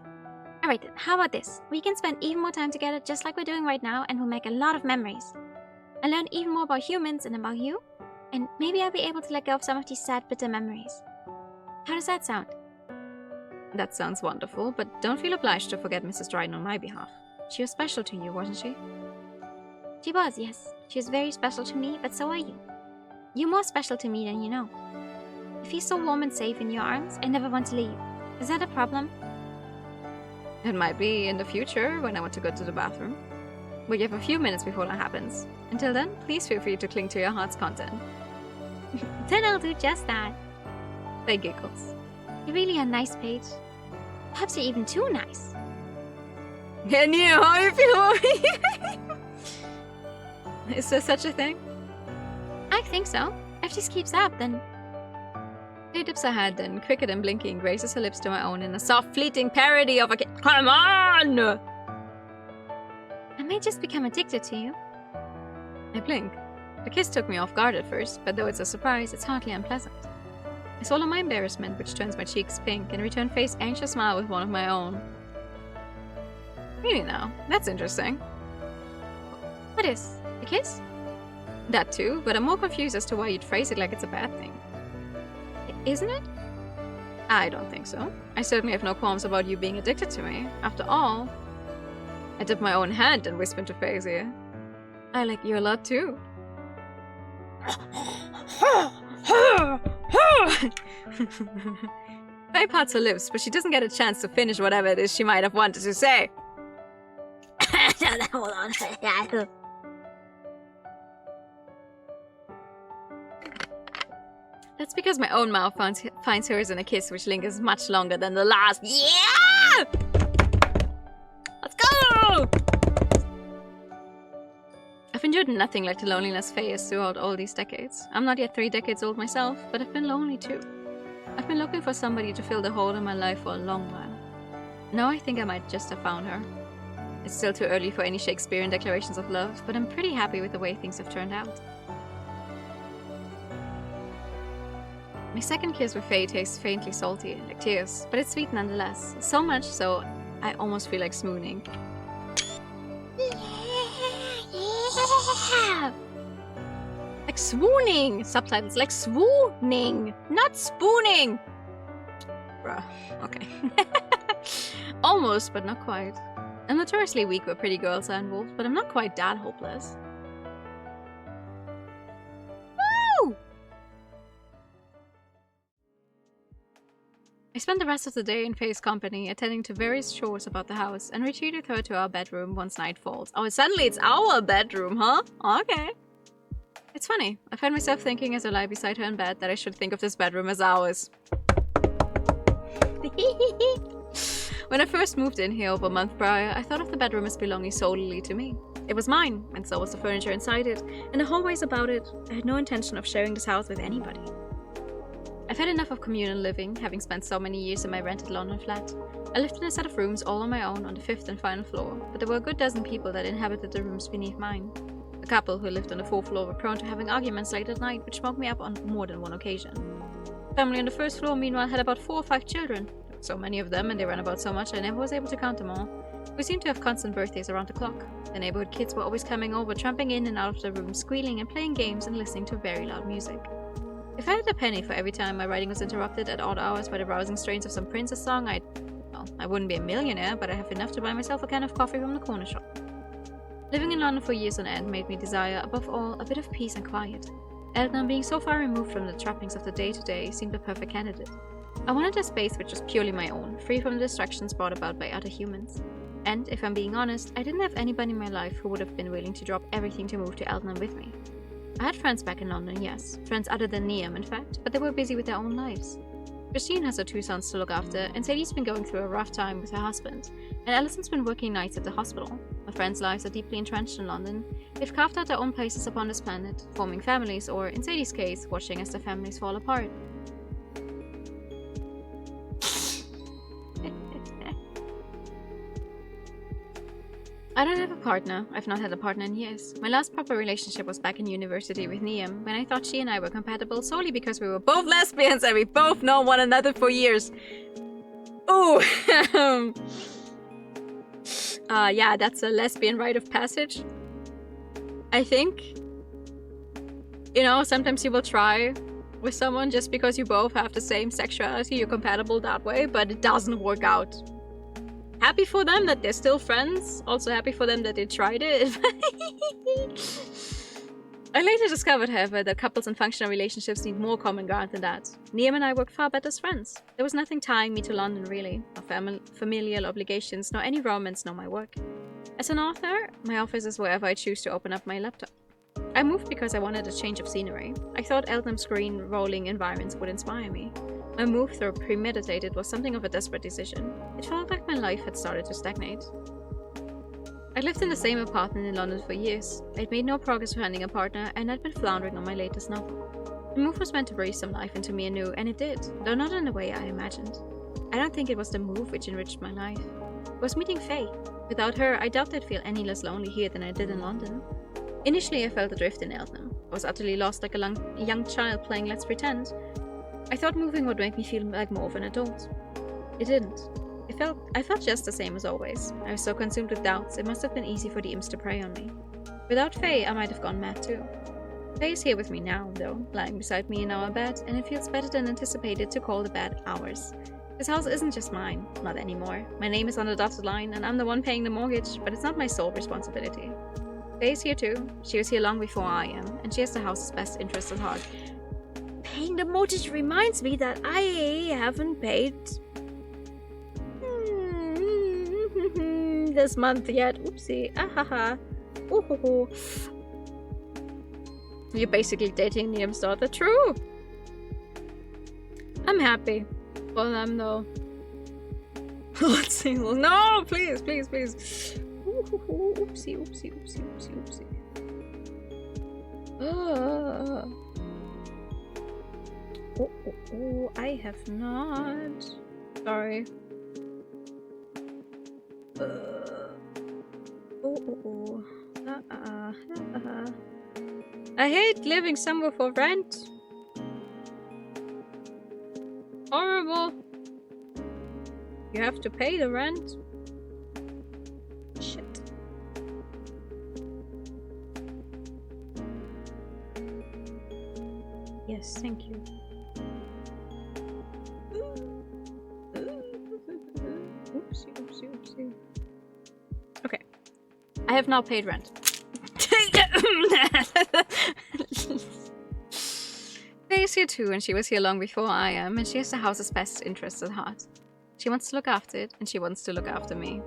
Alright then, how about this? We can spend even more time together just like we're doing right now, and we'll make a lot of memories. I'll learn even more about humans and about you, and maybe I'll be able to let go of some of these sad, bitter memories. How does that sound? That sounds wonderful, but don't feel obliged to forget Mrs. Dryden on my behalf. She was special to you, wasn't she? She was, yes. She was very special to me, but so are you. You're more special to me than you know. I feel so warm and safe in your arms, I never want to leave. Is that a problem? It might be in the future when I want to go to the bathroom. But you have a few minutes before that happens. Until then, please feel free to cling to your heart's content. Then I'll do just that. They giggles. You're really a nice Paige. Perhaps you're even too nice. And you know how you feel about me? Is there such a thing? I think so. If this keeps up, then... She dips her head and, quicker than blinking, raises her lips to my own in a soft, fleeting parody of a kiss. Come on! I may just become addicted to you. I blink. The kiss took me off guard at first, but though it's a surprise, it's hardly unpleasant. I swallow my embarrassment, which turns my cheeks pink, and return Faye's anxious smile with one of my own. Really now? That's interesting. What is? A kiss? That too, but I'm more confused as to why you'd phrase it like it's a bad thing. Isn't it? I don't think so. I certainly have no qualms about you being addicted to me. After all, I dip my own hand and whisper to Faye's ear. I like you a lot too. Faye pats her lips, but she doesn't get a chance to finish whatever it is she might have wanted to say. Hold on. That's because my own mouth finds hers in a kiss which lingers much longer than the last. Yeah! Let's go! I've endured nothing like the loneliness Faye has throughout all these decades. I'm not yet 3 decades old myself, but I've been lonely too. I've been looking for somebody to fill the hole in my life for a long while. Now I think I might just have found her. It's still too early for any Shakespearean declarations of love, but I'm pretty happy with the way things have turned out. My second kiss with Faye tastes faintly salty, like tears, but it's sweet nonetheless. So much so, I almost feel like swooning. Yeah. Like swooning! Subtitles, like swooning, not spooning! Bruh, okay. Almost, but not quite. I'm notoriously weak where pretty girls are involved, but I'm not quite that hopeless. Woo! I spent the rest of the day in Faye's company, attending to various chores about the house, and retreated her to our bedroom once night falls. Oh, suddenly it's our bedroom, huh? Okay. It's funny. I find myself thinking as I lie beside her in bed that I should think of this bedroom as ours. When I first moved in here over a month prior, I thought of the bedroom as belonging solely to me. It was mine, and so was the furniture inside it, and the hallways about it. I had no intention of sharing this house with anybody. I've had enough of communal living, having spent so many years in my rented London flat. I lived in a set of rooms all on my own on the 5th and final floor, but there were a good dozen people that inhabited the rooms beneath mine. A couple who lived on the 4th floor were prone to having arguments late at night, which woke me up on more than one occasion. The family on the 1st floor, meanwhile, had about 4 or 5 children. So many of them, and they ran about so much I never was able to count them all. We seemed to have constant birthdays around the clock. The neighborhood kids were always coming over, tramping in and out of the room, squealing and playing games and listening to very loud music. If I had a penny for every time my writing was interrupted at odd hours by the rousing strains of some Princess song, I wouldn't be a millionaire, but I'd have enough to buy myself a can of coffee from the corner shop. Living in London for years on end made me desire, above all, a bit of peace and quiet. Elton, being so far removed from the trappings of the day-to-day, seemed the perfect candidate. I wanted a space which was purely my own, free from the distractions brought about by other humans. And, if I'm being honest, I didn't have anybody in my life who would have been willing to drop everything to move to Elton with me. I had friends back in London, yes. Friends other than Niam, in fact, but they were busy with their own lives. Christine has her 2 sons to look after, and Sadie's been going through a rough time with her husband, and Allison's been working nights at the hospital. My friends' lives are deeply entrenched in London. They've carved out their own places upon this planet, forming families, or, in Sadie's case, watching as their families fall apart. I don't have a partner. I've not had a partner in years. My last proper relationship was back in university with Niam, when I thought she and I were compatible solely because we were both lesbians and we both know one another for years. Ooh! Yeah, that's a lesbian rite of passage. I think. You know, sometimes you will try with someone just because you both have the same sexuality, you're compatible that way, but it doesn't work out. Happy for them that they're still friends. Also happy for them that they tried it. I later discovered, however, that couples in functional relationships need more common ground than that. Niam and I worked far better as friends. There was nothing tying me to London, really. No familial obligations, nor any romance, nor my work. As an author, my office is wherever I choose to open up my laptop. I moved because I wanted a change of scenery. I thought Eltham's green, rolling environments would inspire me. My move, though premeditated, was something of a desperate decision. It felt like my life had started to stagnate. I'd lived in the same apartment in London for years. I'd made no progress finding a partner, and I'd been floundering on my latest novel. The move was meant to breathe some life into me anew, and it did, though not in the way I imagined. I don't think it was the move which enriched my life. It was meeting Faye. Without her, I doubt I'd feel any less lonely here than I did in London. Initially, I felt adrift in Eltham. I was utterly lost like a young child playing Let's Pretend. I thought moving would make me feel like more of an adult. It didn't. I felt just the same as always. I was so consumed with doubts, it must have been easy for the imps to prey on me. Without Faye, I might have gone mad too. Faye is here with me now, though, lying beside me in our bed, and it feels better than anticipated to call the bed ours. This house isn't just mine, not anymore. My name is on the dotted line, and I'm the one paying the mortgage, but it's not my sole responsibility. Faye's here too. She was here long before I am, and she has the house's best interest at heart. Paying the mortgage reminds me that I haven't paid this month yet. Oopsie. Ahaha. Ooh. You're basically dating Niam's daughter. True. I'm happy for them though. Let's see. No, please. Oopsie. Oh, I have not. Sorry. I hate living somewhere for rent. Horrible. You have to pay the rent. Shit. Yes, thank you. Oopsie. Okay. I have now paid rent. Faye's here too, and she was here long before I am, and she has the house's best interests at heart. She wants to look after it, and she wants to look after me.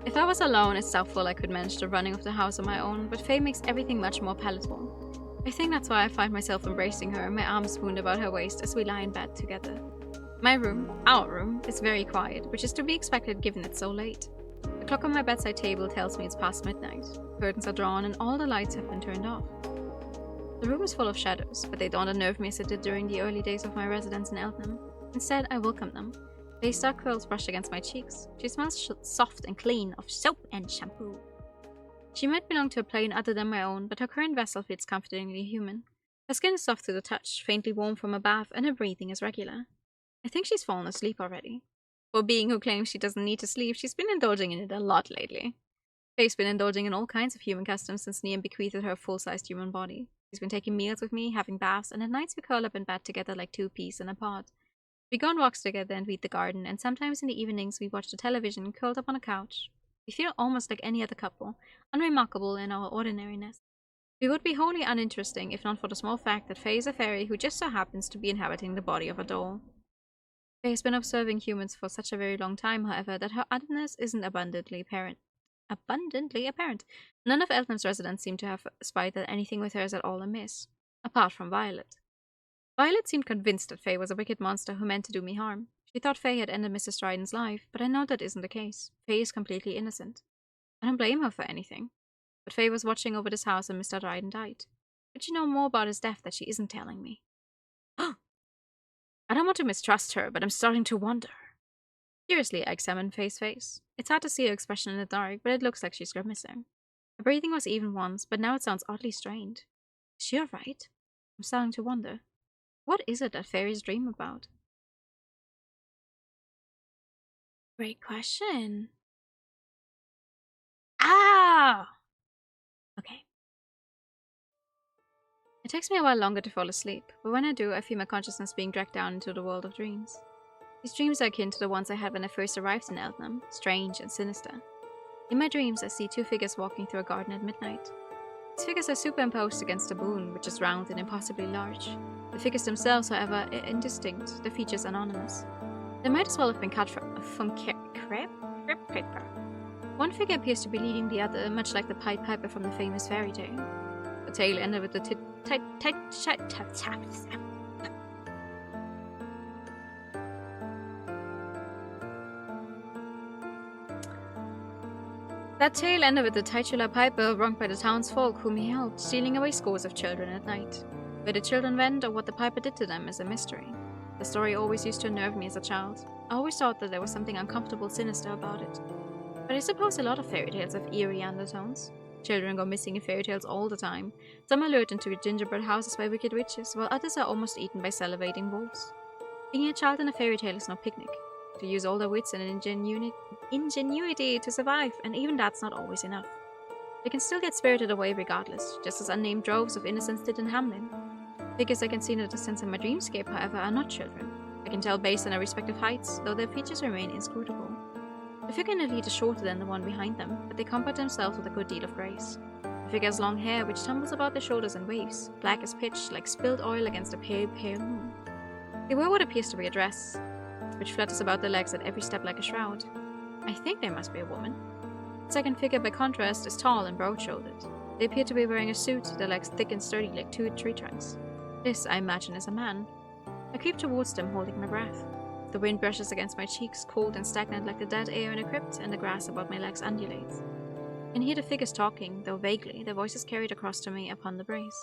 If I was alone, it's doubtful I could manage the running of the house on my own, but Faye makes everything much more palatable. I think that's why I find myself embracing her, my arms wound about her waist as we lie in bed together. My room, our room, is very quiet, which is to be expected given it's so late. The clock on my bedside table tells me it's past midnight. Curtains are drawn and all the lights have been turned off. The room is full of shadows, but they don't unnerve me as it did during the early days of my residence in Eltham. Instead, I welcome them. Faye's dark curls brush against my cheeks. She smells soft and clean of soap and shampoo. She might belong to a plane other than my own, but her current vessel feels comfortingly human. Her skin is soft to the touch, faintly warm from a bath, and her breathing is regular. I think she's fallen asleep already. For a being who claims she doesn't need to sleep, she's been indulging in it a lot lately. Faye's been indulging in all kinds of human customs since Niam bequeathed her a full-sized human body. She's been taking meals with me, having baths, and at nights we curl up in bed together like two peas in a pod. We go on walks together and weed the garden, and sometimes in the evenings we watch the television curled up on a couch. We feel almost like any other couple, unremarkable in our ordinariness. We would be wholly uninteresting if not for the small fact that Faye is a fairy who just so happens to be inhabiting the body of a doll. Faye has been observing humans for such a very long time, however, that her otherness isn't abundantly apparent. None of Eltham's residents seem to have spied that anything with her is at all amiss, apart from Violet. Violet seemed convinced that Faye was a wicked monster who meant to do me harm. She thought Faye had ended Mrs. Dryden's life, but I know that isn't the case. Faye is completely innocent. I don't blame her for anything. But Faye was watching over this house when Mr. Dryden died. But she know more about his death that she isn't telling me. I don't want to mistrust her, but I'm starting to wonder. Curiously, I examined Faye's face. It's hard to see her expression in the dark, but it looks like she's grimacing. Her breathing was even once, but now it sounds oddly strained. Is she alright? I'm starting to wonder. What is it that fairies dream about? Great question. Ah! Okay. It takes me a while longer to fall asleep, but when I do, I feel my consciousness being dragged down into the world of dreams. These dreams are akin to the ones I had when I first arrived in Eltham, strange and sinister. In my dreams, I see two figures walking through a garden at midnight. These figures are superimposed against a moon, which is round and impossibly large. The figures themselves, however, are indistinct, their features anonymous. They might as well have been cut from crepe paper. One figure appears to be leading the other, much like the Pied Piper from the famous fairy tale. The tale ended with the That tale ended with the titular piper wronged by the townsfolk whom he helped, stealing away scores of children at night. Where the children went or what the piper did to them is a mystery. The story always used to unnerve me as a child. I always thought that there was something uncomfortable, sinister about it. But I suppose a lot of fairy tales have eerie undertones. Children go missing in fairy tales all the time. Some are lured into gingerbread houses by wicked witches, while others are almost eaten by salivating wolves. Being a child in a fairy tale is no picnic. To use all their wits and ingenuity to survive, and even that's not always enough. They can still get spirited away regardless, just as unnamed droves of innocents did in Hamlin. Figures I can see in the distance in my dreamscape, however, are not children. I can tell based on their respective heights, though their features remain inscrutable. The figure in the lead is shorter than the one behind them, but they comport themselves with a good deal of grace. The figure has long hair which tumbles about their shoulders in waves, black as pitch, like spilled oil against a pale, pale moon. They wear what appears to be a dress, which flutters about their legs at every step like a shroud. I think they must be a woman. The second figure, by contrast, is tall and broad-shouldered. They appear to be wearing a suit, their legs thick and sturdy like two tree trunks. This, I imagine, is a man. I creep towards them, holding my breath. The wind brushes against my cheeks, cold and stagnant like the dead air in a crypt, and the grass about my legs undulates. I can hear the figures talking, though vaguely, their voices carried across to me upon the breeze.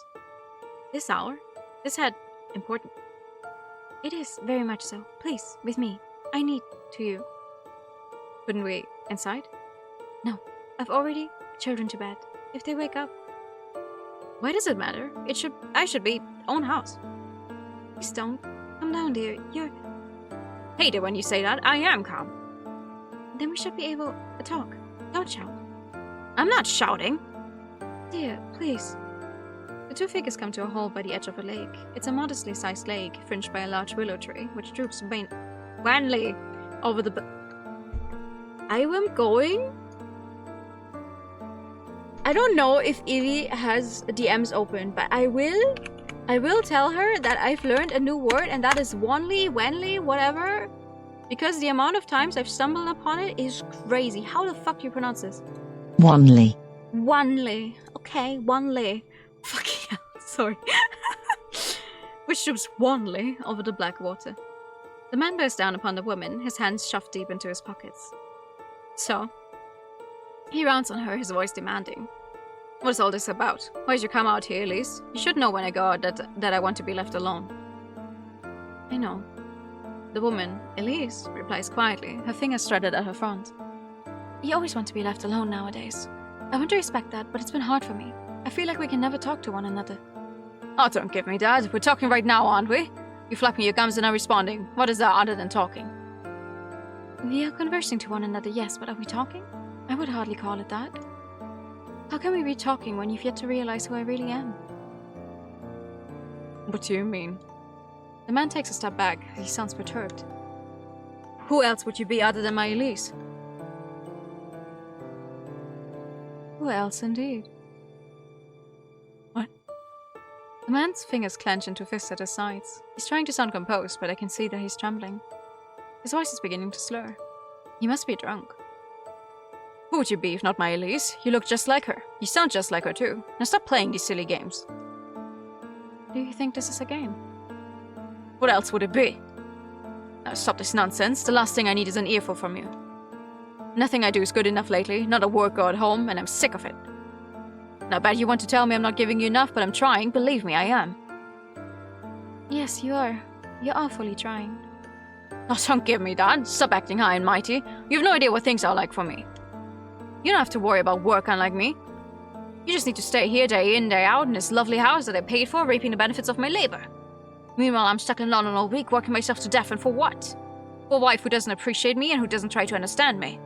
This hour? This had important... It is, very much so. Please, with me. I need to you. Couldn't we inside? No. I've already children to bed. If they wake up... Why does it matter? I should be own house. Please don't. Come down, dear. You're... Hate it when you say that. I am calm. Then we should be able to talk. Don't shout. I'm not shouting. Dear, please. The two figures come to a halt by the edge of a lake. It's a modestly sized lake, fringed by a large willow tree, which droops wanly over the... I am going... I don't know if Evie has DMs open, but I will tell her that I've learned a new word, and that is wanly, whatever. Because the amount of times I've stumbled upon it is crazy. How the fuck do you pronounce this? Wanley. Wanley. Okay, Wanley. Fucking hell, sorry. Which droops wanly over the black water. The man bears down upon the woman, his hands shoved deep into his pockets. So, he rounds on her, his voice demanding. What's all this about? Why'd you come out here, Elise? You should know when I go out that I want to be left alone. I know. The woman, Elise, replies quietly, her fingers threaded at her front. You always want to be left alone nowadays. I want to respect that, but it's been hard for me. I feel like we can never talk to one another. Oh, don't give me that. We're talking right now, aren't we? You flapping your gums and I'm responding. What is that other than talking? We are conversing to one another, yes, but are we talking? I would hardly call it that. How can we be talking when you've yet to realize who I really am? What do you mean? The man takes a step back. He sounds perturbed. Who else would you be other than my Elise? Who else, indeed? What? The man's fingers clench into fists at his sides. He's trying to sound composed, but I can see that he's trembling. His voice is beginning to slur. He must be drunk. Who would you be if not my Elise? You look just like her. You sound just like her too. Now stop playing these silly games. Do you think this is a game? What else would it be? Now stop this nonsense. The last thing I need is an earful from you. Nothing I do is good enough lately, not at work or at home, and I'm sick of it. Now I bet you want to tell me I'm not giving you enough, but I'm trying. Believe me, I am. Yes, you are. You're awfully trying. Oh, don't give me that. Stop acting high and mighty. You have no idea what things are like for me. You don't have to worry about work unlike me. You just need to stay here day in, day out in this lovely house that I paid for, reaping the benefits of my labor. Meanwhile, I'm stuck in London all week, working myself to death, and for what? For a wife who doesn't appreciate me and who doesn't try to understand me.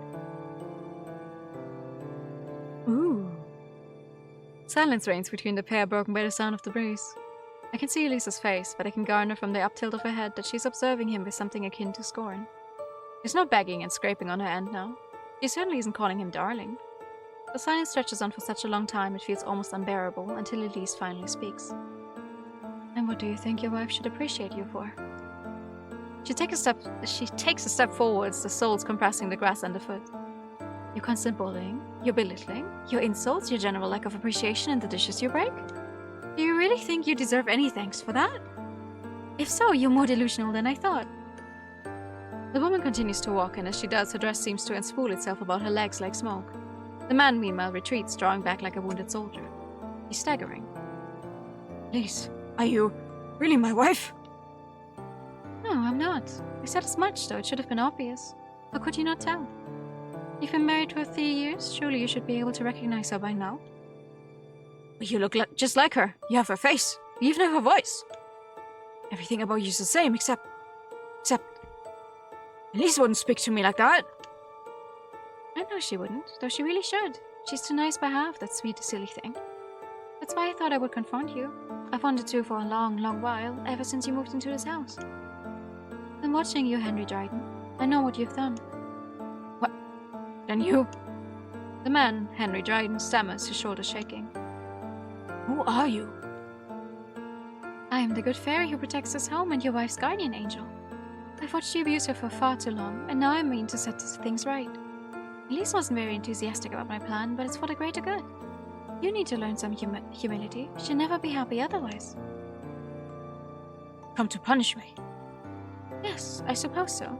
Ooh. Silence reigns between the pair, broken by the sound of the breeze. I can see Elisa's face, but I can garner from the uptilt of her head that she's observing him with something akin to scorn. There's no begging and scraping on her end now. She certainly isn't calling him darling. The silence stretches on for such a long time it feels almost unbearable until Elise finally speaks. And what do you think your wife should appreciate you for? She takes a step forwards, the soles compressing the grass underfoot. Your constant bullying, your belittling, your insults, your general lack of appreciation in the dishes you break? Do you really think you deserve any thanks for that? If so, you're more delusional than I thought. The woman continues to walk, and as she does, her dress seems to unspool itself about her legs like smoke. The man, meanwhile, retreats, drawing back like a wounded soldier. He's staggering. Elise, are you really my wife? No, I'm not. I said as much, though it should have been obvious. How could you not tell? You've been married for 3 years, surely you should be able to recognize her by now. But you look just like her. You have her face. You even have her voice. Everything about you's the same, except... Elise wouldn't speak to me like that. I know she wouldn't, though she really should. She's too nice by half, that sweet, silly thing. That's why I thought I would confront you. I've wanted to for a long, long while, ever since you moved into this house. I'm watching you, Henry Dryden. I know what you've done. What? Then you? The man, Henry Dryden, stammers, his shoulders shaking. Who are you? I am the good fairy who protects this home and your wife's guardian angel. I've watched you abuse her for far too long, and now I mean to set things right. Elise wasn't very enthusiastic about my plan, but it's for the greater good. You need to learn some humility. She'll never be happy otherwise. Come to punish me? Yes, I suppose so.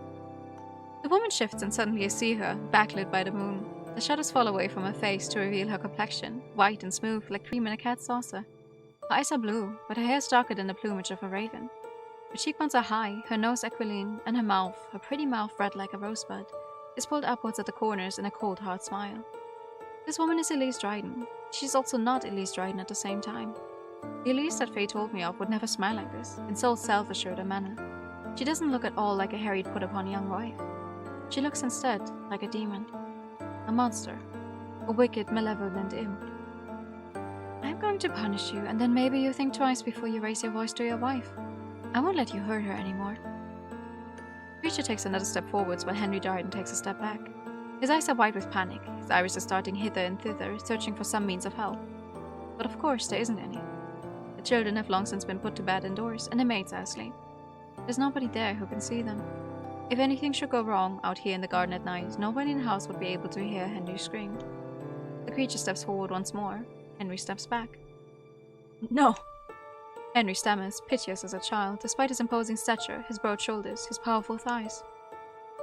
The woman shifts, and suddenly I see her, backlit by the moon. The shadows fall away from her face to reveal her complexion, white and smooth like cream in a cat's saucer. Her eyes are blue, but her hair is darker than the plumage of a raven. Her cheekbones are high, her nose aquiline, and her mouth, her pretty mouth red like a rosebud, is pulled upwards at the corners in a cold, hard smile. This woman is Elise Dryden. She's also not Elise Dryden at the same time. The Elise that Faye told me of would never smile like this, in so self-assured a manner. She doesn't look at all like a harried put-upon young wife. She looks instead like a demon. A monster. A wicked, malevolent imp. I'm going to punish you, and then maybe you think twice before you raise your voice to your wife. I won't let you hurt her anymore. The creature takes another step forwards while Henry Dryden takes a step back. His eyes are wide with panic, his iris is darting hither and thither, searching for some means of help. But of course there isn't any. The children have long since been put to bed indoors, and the maids are asleep. There's nobody there who can see them. If anything should go wrong out here in the garden at night, nobody in the house would be able to hear Henry scream. The creature steps forward once more. Henry steps back. No! Henry stammers, piteous as a child, despite his imposing stature, his broad shoulders, his powerful thighs.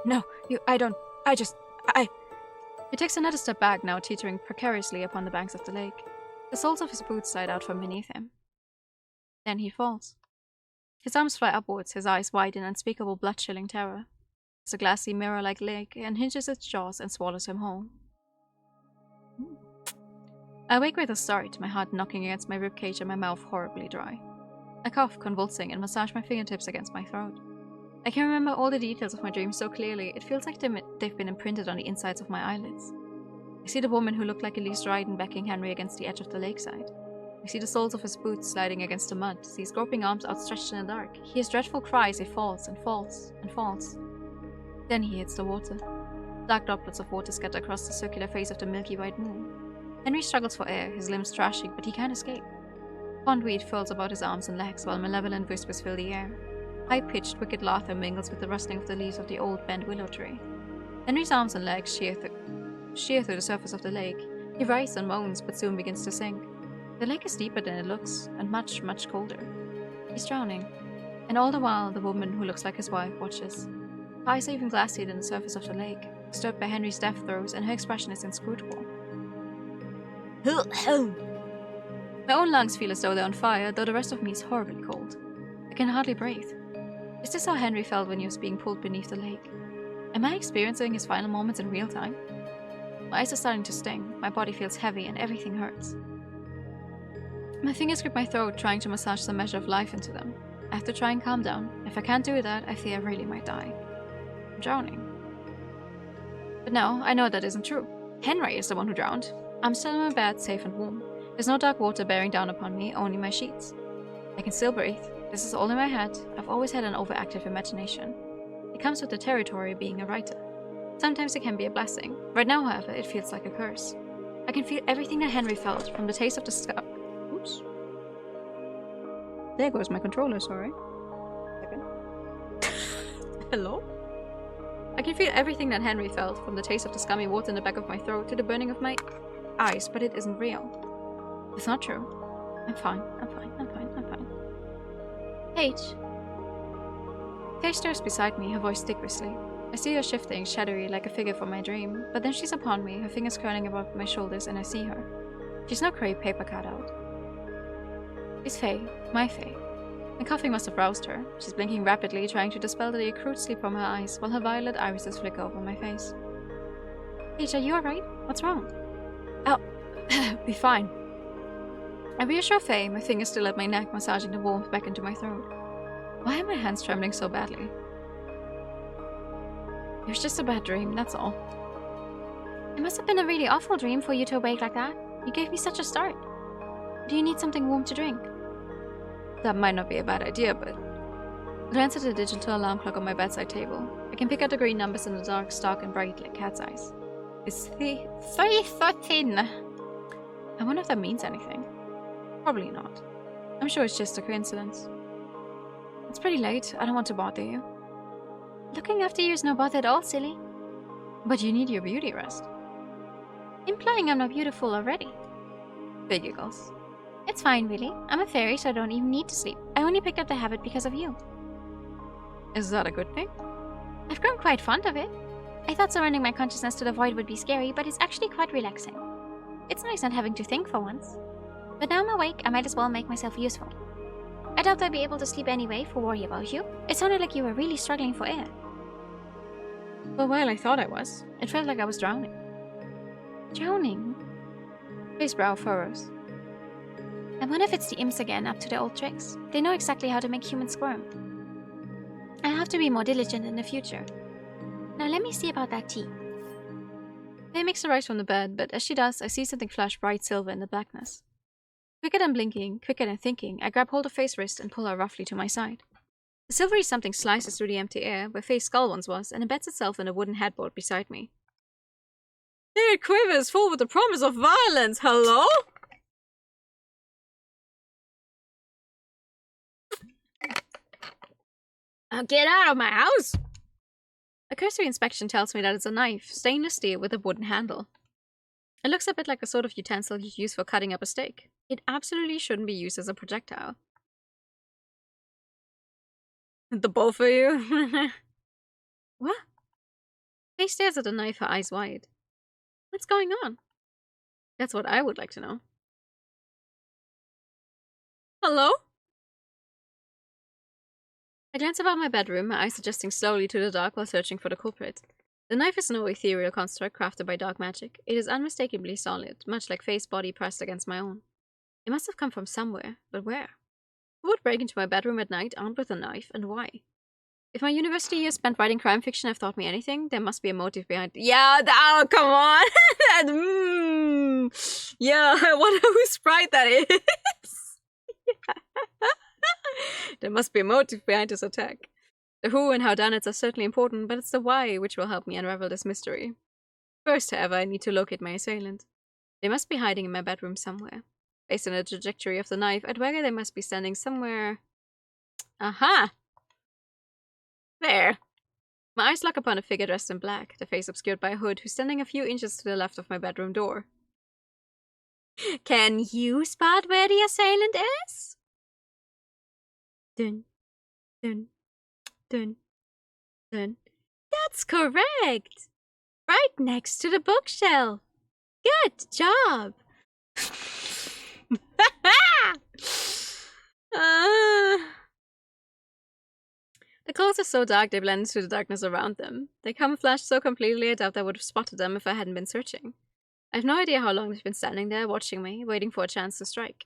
No, He takes another step back now, teetering precariously upon the banks of the lake. The soles of his boots slide out from beneath him. Then he falls. His arms fly upwards, his eyes wide in unspeakable blood-chilling terror. It's a glassy mirror-like lake, unhinges its jaws and swallows him whole. I wake with a start, my heart knocking against my ribcage and my mouth horribly dry. I cough, convulsing, and massage my fingertips against my throat. I can remember all the details of my dream so clearly, it feels like they've been imprinted on the insides of my eyelids. I see the woman who looked like Elise Dryden backing Henry against the edge of the lakeside. I see the soles of his boots sliding against the mud, see his groping arms outstretched in the dark, he hears dreadful cries, he falls and falls and falls. Then he hits the water. Dark droplets of water scatter across the circular face of the milky white moon. Henry struggles for air, his limbs thrashing, but he can't escape. Pondweed furls about his arms and legs, while malevolent whispers fill the air. High-pitched, wicked laughter mingles with the rustling of the leaves of the old bent willow tree. Henry's arms and legs shear through the surface of the lake. He writhes and moans, but soon begins to sink. The lake is deeper than it looks, and much, much colder. He's drowning. And all the while, the woman who looks like his wife watches. Her eyes are even glassier than the surface of the lake, disturbed by Henry's death throes, and her expression is inscrutable. My own lungs feel as though they're on fire, though the rest of me is horribly cold. I can hardly breathe. Is this how Henry felt when he was being pulled beneath the lake? Am I experiencing his final moments in real time? My eyes are starting to sting, my body feels heavy, and everything hurts. My fingers grip my throat, trying to massage some measure of life into them. I have to try and calm down. If I can't do that, I fear I really might die. I'm drowning. But no, I know that isn't true. Henry is the one who drowned. I'm still in my bed, safe and warm. There's no dark water bearing down upon me, only my sheets. I can still breathe. This is all in my head. I've always had an overactive imagination. It comes with the territory of being a writer. Sometimes it can be a blessing. Right now, however, it feels like a curse. I can feel everything that Henry felt, from the taste of the scar. Oops. There goes my controller, sorry. Second. Hello? I can feel everything that Henry felt, from the taste of the scummy water in the back of my throat to the burning of my eyes, but it isn't real. It's not true. I'm fine. I'm fine. I'm fine. I'm fine. Paige. Paige stares beside me, her voice vigorously. I see her shifting, shadowy, like a figure from my dream, but then she's upon me, her fingers curling above my shoulders, and I see her. She's no crepe paper cutout. She's Faye, my Faye. The coughing must have roused her. She's blinking rapidly, trying to dispel the accrued sleep from her eyes, while her violet irises flicker over my face. Paige, are you alright? What's wrong? I'll be fine. I reassure Faye, my fingers still at my neck, massaging the warmth back into my throat. Why are my hands trembling so badly? It was just a bad dream, that's all. It must have been a really awful dream for you to awake like that. You gave me such a start. Do you need something warm to drink? That might not be a bad idea, but... I glance at the digital alarm clock on my bedside table. I can pick out the green numbers in the dark, stark and bright like cat's eyes. It's 3:13. I wonder if that means anything. Probably not. I'm sure it's just a coincidence. It's pretty late. I don't want to bother you. Looking after you is no bother at all, silly. But you need your beauty rest. Implying I'm not beautiful already. Big giggles. It's fine, really. I'm a fairy, so I don't even need to sleep. I only picked up the habit because of you. Is that a good thing? I've grown quite fond of it. I thought surrendering my consciousness to the void would be scary, but it's actually quite relaxing. It's nice not having to think for once. But now I'm awake, I might as well make myself useful. I doubt I'd be able to sleep anyway, for worry about you. It sounded like you were really struggling for air. For a while I thought I was. It felt like I was drowning. Drowning? Faye's brow furrows. I wonder if it's the imps again, up to their old tricks. They know exactly how to make humans squirm. I'll have to be more diligent in the future. Now let me see about that tea. Faye makes a rise from the bed, but as she does, I see something flash bright silver in the blackness. Quicker than blinking, quicker than thinking, I grab hold of Faye's wrist and pull her roughly to my side. The silvery something slices through the empty air, where Faye's skull once was, and embeds itself in a wooden headboard beside me. There it quivers, full with the promise of violence. Hello? Get out of my house! A cursory inspection tells me that it's a knife, stainless steel with a wooden handle. It looks a bit like a sort of utensil you use for cutting up a steak. It absolutely shouldn't be used as a projectile. The both of you? What? Faye stares at the knife, her eyes wide. What's going on? That's what I would like to know. Hello? I glance about my bedroom, my eyes adjusting slowly to the dark while searching for the culprit. The knife is no ethereal construct crafted by dark magic. It is unmistakably solid, much like Faye's body pressed against my own. It must have come from somewhere, but where? Who would break into my bedroom at night armed with a knife, and why? If my university years spent writing crime fiction have taught me anything, there must be a motive behind it. Yeah, oh, come on! Yeah, I wonder whose sprite that is! There must be a motive behind this attack. The who and how done it are certainly important, but it's the why which will help me unravel this mystery. First, however, I need to locate my assailant. They must be hiding in my bedroom somewhere. Based on the trajectory of the knife, I'd wager they must be standing somewhere... Aha! There! My eyes lock upon a figure dressed in black, the face obscured by a hood, who's standing a few inches to the left of my bedroom door. Can you spot where the assailant is? Dun, dun, dun, dun. That's correct! Right next to the bookshelf. Good job! The clothes are so dark they blend into the darkness around them. They camouflaged so completely I doubt I would have spotted them if I hadn't been searching. I have no idea how long they've been standing there, watching me, waiting for a chance to strike.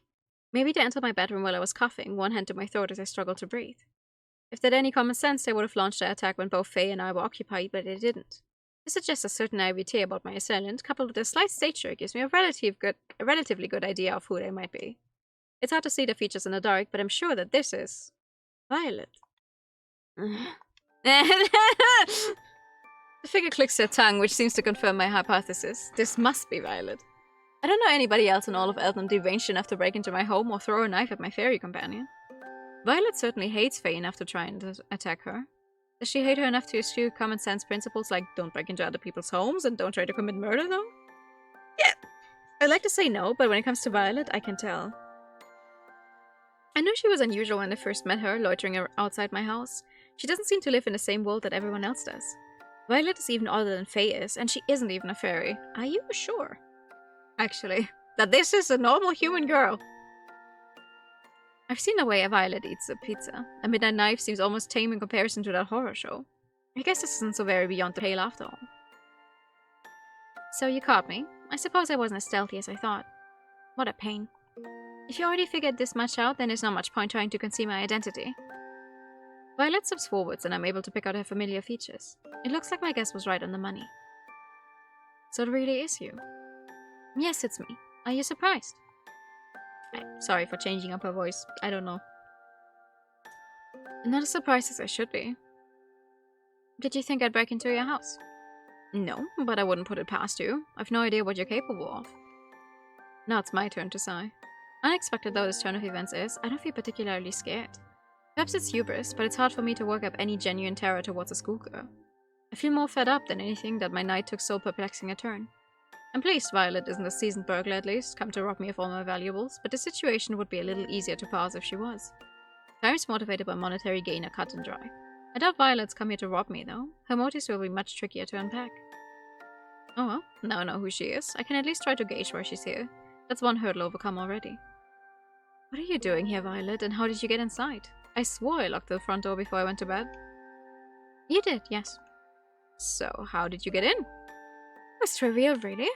Maybe they entered my bedroom while I was coughing, one hand to my throat as I struggled to breathe. If they had any common sense, they would have launched their attack when both Faye and I were occupied, but they didn't. This suggests a certain naivete about my assailant, coupled with their slight stature, gives me a relatively good idea of who they might be. It's hard to see their features in the dark, but I'm sure that this is Violet. The figure clicks their tongue, which seems to confirm my hypothesis. This must be Violet. I don't know anybody else in all of Eltham deranged enough to break into my home or throw a knife at my fairy companion. Violet certainly hates Faye enough to try and attack her. Does she hate her enough to eschew common sense principles like don't break into other people's homes and don't try to commit murder, though? Yeah, I'd like to say no, but when it comes to Violet, I can tell. I knew she was unusual when I first met her, loitering outside my house. She doesn't seem to live in the same world that everyone else does. Violet is even odder than Faye is, and she isn't even a fairy. Are you sure? Actually, that this is a normal human girl. I've seen the way a Violet eats a pizza. A midnight knife seems almost tame in comparison to that horror show. I guess this isn't so very beyond the pale after all. So you caught me. I suppose I wasn't as stealthy as I thought. What a pain. If you already figured this much out, then there's not much point trying to conceal my identity. Violet steps forwards and I'm able to pick out her familiar features. It looks like my guess was right on the money. So it really is you. Yes, it's me. Are you surprised? Sorry for changing up her voice. I don't know. Not as surprised as I should be. Did you think I'd break into your house? No, but I wouldn't put it past you. I've no idea what you're capable of. Now it's my turn to sigh. Unexpected though this turn of events is, I don't feel particularly scared. Perhaps it's hubris, but it's hard for me to work up any genuine terror towards a schoolgirl. I feel more fed up than anything that my night took so perplexing a turn. I'm pleased Violet isn't a seasoned burglar at least, come to rob me of all my valuables, but the situation would be a little easier to pass if she was. Crimes motivated by monetary gain are cut and dry. I doubt Violet's come here to rob me though. Her motives will be much trickier to unpack. Oh well, now I know who she is. I can at least try to gauge why she's here. That's one hurdle overcome already. What are you doing here, Violet, and how did you get inside? I swore I locked the front door before I went to bed. You did, yes. So, how did you get in? Was trivial, really?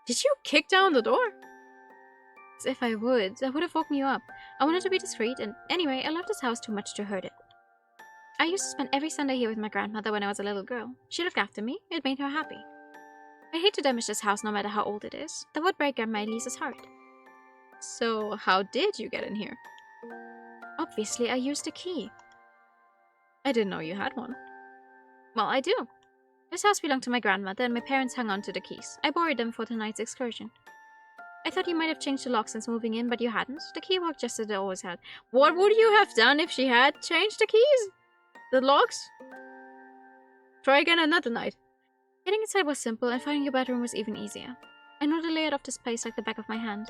Did you kick down the door? As if I would have woken you up. I wanted to be discreet, and anyway, I loved this house too much to hurt it. I used to spend every Sunday here with my grandmother when I was a little girl. She looked after me. It made her happy. I hate to damage this house no matter how old it is. That would break Grandma Elise's heart. So, how did you get in here? Obviously, I used a key. I didn't know you had one. Well, I do. This house belonged to my grandmother, and my parents hung on to the keys. I borrowed them for tonight's excursion. I thought you might have changed the lock since moving in, but you hadn't. The key worked just as it always had. What would you have done if she had changed the keys? The locks? Try again another night. Getting inside was simple, and finding your bedroom was even easier. I know the layout of this place like the back of my hand.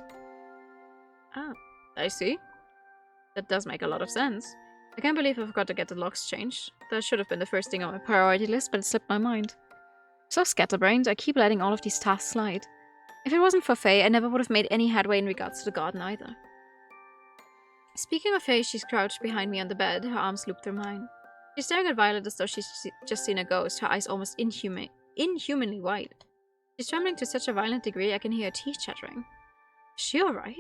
Oh, I see. That does make a lot of sense. I can't believe I forgot to get the locks changed. That should have been the first thing on my priority list, but it slipped my mind. So scatterbrained, I keep letting all of these tasks slide. If it wasn't for Faye, I never would have made any headway in regards to the garden either. Speaking of Faye, she's crouched behind me on the bed, her arms looped through mine. She's staring at Violet as though she's just seen a ghost, her eyes almost inhumanly wide. She's trembling to such a violent degree I can hear her teeth chattering. Is she alright?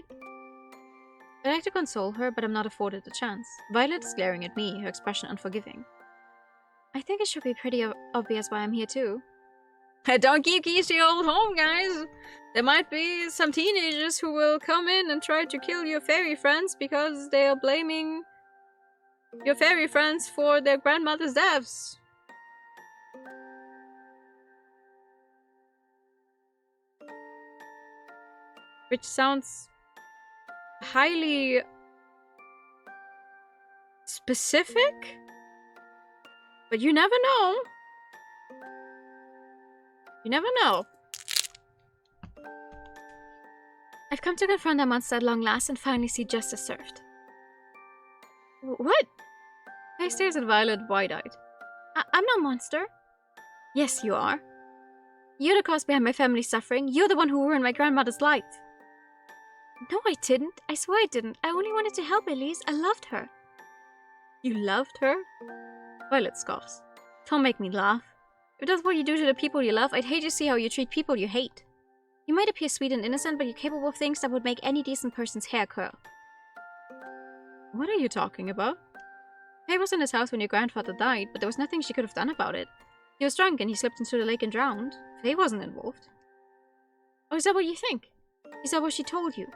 I'd like to console her, but I'm not afforded the chance. Violet is glaring at me, her expression unforgiving. I think it should be pretty obvious why I'm here too. Don't keep keys to your old home, guys! There might be some teenagers who will come in and try to kill your fairy friends because they are blaming your fairy friends for their grandmother's deaths. Which sounds highly specific, but you never know. You never know. I've come to confront that monster at long last and finally see justice served. What? I stares at Violet wide-eyed. I'm no monster. Yes, you are. You're the cause behind my family's suffering. You're the one who ruined my grandmother's life. No, I didn't. I swear I didn't. I only wanted to help Elise. I loved her. You loved her? Violet scoffs. Don't make me laugh. If that's what you do to the people you love, I'd hate to see how you treat people you hate. You might appear sweet and innocent, but you're capable of things that would make any decent person's hair curl. What are you talking about? Faye was in his house when your grandfather died, but there was nothing she could have done about it. He was drunk and he slipped into the lake and drowned. Faye wasn't involved. Oh, is that what you think? Is that what she told you?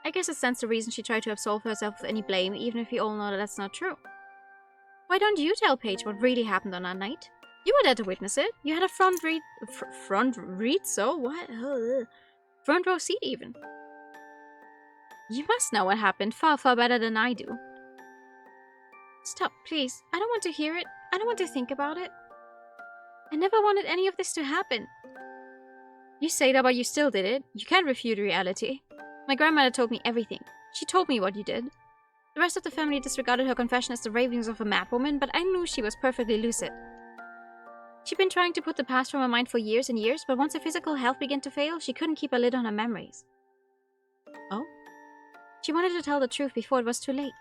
I guess it stands to reason she tried to absolve herself of any blame, even if we all know that that's not true. Why don't you tell Paige what really happened on that night? You were there to witness it. You had a front row seat even. You must know what happened far, far better than I do. Stop, please. I don't want to hear it. I don't want to think about it. I never wanted any of this to happen. You say that, but you still did it. You can't refute reality. My grandmother told me everything. She told me what you did. The rest of the family disregarded her confession as the ravings of a madwoman, but I knew she was perfectly lucid. She'd been trying to put the past from her mind for years and years, but once her physical health began to fail, she couldn't keep a lid on her memories. Oh? She wanted to tell the truth before it was too late.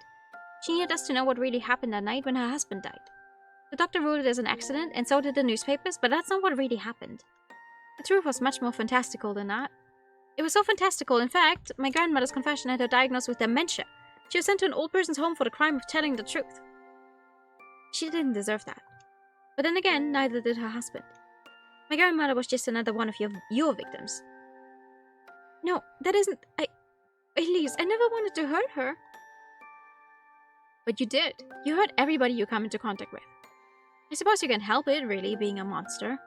She needed us to know what really happened that night when her husband died. The doctor ruled it as an accident, and so did the newspapers, but that's not what really happened. The truth was much more fantastical than that. It was so fantastical, in fact, my grandmother's confession had her diagnosed with dementia. She was sent to an old person's home for the crime of telling the truth. She didn't deserve that. But then again, neither did her husband. My grandmother was just another one of your victims. No, that isn't... Elise, I never wanted to hurt her. But you did. You hurt everybody you come into contact with. I suppose you can't help it, really, being a monster.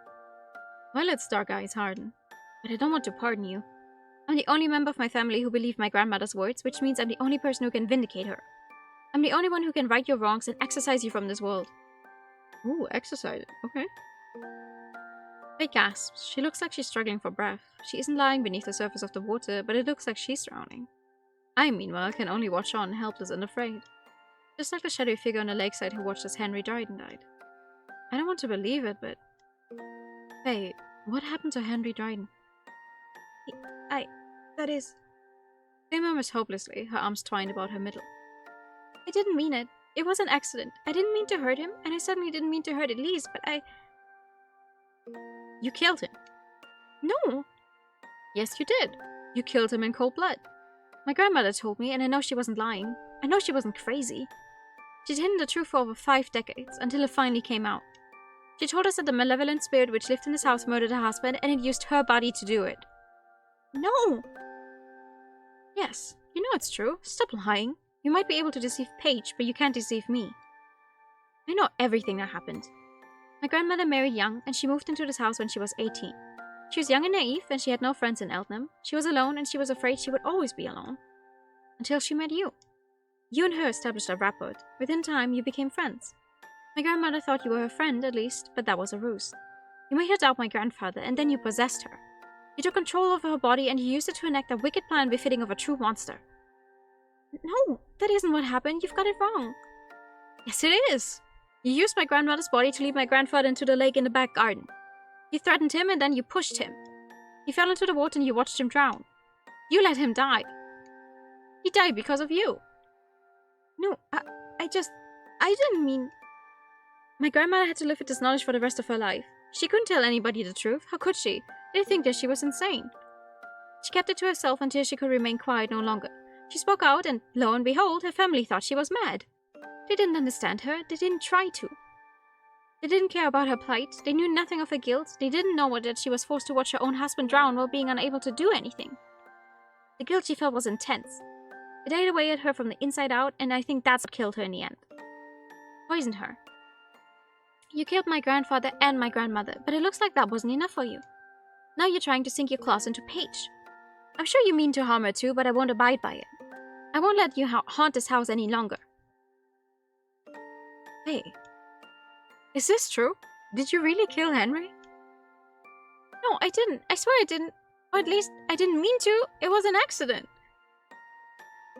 Violet's dark eyes harden. But I don't want to pardon you. I'm the only member of my family who believed my grandmother's words, which means I'm the only person who can vindicate her. I'm the only one who can right your wrongs and exorcise you from this world. Ooh, exorcise it. Okay. Faye gasps. She looks like she's struggling for breath. She isn't lying beneath the surface of the water, but it looks like she's drowning. I, meanwhile, can only watch on, helpless and afraid. Just like the shadowy figure on the lakeside who watched as Henry Dryden died. I don't want to believe it, but... Faye, what happened to Henry Dryden? That is... Faye murmurs hopelessly, her arms twined about her middle. I didn't mean it. It was an accident. I didn't mean to hurt him, and I certainly didn't mean to hurt Elise, but I... You killed him. No. Yes, you did. You killed him in cold blood. My grandmother told me, and I know she wasn't lying. I know she wasn't crazy. She'd hidden the truth for over 5 decades, until it finally came out. She told us that the malevolent spirit which lived in this house murdered her husband, and it used her body to do it. No! Yes, you know it's true. Stop lying. You might be able to deceive Paige, but you can't deceive me. I know everything that happened. My grandmother married young, and she moved into this house when she was 18. She was young and naive, and she had no friends in Eltham. She was alone, and she was afraid she would always be alone. Until she met you. You and her established a rapport. Within time, you became friends. My grandmother thought you were her friend, at least, but that was a ruse. You made her doubt my grandfather, and then you possessed her. You took control over her body, and you used it to enact a wicked plan befitting of a true monster. No, that isn't what happened. You've got it wrong. Yes, it is. You used my grandmother's body to lead my grandfather into the lake in the back garden. You threatened him, and then you pushed him. He fell into the water, and you watched him drown. You let him die. He died because of you. No, I didn't mean... My grandmother had to live with this knowledge for the rest of her life. She couldn't tell anybody the truth. How could she? They'd think that she was insane. She kept it to herself until she could remain quiet no longer. She spoke out, and lo and behold, her family thought she was mad. They didn't understand her. They didn't try to. They didn't care about her plight. They knew nothing of her guilt. They didn't know that she was forced to watch her own husband drown while being unable to do anything. The guilt she felt was intense. It ate away at her from the inside out, and I think that's what killed her in the end. Poisoned her. You killed my grandfather and my grandmother, but it looks like that wasn't enough for you. Now you're trying to sink your claws into Paige. I'm sure you mean to harm her too, but I won't abide by it. I won't let you haunt this house any longer. Hey, is this true? Did you really kill Henry? No, I didn't. I swear I didn't. Or at least, I didn't mean to. It was an accident.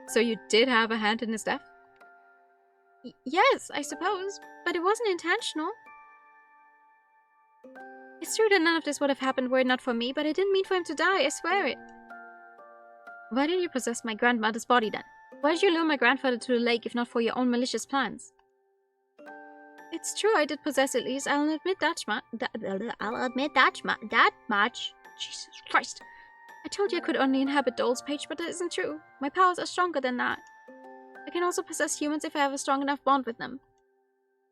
So you did have a hand in his death? Yes, I suppose, but it wasn't intentional. It's true that none of this would have happened were it not for me, but I didn't mean for him to die, I swear it. Why did you possess my grandmother's body then? Why did you lure my grandfather to the lake if not for your own malicious plans? It's true I did possess Elise. I'll admit that much. Jesus Christ. I told you I could only inhabit dolls, Paige, but that isn't true. My powers are stronger than that. I can also possess humans if I have a strong enough bond with them.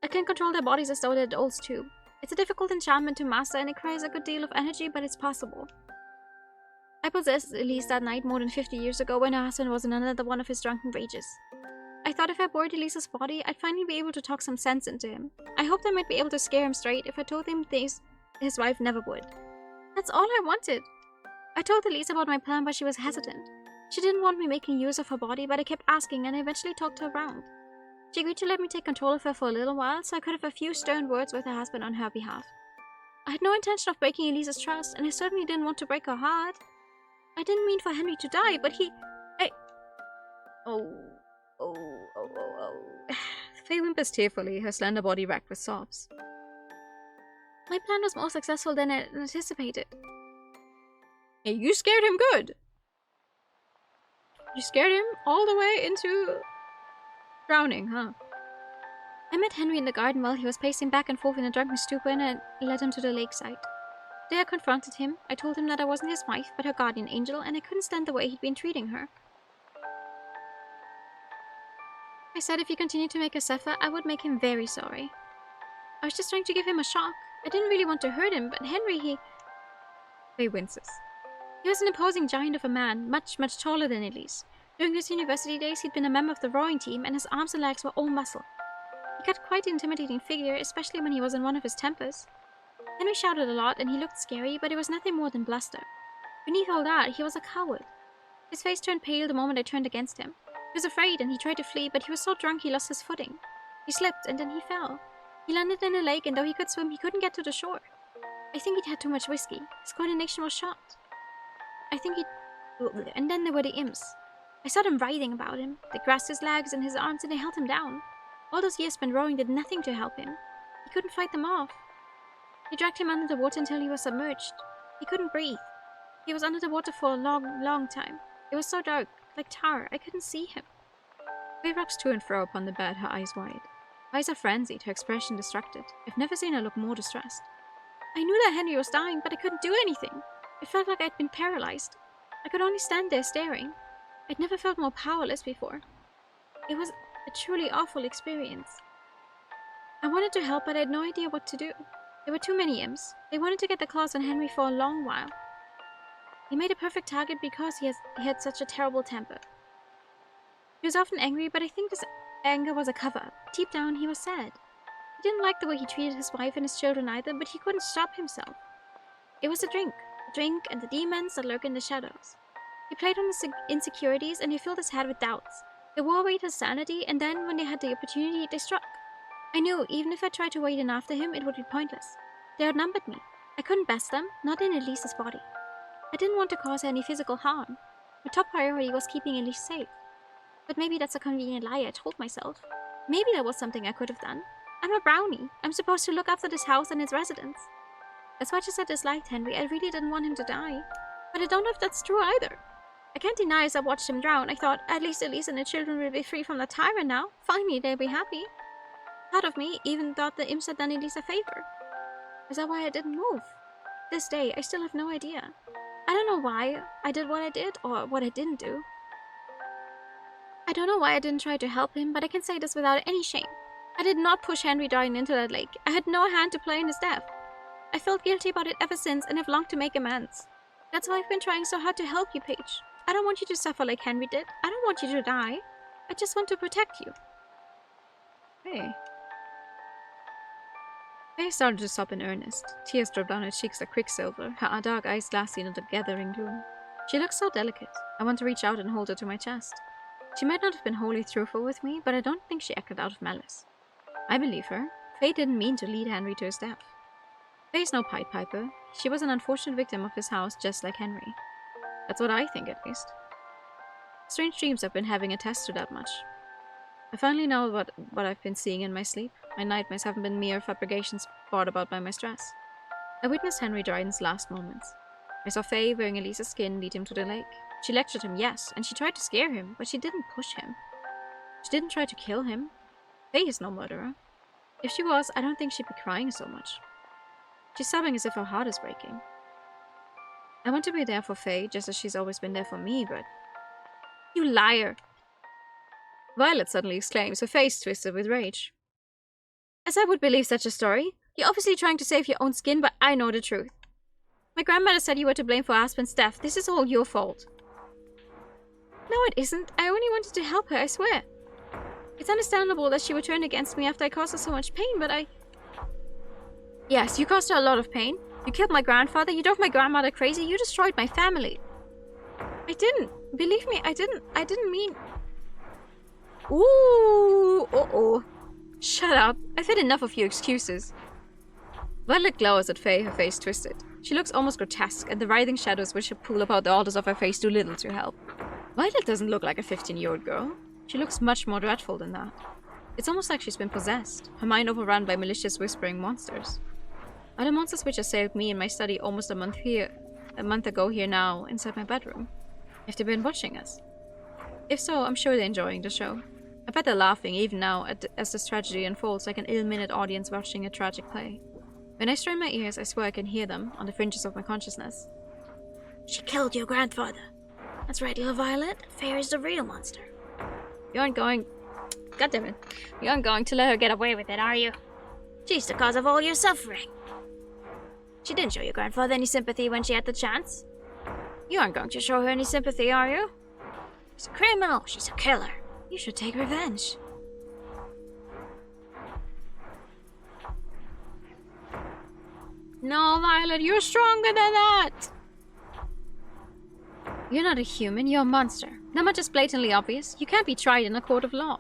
I can control their bodies as though they're dolls too. It's a difficult enchantment to master and it requires a good deal of energy, but it's possible. I possessed Elise that night more than 50 years ago when her husband was in another one of his drunken rages. I thought if I bored Elise's body, I'd finally be able to talk some sense into him. I hoped I might be able to scare him straight if I told him things his wife never would. That's all I wanted. I told Elise about my plan, but she was hesitant. She didn't want me making use of her body, but I kept asking and I eventually talked her around. She agreed to let me take control of her for a little while, so I could have a few stern words with her husband on her behalf. I had no intention of breaking Elise's trust, and I certainly didn't want to break her heart. I didn't mean for Henry to die, but Faye whimpers tearfully, her slender body racked with sobs. My plan was more successful than I anticipated. Hey, you scared him good! You scared him all the way into drowning, huh? I met Henry in the garden while he was pacing back and forth in a drunken stupor, and I led him to the lakeside. There I confronted him. I told him that I wasn't his wife, but her guardian angel, and I couldn't stand the way he'd been treating her. I said if he continued to make her suffer, I would make him very sorry. I was just trying to give him a shock. I didn't really want to hurt him, but Henry, Faye winces. He was an imposing giant of a man, much, much taller than Elise. During his university days, he'd been a member of the rowing team, and his arms and legs were all muscle. He got quite an intimidating figure, especially when he was in one of his tempers. Henry shouted a lot, and he looked scary, but it was nothing more than bluster. Beneath all that, he was a coward. His face turned pale the moment I turned against him. He was afraid, and he tried to flee, but he was so drunk he lost his footing. He slipped, and then he fell. He landed in a lake, and though he could swim, he couldn't get to the shore. I think he'd had too much whiskey. His coordination was shot. And then there were the imps. I saw them writhing about him. They grasped his legs and his arms, and they held him down. All those years spent rowing did nothing to help him. He couldn't fight them off. They dragged him under the water until he was submerged. He couldn't breathe. He was under the water for a long, long time. It was so dark, like tar, I couldn't see him. Faye rocks to and fro upon the bed, her eyes wide. Her eyes are frenzied, her expression distracted. I've never seen her look more distressed. I knew that Henry was dying, but I couldn't do anything. It felt like I'd been paralyzed. I could only stand there staring. I'd never felt more powerless before. It was a truly awful experience. I wanted to help, but I had no idea what to do. There were too many imps. They wanted to get their claws on Henry for a long while. He made a perfect target because he had such a terrible temper. He was often angry, but I think this anger was a cover-up. Deep down, he was sad. He didn't like the way he treated his wife and his children either, but he couldn't stop himself. It was a drink and the demons that lurk in the shadows. He played on his insecurities, and he filled his head with doubts. They wore away his sanity, and then, when they had the opportunity, they struck. I knew, even if I tried to wait in after him, it would be pointless. They outnumbered me. I couldn't best them, not in Elise's body. I didn't want to cause her any physical harm. My top priority was keeping Elise safe. But maybe that's a convenient lie I told myself. Maybe there was something I could have done. I'm a brownie. I'm supposed to look after this house and its residents. As much as I disliked Henry, I really didn't want him to die. But I don't know if that's true either. I can't deny as I watched him drown, I thought, at least Elise and the children will be free from the tyrant now. Finally, they'll be happy. Part of me even thought the imps had done Elise a favor. Is that why I didn't move? This day, I still have no idea. I don't know why I did what I did, or what I didn't do. I don't know why I didn't try to help him, but I can say this without any shame. I did not push Henry dying into that lake. I had no hand to play in his death. I felt guilty about it ever since, and have longed to make amends. That's why I've been trying so hard to help you, Paige. I don't want you to suffer like Henry did. I don't want you to die. I just want to protect you. Hey. Faye started to sob in earnest. Tears dropped down her cheeks like quicksilver, her dark eyes glassy in the gathering gloom. She looked so delicate. I want to reach out and hold her to my chest. She might not have been wholly truthful with me, but I don't think she acted out of malice. I believe her. Faye didn't mean to lead Henry to his death. Faye's no Pied Piper. She was an unfortunate victim of his house, just like Henry. That's what I think, at least. Strange dreams I've been having attest to that much. I finally know what I've been seeing in my sleep. My nightmares haven't been mere fabrications brought about by my stress. I witnessed Henry Dryden's last moments. I saw Faye wearing Elise's skin lead him to the lake. She lectured him, yes, and she tried to scare him, but she didn't push him. She didn't try to kill him. Faye is no murderer. If she was, I don't think she'd be crying so much. She's sobbing as if her heart is breaking. I want to be there for Faye, just as she's always been there for me, but... You liar! Violet suddenly exclaims, her face twisted with rage. As I would believe such a story. You're obviously trying to save your own skin, but I know the truth. My grandmother said you were to blame for Aspen's death. This is all your fault. No, it isn't. I only wanted to help her, I swear. It's understandable that she would turn against me after I caused her so much pain, but I... Yes, you caused her a lot of pain. You killed my grandfather, you drove my grandmother crazy, you destroyed my family. I didn't. Believe me, I didn't mean... Ooh, uh-oh. Shut up. I've had enough of your excuses. Violet glowers at Faye, her face twisted. She looks almost grotesque, and the writhing shadows which pool about the altars of her face do little to help. Violet doesn't look like a 15-year-old girl. She looks much more dreadful than that. It's almost like she's been possessed, her mind overrun by malicious whispering monsters. Are the monsters which assailed me in my study almost a month ago here now, inside my bedroom? Have they been watching us? If so, I'm sure they're enjoying the show. I bet they're laughing even now as this tragedy unfolds like an ill-mannered audience watching a tragic play. When I strain my ears, I swear I can hear them on the fringes of my consciousness. She killed your grandfather. That's right, little Violet. Faye is the real monster. You aren't going... God damn it. You aren't going to let her get away with it, are you? She's the cause of all your suffering. She didn't show your grandfather any sympathy when she had the chance. You aren't going to show her any sympathy, are you? She's a criminal. She's a killer. You should take revenge. No, Violet, you're stronger than that! You're not a human, you're a monster. Not much is blatantly obvious. You can't be tried in a court of law.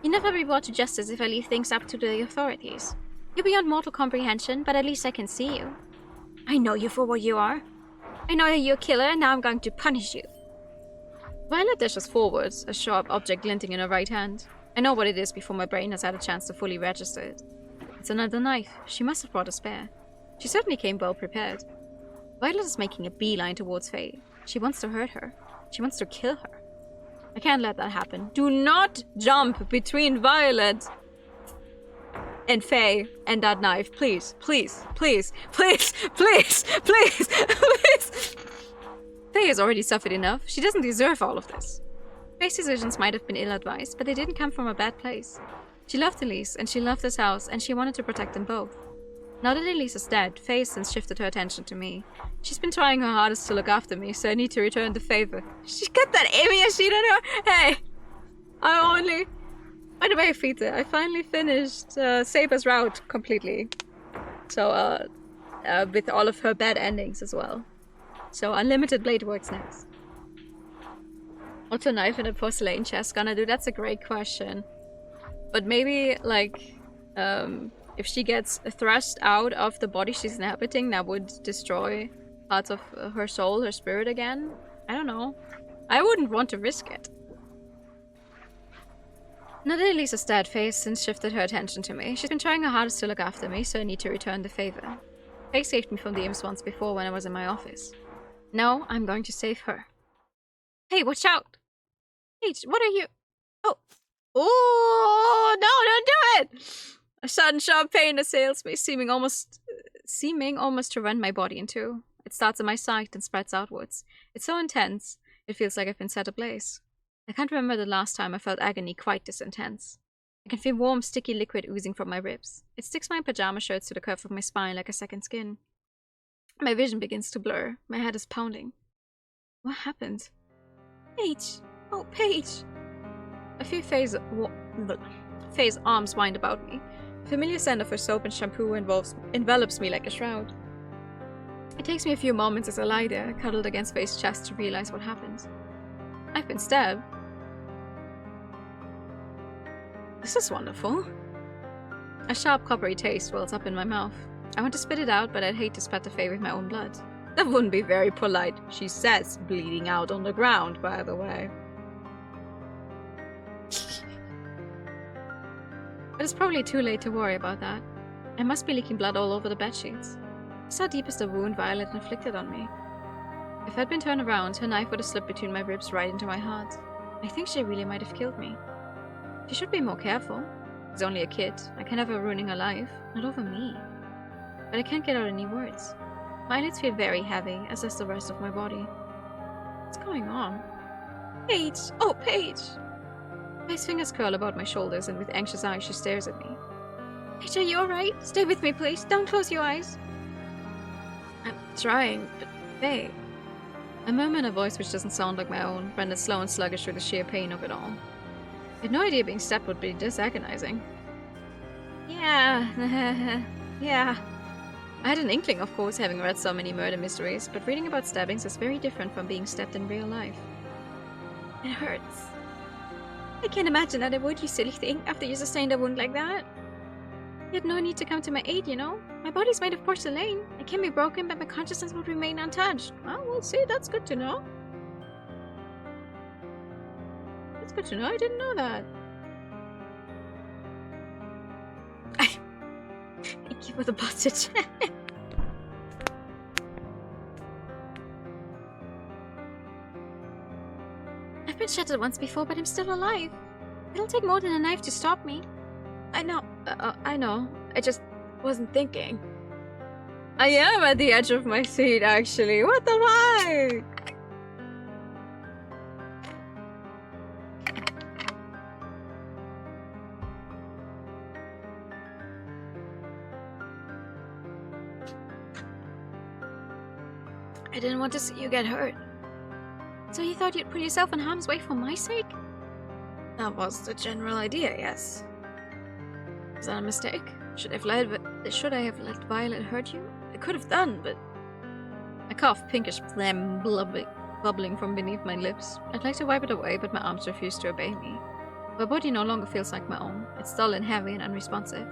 You'll never be brought to justice if I leave things up to the authorities. You're beyond mortal comprehension, but at least I can see you. I know you for what you are. I know that you're a killer, and now I'm going to punish you. Violet dashes forwards, a sharp object glinting in her right hand. I know what it is before my brain has had a chance to fully register it. It's another knife. She must have brought a spare. She certainly came well prepared. Violet is making a beeline towards Faye. She wants to hurt her. She wants to kill her. I can't let that happen. Do not jump between Violet and Faye and that knife. Please, please, please, please, please, please, please. Faye has already suffered enough. She doesn't deserve all of this. Faye's decisions might have been ill-advised, but they didn't come from a bad place. She loved Elise, and she loved this house, and she wanted to protect them both. Now that Elise is dead, Faye has since shifted her attention to me. She's been trying her hardest to look after me, so I need to return the favor. She got that Amy sheet on her? Hey! By the way, Fita, I finally finished Saber's route completely. So, with all of her bad endings as well. So, Unlimited Blade works next. What's a knife in a porcelain chest gonna do? That's a great question. But maybe, like, if she gets thrust out of the body she's inhabiting, that would destroy parts of her soul, her spirit again? I don't know. I wouldn't want to risk it. Now that Elisa's dead, Faye has since shifted her attention to me. She's been trying her hardest to look after me, so I need to return the favor. Faye saved me from the imps once before when I was in my office. Now I'm going to save her. Hey, watch out! Paige, what are you... Oh, no, don't do it! A sudden sharp pain assails me, seeming almost to rend my body in two. It starts at my side and spreads outwards. It's so intense, it feels like I've been set ablaze. I can't remember the last time I felt agony quite this intense. I can feel warm, sticky liquid oozing from my ribs. It sticks my pajama shirts to the curve of my spine like a second skin. My vision begins to blur. My head is pounding. What happened? Paige! Oh, Paige! I feel Faye's arms wind about me. The familiar scent of her soap and shampoo envelops me like a shroud. It takes me a few moments as I lie there, cuddled against Faye's chest, to realize what happened. I've been stabbed. This is wonderful. A sharp, coppery taste wells up in my mouth. I want to spit it out, but I'd hate to spatter Faye with my own blood. That wouldn't be very polite. She says bleeding out on the ground, by the way. But it's probably too late to worry about that. I must be leaking blood all over the bedsheets. How deep is the wound Violet inflicted on me? If I'd been turned around, her knife would have slipped between my ribs right into my heart. I think she really might have killed me. She should be more careful. She's only a kid. I can't have her ruining her life. Not over me. But I can't get out any words. My eyelids feel very heavy, as does the rest of my body. What's going on? Paige! Oh, Paige! Faye's fingers curl about my shoulders, and with anxious eyes she stares at me. Paige, are you alright? Stay with me, please. Don't close your eyes. I'm trying, but Faye... I murmur in a voice which doesn't sound like my own, rendered slow and sluggish through the sheer pain of it all. I had no idea being stabbed would be this agonizing. Yeah, yeah. I had an inkling, of course, having read so many murder mysteries, but reading about stabbings is very different from being stabbed in real life. It hurts. I can't imagine that it would, you silly thing, after you sustained a wound like that. You had no need to come to my aid, you know? My body's made of porcelain. It can be broken, but my consciousness would remain untouched. Well, we'll see. That's good to know. That's good to know. I didn't know that. Thank you for the postage. I've been shattered once before, but I'm still alive. It'll take more than a knife to stop me. I know. I know. I just wasn't thinking. I am at the edge of my seat, actually. What the fuck? I didn't want to see you get hurt. So you thought you'd put yourself in harm's way for my sake? That was the general idea, yes. Was that a mistake? Should I have let Violet hurt you? I could have done, but... I coughed, pinkish phlegm bubbling from beneath my lips. I'd like to wipe it away, but my arms refused to obey me. My body no longer feels like my own. It's dull and heavy and unresponsive.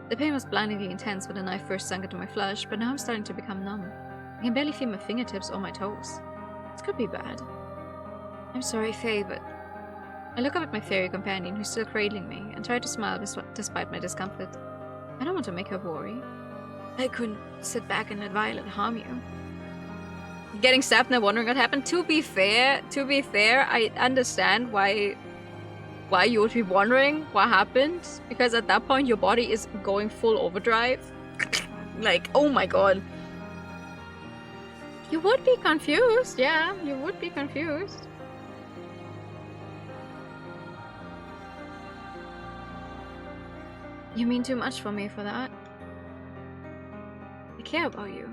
The pain was blindingly intense when the knife first sunk into my flesh, but now I'm starting to become numb. I can barely feel my fingertips or my toes. This could be bad. I'm sorry, Faye, but... I look up at my fairy companion, who's still cradling me, and try to smile despite my discomfort. I don't want to make her worry. I couldn't sit back and let Violet harm you. Getting stabbed and wondering what happened. To be fair, I understand why you would be wondering what happened, because at that point your body is going full overdrive. Like, oh my god. You would be confused, yeah, you would be confused. You mean too much for me for that. I care about you.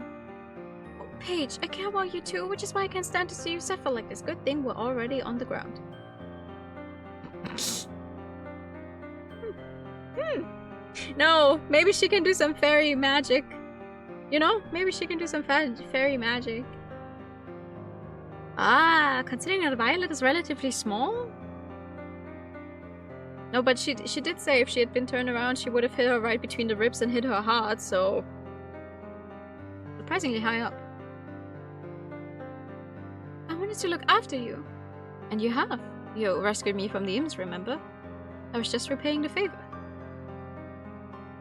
Oh, Paige, I care about you too, which is why I can't stand to see you suffer like this. Good thing we're already on the ground. No, maybe she can do some fairy magic. You know, maybe she can do some fairy magic. Ah, considering that Violet is relatively small? No, but she did say if she had been turned around, she would have hit her right between the ribs and hit her heart, so... surprisingly high up. I wanted to look after you. And you have. You rescued me from the imps, remember? I was just repaying the favor.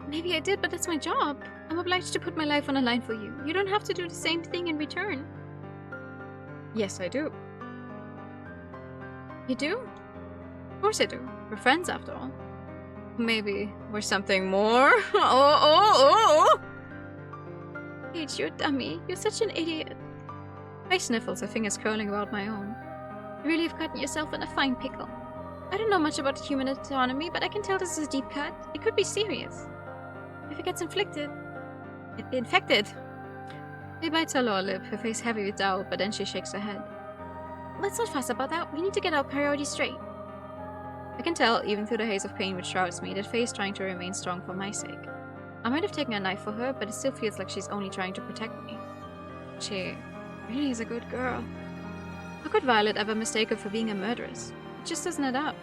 Maybe I did, but that's my job. I'm obliged to put my life on the line for you. You don't have to do the same thing in return. Yes, I do. You do? Of course I do. We're friends, after all. Maybe we're something more? Oh! Paige, you're a dummy. You're such an idiot. I sniffles, her fingers curling about my own. You really have gotten yourself in a fine pickle. I don't know much about human anatomy, but I can tell this is a deep cut. It could be serious. If it gets infected... She bites her lower lip, her face heavy with doubt, but then she shakes her head. Let's not fuss about that. We need to get our priorities straight. I can tell, even through the haze of pain which shrouds me, that Faye is trying to remain strong for my sake. I might have taken a knife for her, but it still feels like she's only trying to protect me. She really is a good girl. How could Violet ever mistake her for being a murderess? It just doesn't add up.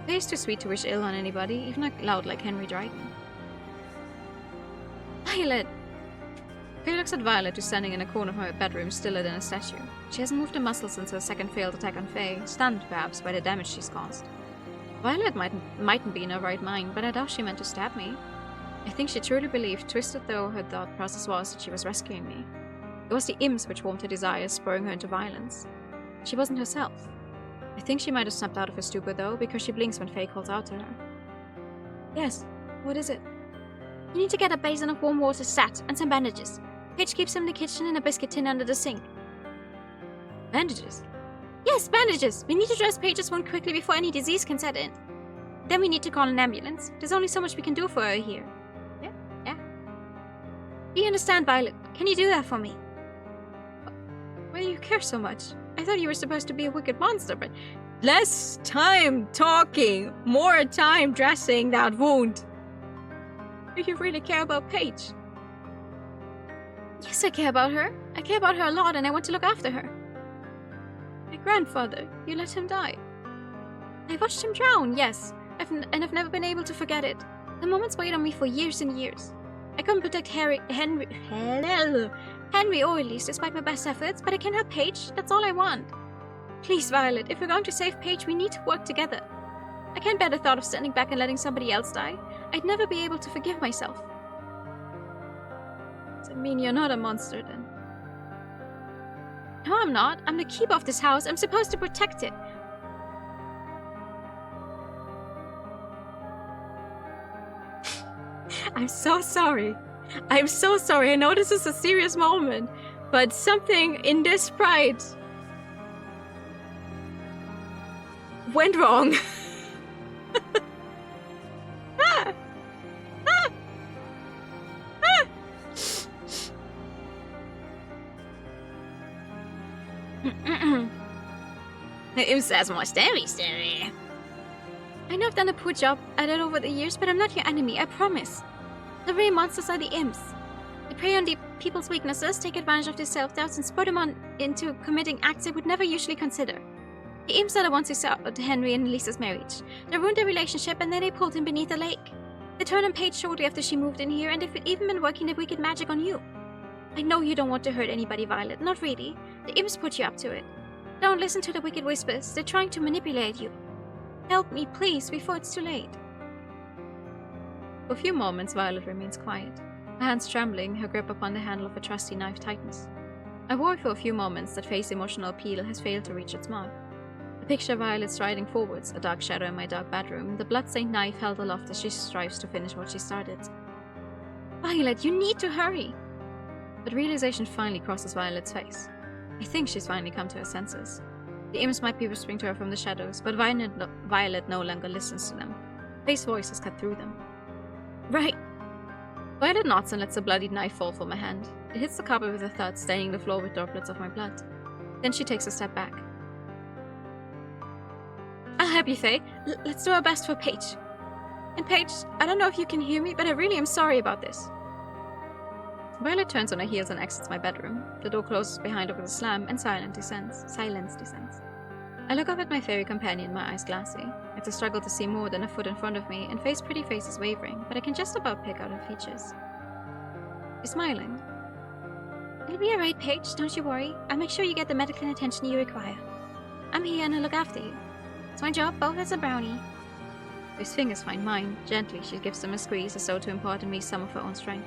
Faye is too sweet to wish ill on anybody, even loud like Henry Dryden. Violet! Faye looks at Violet, who's standing in a corner of my bedroom, stiller than a statue. She hasn't moved a muscle since her second failed attack on Faye, stunned perhaps by the damage she's caused. Violet mightn't be in her right mind, but I doubt she meant to stab me. I think she truly believed, twisted though her thought process was, that she was rescuing me. It was the imps which warmed her desires, spurring her into violence. She wasn't herself. I think she might have snapped out of her stupor though, because she blinks when Faye calls out to her. Yes, What is it? You need to get a basin of warm water sat and some bandages. Paige keeps them in the kitchen in a biscuit tin under the sink. Bandages? Yes, bandages! We need to dress Paige's wound quickly before any disease can set in. Then we need to call an ambulance. There's only so much we can do for her here. Yeah. Do you understand, Violet? Can you do that for me? Why do you care so much? I thought you were supposed to be a wicked monster, but less time talking, more time dressing that wound. Do you really care about Paige? Yes, I care about her. I care about her a lot and I want to look after her. My grandfather, you let him die. I watched him drown, yes. I've never been able to forget it. The moments weighed on me for years and years. I couldn't protect Henry or Elise despite my best efforts, but I can help Paige. That's all I want. Please, Violet, if we're going to save Paige, we need to work together. I can't bear the thought of standing back and letting somebody else die. I'd never be able to forgive myself. Does it mean you're not a monster then? No, I'm not. I'm the keeper of this house. I'm supposed to protect it. I'm so sorry. I'm so sorry. I know this is a serious moment, but something in this pride went wrong. It says more scary. I know I've done a poor job at it over the years, but I'm not your enemy, I promise. The real monsters are the imps. They prey on the people's weaknesses, take advantage of their self-doubts, and spur them on into committing acts they would never usually consider. The imps are the ones who soured Henry and Lisa's marriage. They ruined their relationship and then they pulled him beneath the lake. They turned on Paige shortly after she moved in here, and they've even been working their wicked magic on you. I know you don't want to hurt anybody, Violet, not really. The imps put you up to it. Don't listen to the wicked whispers, they're trying to manipulate you. Help me, please, before it's too late. For a few moments, Violet remains quiet. Her hands trembling, her grip upon the handle of a trusty knife tightens. I worry for a few moments that Faye's emotional appeal has failed to reach its mark. I picture Violet striding forwards, a dark shadow in my dark bedroom, the blood-stained knife held aloft as she strives to finish what she started. Violet, you need to hurry! But realization finally crosses Violet's face. I think she's finally come to her senses. The imps might be whispering to her from the shadows, but Violet no longer listens to them. Faye's voice has cut through them. Right. Violet nods and lets the bloodied knife fall from her hand. It hits the carpet with a thud, staining the floor with droplets of my blood. Then she takes a step back. I'll help you, Faye. Let's do our best for Paige. And Paige, I don't know if you can hear me, but I really am sorry about this. Violet turns on her heels and exits my bedroom. The door closes behind her with a slam, and silence descends. I look up at my fairy companion, my eyes glassy. It's a struggle to see more than a foot in front of me, and Faye's pretty face is wavering, but I can just about pick out her features. She's smiling. It'll be alright, Paige, don't you worry. I'll make sure you get the medical attention you require. I'm here and I'll look after you. It's my job, both as a brownie. Faye's fingers find mine. Gently, she gives them a squeeze as though to impart in me some of her own strength.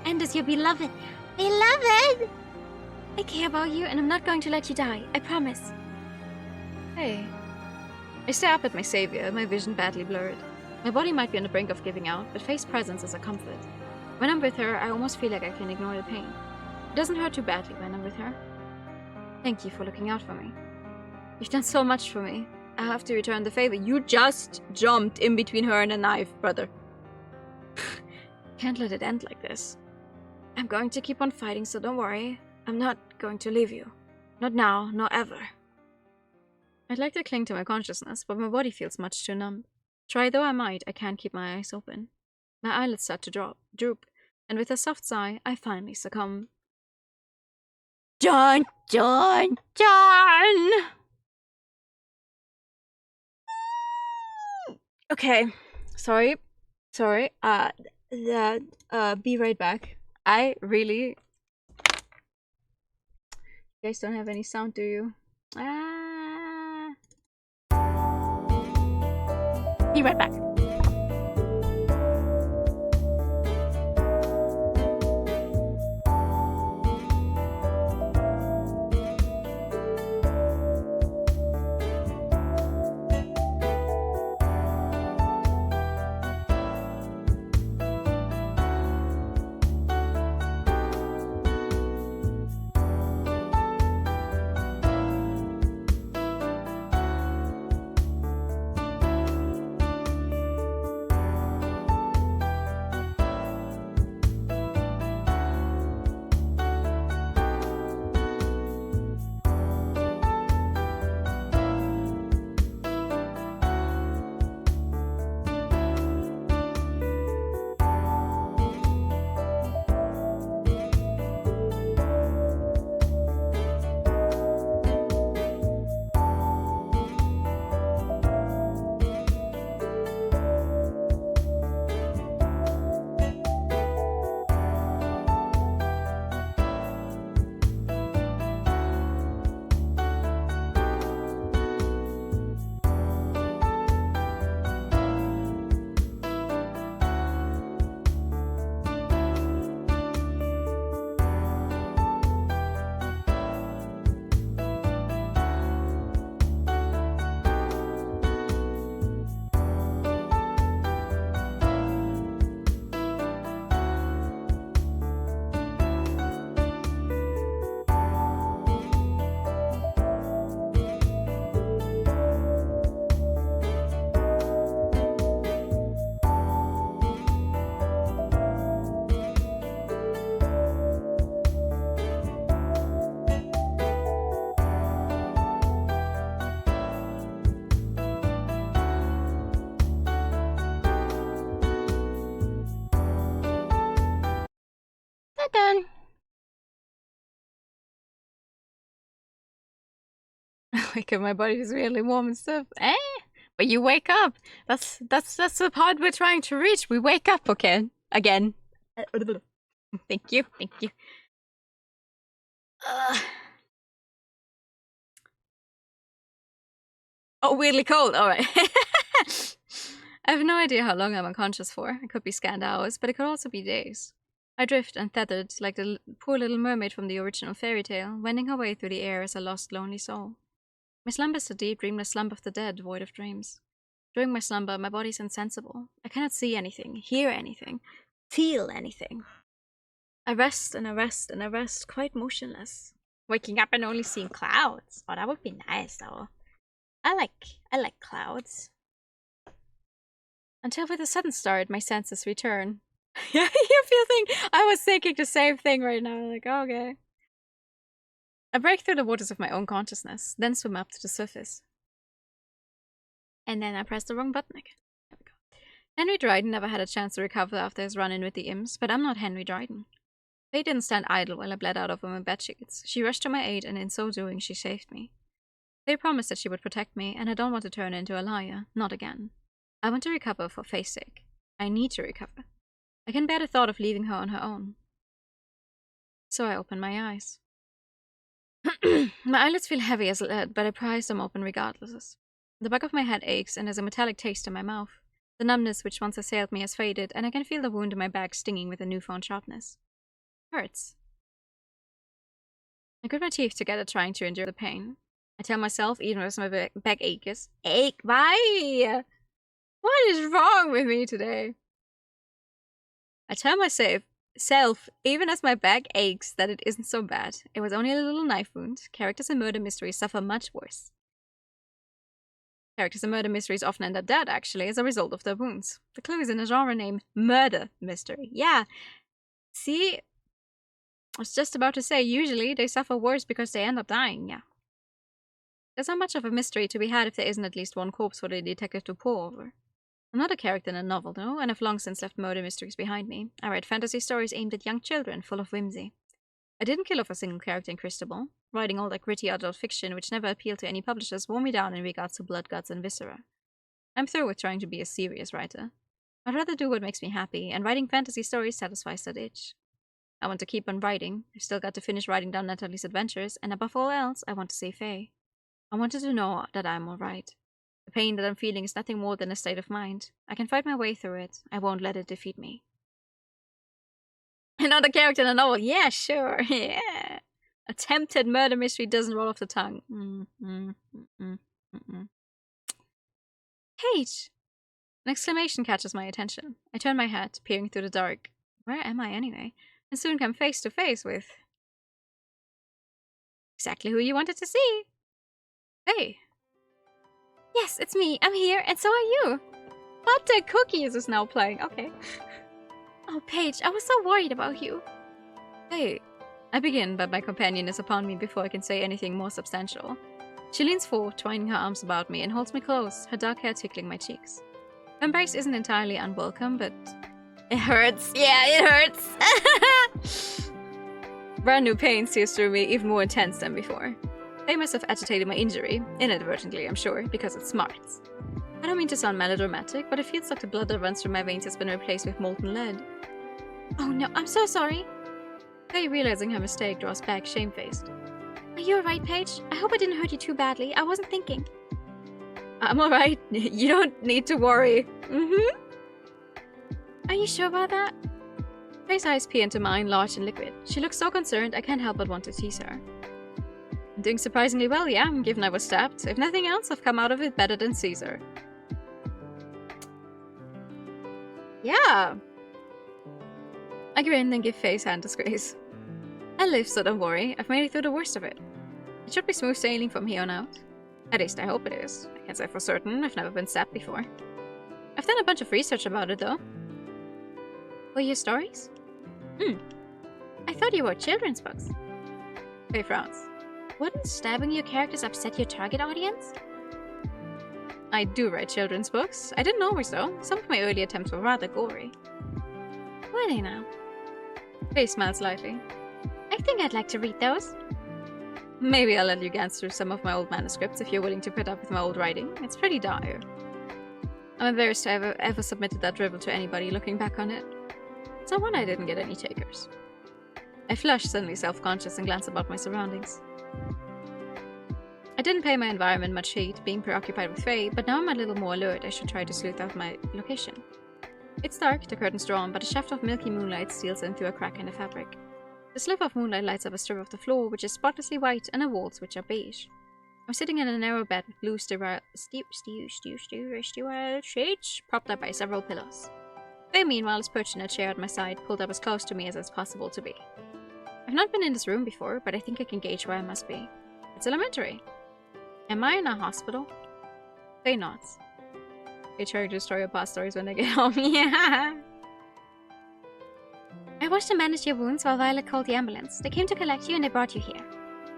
And as your beloved. Beloved! I care about you and I'm not going to let you die, I promise. Hey. I stare up at my savior, my vision badly blurred. My body might be on the brink of giving out, but Faye's presence is a comfort. When I'm with her, I almost feel like I can ignore the pain. It doesn't hurt too badly when I'm with her. Thank you for looking out for me. You've done so much for me. I have to return the favor. You just jumped in between her and a knife, brother. Can't let it end like this. I'm going to keep on fighting, so don't worry. I'm not going to leave you. Not now, nor ever. I'd like to cling to my consciousness, but my body feels much too numb. Try though I might, I can't keep my eyes open. My eyelids start to droop, and with a soft sigh, I finally succumb. Dun, dun, dun! Okay, sorry. Be right back. I really... You guys don't have any sound, do you? Be right back. My turn. Like my body is really warm and stuff. Eh? But you wake up. That's the part we're trying to reach. We wake up, okay? Again. Thank you. Oh, weirdly cold. All right. I have no idea how long I'm unconscious for. It could be scant hours, but it could also be days. I drift untethered like the poor little mermaid from the original fairy tale, wending her way through the air as a lost, lonely soul. My slumber is the deep, dreamless slumber of the dead, void of dreams. During my slumber, my body is insensible. I cannot see anything, hear anything, feel anything. I rest and I rest and I rest, quite motionless. Waking up and only seeing clouds. Oh, that would be nice, though. I like clouds. Until with a sudden start, my senses return. Yeah, you feel I was thinking the same thing right now. Like, okay. I break through the waters of my own consciousness, then swim up to the surface. And then I press the wrong button again. There we go. Henry Dryden never had a chance to recover after his run-in with the imps, but I'm not Henry Dryden. They didn't stand idle while I bled out over my bedsheets. She rushed to my aid, and in so doing, she saved me. They promised that she would protect me, and I don't want to turn into a liar. Not again. I want to recover for Faye's sake. I need to recover. I can bear the thought of leaving her on her own. So I open my eyes. My eyelids feel heavy as lead, but I prise them open regardless. The back of my head aches, and there's a metallic taste in my mouth. The numbness which once assailed me has faded, and I can feel the wound in my back stinging with a newfound sharpness. Hurts. I grit my teeth together, trying to endure the pain. I tell myself, even as my back aches, why? What is wrong with me today? I tell myself, even as my back aches, that it isn't so bad. It was only a little knife wound. Characters in murder mysteries suffer much worse. Characters in murder mysteries often end up dead, actually, as a result of their wounds. The clue is in a genre named murder mystery. Yeah. See? I was just about to say, usually they suffer worse because they end up dying, yeah. There's not much of a mystery to be had if there isn't at least one corpse for the detective to pore over. I'm not a character in a novel, though, and have long since left murder mysteries behind me. I write fantasy stories aimed at young children, full of whimsy. I didn't kill off a single character in Cristobal. Writing all that gritty adult fiction which never appealed to any publishers wore me down in regards to blood, guts, and viscera. I'm through with trying to be a serious writer. I'd rather do what makes me happy, and writing fantasy stories satisfies that itch. I want to keep on writing. I've still got to finish writing down Natalie's adventures, and above all else, I want to save Faye. I wanted to know that I'm alright. The pain that I'm feeling is nothing more than a state of mind. I can fight my way through it. I won't let it defeat me. Another character in a novel. Yeah, sure. Yeah. Attempted murder mystery doesn't roll off the tongue. Paige! An exclamation catches my attention. I turn my head, peering through the dark. Where am I anyway? And soon come face to face with... exactly who you wanted to see. Hey. Yes, it's me. I'm here, and so are you. Hot Cookies is now playing. Okay. Oh, Paige, I was so worried about you. Hey. I begin, but my companion is upon me before I can say anything more substantial. She leans forward, twining her arms about me, and holds me close, her dark hair tickling my cheeks. Her embrace isn't entirely unwelcome, but... it hurts. Yeah, it hurts. Brand new pain sears through me, even more intense than before. They must have agitated my injury, inadvertently, I'm sure, because it smarts. I don't mean to sound melodramatic, but it feels like the blood that runs through my veins has been replaced with molten lead. Oh no, I'm so sorry. Faye, realizing her mistake, draws back, shamefaced. Are you alright, Paige? I hope I didn't hurt you too badly. I wasn't thinking. I'm alright. You don't need to worry. Are you sure about that? Faye's eyes peer into mine, large and liquid. She looks so concerned, I can't help but want to tease her. I'm doing surprisingly well, yeah, given I was stabbed. If nothing else, I've come out of it better than Caesar. Yeah. I grin and give Faye's hand a squeeze. I live, so don't worry. I've made it through the worst of it. It should be smooth sailing from here on out. At least I hope it is. I can't say for certain. I've never been stabbed before. I've done a bunch of research about it, though. For your stories? I thought you wrote children's books. Faye frowns. Wouldn't stabbing your characters upset your target audience? I do write children's books. I didn't always, though. Some of my early attempts were rather gory. Were they now? Faye smiled slightly. I think I'd like to read those. Maybe I'll let you glance through some of my old manuscripts if you're willing to put up with my old writing. It's pretty dire. I'm embarrassed to have ever submitted that drivel to anybody looking back on it. It's no wonder I didn't get any takers. I flushed, suddenly self-conscious, and glanced about my surroundings. I didn't pay my environment much heed, being preoccupied with Faye, but now I'm a little more alert. I should try to sleuth out my location. It's dark, the curtain's drawn, but a shaft of milky moonlight steals in through a crack in the fabric. The sliver of moonlight lights up a strip of the floor, which is spotlessly white, and the walls, which are beige. I'm sitting in a narrow bed with blue sterile shades propped up by several pillows. Faye, meanwhile, is perched in a chair at my side, pulled up as close to me as it's possible to be. I've not been in this room before, but I think I can gauge where I must be. It's elementary. Am I in a hospital? Faye nods. They try to destroy your past stories when they get home. Yeah. I watched them manage your wounds while Violet called the ambulance. They came to collect you and they brought you here.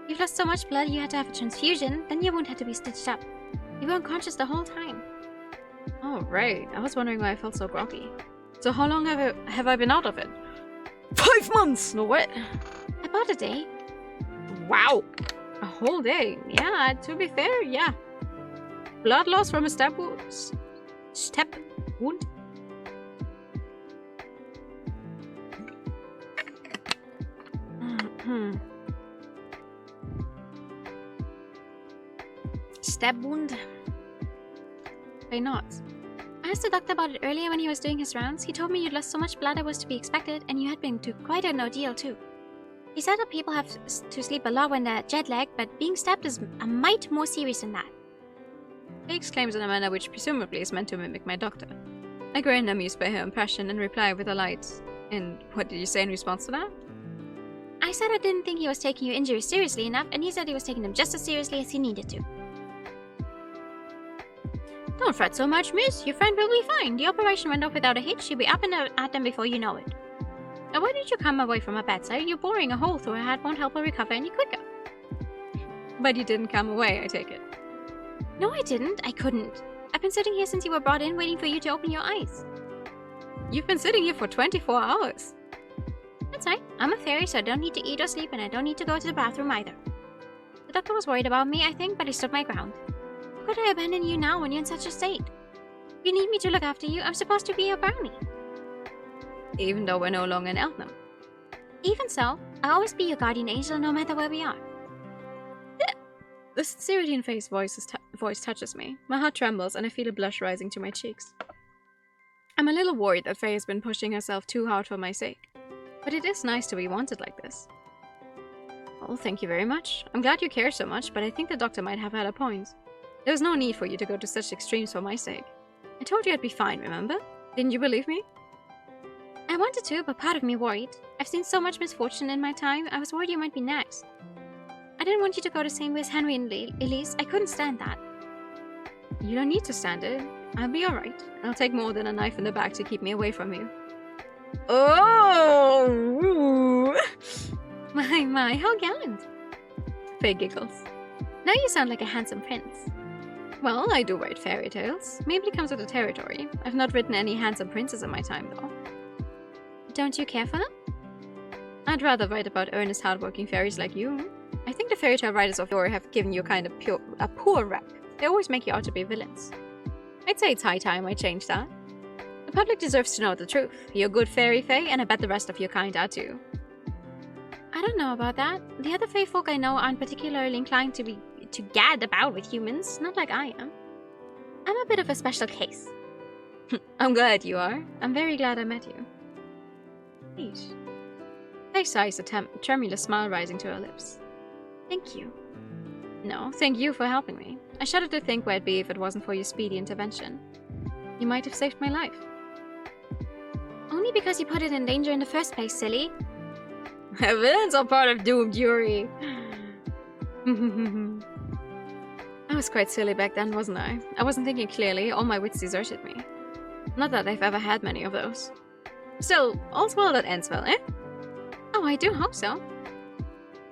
You've lost so much blood you had to have a transfusion, then your wound had to be stitched up. You were unconscious the whole time. Oh, right. I was wondering why I felt so groggy. So how long have I been out of it? 5 months! No way. About a day. Wow. A whole day. Yeah, to be fair, yeah. Blood loss from a stab wound. Step wound? Stab wound? Faye nods. I asked the doctor about it earlier when he was doing his rounds. He told me you'd lost so much blood that was to be expected, and you had been to quite an ordeal too. He said that people have to sleep a lot when they're jet-lagged, but being stabbed is a mite more serious than that. He exclaims in a manner which presumably is meant to mimic my doctor. I grin, amused by her impression, and reply with a light. And what did you say in response to that? I said I didn't think he was taking your injuries seriously enough, and he said he was taking them just as seriously as he needed to. Don't fret so much, miss. Your friend will be fine. The operation went off without a hitch. She'll be up and at them before you know it. Now why did you come away from her bedside? You boring a hole through her head won't help her recover any quicker. But you didn't come away, I take it. No, I didn't. I couldn't. I've been sitting here since you were brought in, waiting for you to open your eyes. You've been sitting here for 24 hours. That's right. I'm a fairy, so I don't need to eat or sleep, and I don't need to go to the bathroom either. The doctor was worried about me, I think, but I stood my ground. How could I abandon you now when you're in such a state? If you need me to look after you, I'm supposed to be your brownie. Even though we're no longer in Eltham. Even so, I'll always be your guardian angel no matter where we are. The sincerity in Faye's voice touches me. My heart trembles and I feel a blush rising to my cheeks. I'm a little worried that Faye has been pushing herself too hard for my sake. But it is nice to be wanted like this. Well, thank you very much. I'm glad you care so much, but I think the doctor might have had a point. There was no need for you to go to such extremes for my sake. I told you I'd be fine, remember? Didn't you believe me? I wanted to, but part of me worried. I've seen so much misfortune in my time, I was worried you might be next. I didn't want you to go the same way as Henry and Elise. I couldn't stand that. You don't need to stand it. I'll be alright. It'll take more than a knife in the back to keep me away from you. Oh! My, how gallant. Faye giggles. Now you sound like a handsome prince. Well, I do write fairy tales. Maybe it comes with the territory. I've not written any handsome princes in my time, though. Don't you care for them? I'd rather write about earnest, hardworking fairies like you. I think the fairy tale writers of yore have given you kind of a poor rep. They always make you out to be villains. I'd say it's high time I change that. The public deserves to know the truth. You're a good fairy, Faye, and I bet the rest of your kind are too. I don't know about that. The other fae folk I know aren't particularly inclined to gad about with humans, not like I am. I'm a bit of a special case. I'm glad you are. I'm very glad I met you. Please. Faye sighs, a tremulous smile rising to her lips. Thank you. No, thank you for helping me. I shudder to think where I'd be if it wasn't for your speedy intervention. You might have saved my life. Only because you put it in danger in the first place, silly. Villains are part of doomed jury. I was quite silly back then, wasn't I? I wasn't thinking clearly, all my wits deserted me. Not that I've ever had many of those. Still, all's well that ends well, eh? Oh, I do hope so.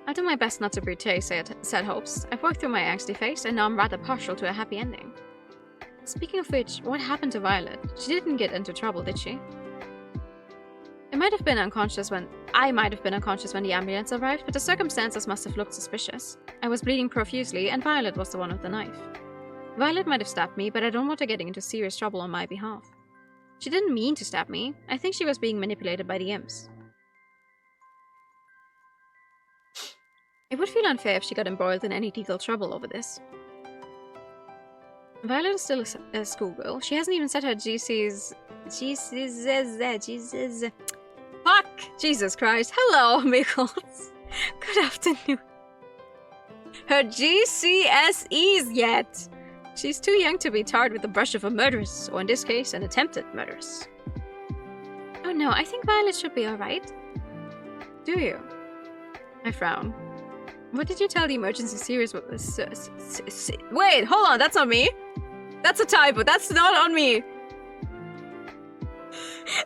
I'll do my best not to betray sad hopes. I've worked through my angsty phase, and now I'm rather partial to a happy ending. Speaking of which, what happened to Violet? She didn't get into trouble, did she? I might have been unconscious when the ambulance arrived, but the circumstances must have looked suspicious. I was bleeding profusely, and Violet was the one with the knife. Violet might have stabbed me, but I don't want her getting into serious trouble on my behalf. She didn't mean to stab me. I think she was being manipulated by the imps. It would feel unfair if she got embroiled in any legal trouble over this. Violet is still a schoolgirl. She hasn't even said her GC's... Fuck! Jesus Christ. Hello, Mikkels. Good afternoon. Her GCSEs yet. She's too young to be tarred with the brush of a murderess, or in this case, an attempted murderess. Oh no, I think Violet should be alright. Do you? I frown. What did you tell the emergency series with this? Wait, hold on, that's not me. That's a typo. That's not on me.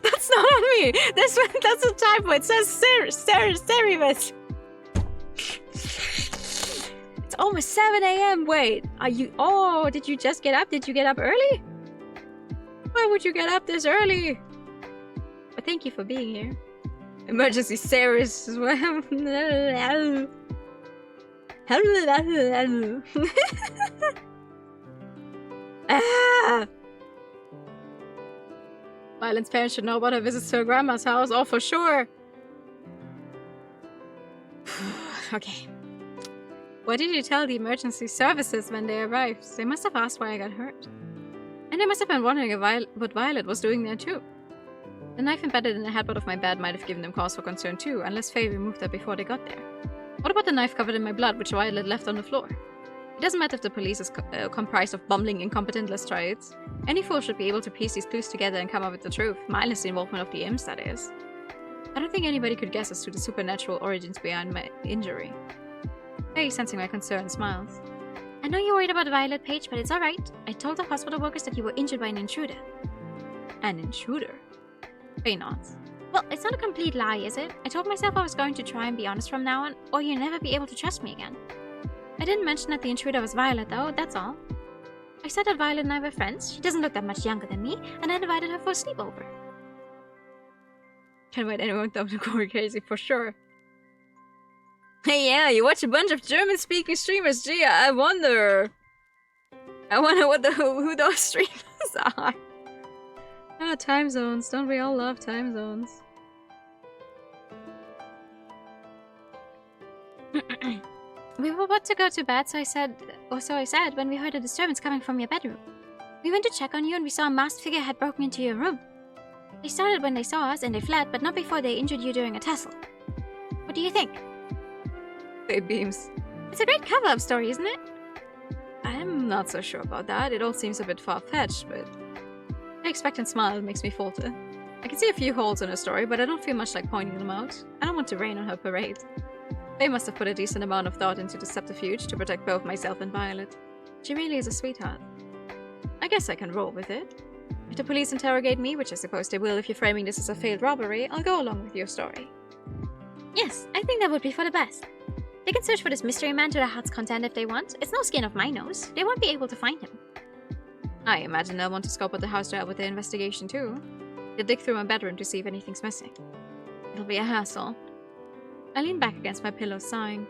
That's not on me. That's a typo. It says Cerebus. It's almost 7 a.m. Wait, are you? Oh, did you just get up? Did you get up early? Why would you get up this early? But thank you for being here. Emergency series as well. Ah! Violet's parents should know about her visits to her grandma's house, oh for sure. Okay. What did you tell the emergency services when they arrived? They must have asked why I got hurt. And they must have been wondering what Violet was doing there too. The knife embedded in the headboard of my bed might have given them cause for concern too, unless Faye removed it before they got there. What about the knife covered in my blood, which Violet left on the floor? It doesn't matter if the police is comprised of bumbling, incompetent, let's try it. Any fool should be able to piece these clues together and come up with the truth, minus the involvement of the imps, that is. I don't think anybody could guess as to the supernatural origins behind my injury. Faye, sensing my concern, smiles. I know you're worried about Violet, Paige, but it's alright. I told the hospital workers that you were injured by an intruder. An intruder? Faye nods. Well, it's not a complete lie, is it? I told myself I was going to try and be honest from now on, or you'll never be able to trust me again. I didn't mention that the intruder was Violet, though, that's all. I said that Violet and I were friends. She doesn't look that much younger than me, and I invited her for a sleepover. Can't invite anyone to go crazy, for sure. Hey, yeah, you watch a bunch of German-speaking streamers, gee, I wonder what who those streamers are. Ah, time zones. Don't we all love time zones? We were about to go to bed, so I said when we heard a disturbance coming from your bedroom. We went to check on you and we saw a masked figure had broken into your room. They started when they saw us and they fled, but not before they injured you during a tussle. What do you think? It beams. It's a great cover-up story, isn't it? I'm not so sure about that. It all seems a bit far-fetched, but... Her expectant smile makes me falter. I can see a few holes in her story, but I don't feel much like pointing them out. I don't want to rain on her parade. They must have put a decent amount of thought into the subterfuge to protect both myself and Violet. She really is a sweetheart. I guess I can roll with it. If the police interrogate me, which I suppose they will if you're framing this as a failed robbery, I'll go along with your story. Yes, I think that would be for the best. They can search for this mystery man to their heart's content if they want. It's no skin off my nose. They won't be able to find him. I imagine they'll want to scope out the house to help with their investigation too. They'll dig through my bedroom to see if anything's missing. It'll be a hassle. I lean back against my pillow, sighing.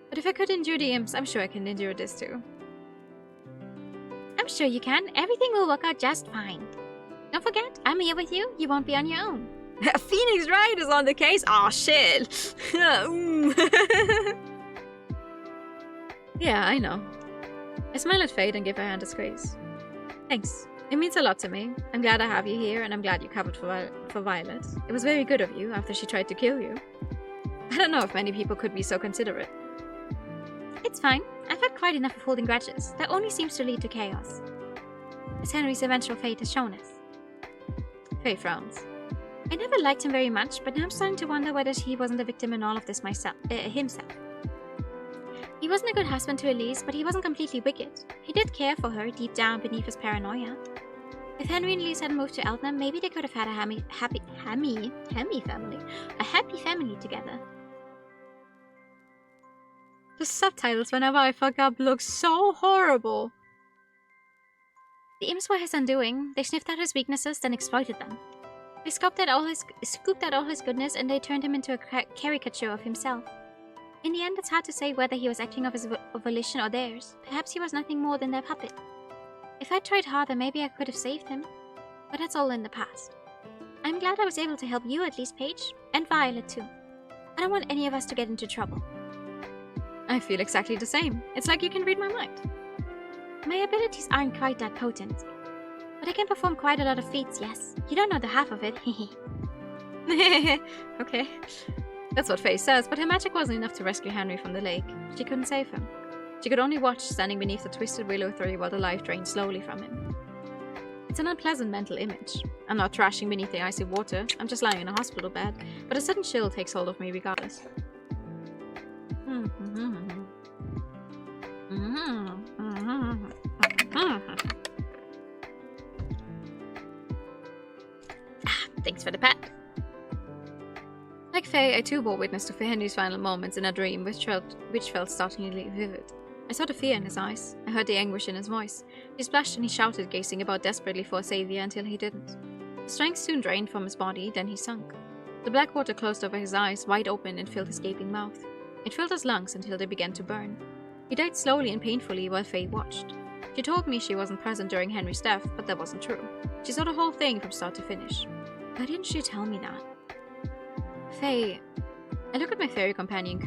But if I could endure the imps, I'm sure I can endure this too. I'm sure you can. Everything will work out just fine. Don't forget, I'm here with you. You won't be on your own. Phoenix Wright is on the case? Aw, shit. Yeah, I know. I smile at Fate and give her hand a squeeze. Thanks. It means a lot to me. I'm glad I have you here, and I'm glad you covered for Violet. It was very good of you after she tried to kill you. I don't know if many people could be so considerate. It's fine. I've had quite enough of holding grudges. That only seems to lead to chaos. As Henry's eventual fate has shown us. Faye frowns. I never liked him very much, but now I'm starting to wonder whether he wasn't a victim in all of this himself. He wasn't a good husband to Elise, but he wasn't completely wicked. He did care for her deep down beneath his paranoia. If Henry and Elise had moved to Eltham, maybe they could have had a happy family together. The subtitles whenever I fuck up look so horrible. The imps were his undoing. They sniffed out his weaknesses, then exploited them. They scooped out all his goodness and they turned him into a caricature of himself. In the end, it's hard to say whether he was acting of his volition or theirs. Perhaps he was nothing more than their puppet. If I'd tried harder, maybe I could have saved him. But that's all in the past. I'm glad I was able to help you at least, Paige. And Violet too. I don't want any of us to get into trouble. I feel exactly the same. It's like you can read my mind. My abilities aren't quite that potent. But I can perform quite a lot of feats, yes. You don't know the half of it, hehe. Okay. That's what Faye says, but her magic wasn't enough to rescue Henry from the lake. She couldn't save him. She could only watch, standing beneath the twisted willow tree while the life drained slowly from him. It's an unpleasant mental image. I'm not thrashing beneath the icy water, I'm just lying in a hospital bed, but a sudden chill takes hold of me regardless. Thanks for the pat. Like Faye, I too bore witness to Henry's final moments in a dream which felt startlingly vivid. I saw the fear in his eyes. I heard the anguish in his voice. He splashed and he shouted, gazing about desperately for a savior until he didn't. The strength soon drained from his body, then he sunk. The black water closed over his eyes, wide open, and filled his gaping mouth. It filled his lungs until they began to burn. He died slowly and painfully while Faye watched. She told me she wasn't present during Henry's death, but that wasn't true. She saw the whole thing from start to finish. Why didn't she tell me that? Faye... I look at my fairy companion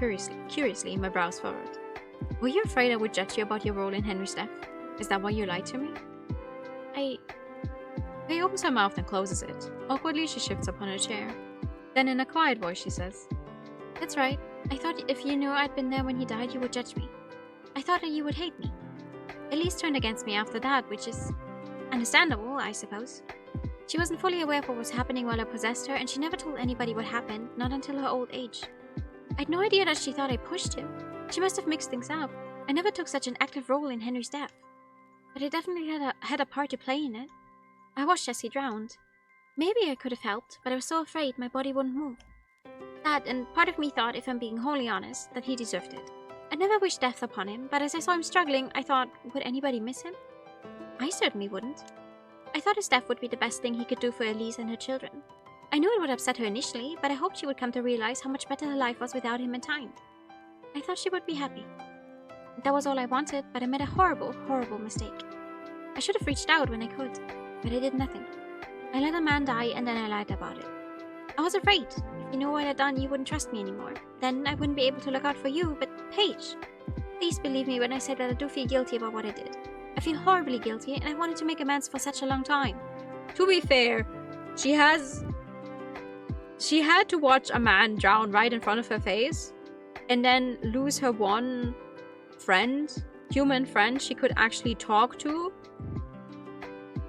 curiously, my brows furrowed. Were you afraid I would judge you about your role in Henry's death? Is that why you lied to me? Faye opens her mouth and closes it. Awkwardly, she shifts upon her chair. Then in a quiet voice, she says, That's right. I thought if you knew I'd been there when he died, you would judge me. I thought that you would hate me. Elise turned against me after that, which is understandable, I suppose. She wasn't fully aware of what was happening while I possessed her, and she never told anybody what happened, not until her old age. I'd no idea that she thought I pushed him. She must have mixed things up. I never took such an active role in Henry's death. But I definitely had a part to play in it. I watched as he drowned. Maybe I could have helped, but I was so afraid my body wouldn't move. That, and part of me thought, if I'm being wholly honest, that he deserved it. I never wished death upon him, but as I saw him struggling, I thought, would anybody miss him? I certainly wouldn't. I thought his death would be the best thing he could do for Elise and her children. I knew it would upset her initially, but I hoped she would come to realize how much better her life was without him in time. I thought she would be happy. That was all I wanted, but I made a horrible, horrible mistake. I should have reached out when I could, but I did nothing. I let a man die and then I lied about it. I was afraid. If you knew what I'd done, you wouldn't trust me anymore. Then I wouldn't be able to look out for you, but Paige, please believe me when I say that I do feel guilty about what I did. I feel horribly guilty, and I wanted to make amends for such a long time. To be fair, she had to watch a man drown right in front of her face, and then lose her one human friend she could actually talk to,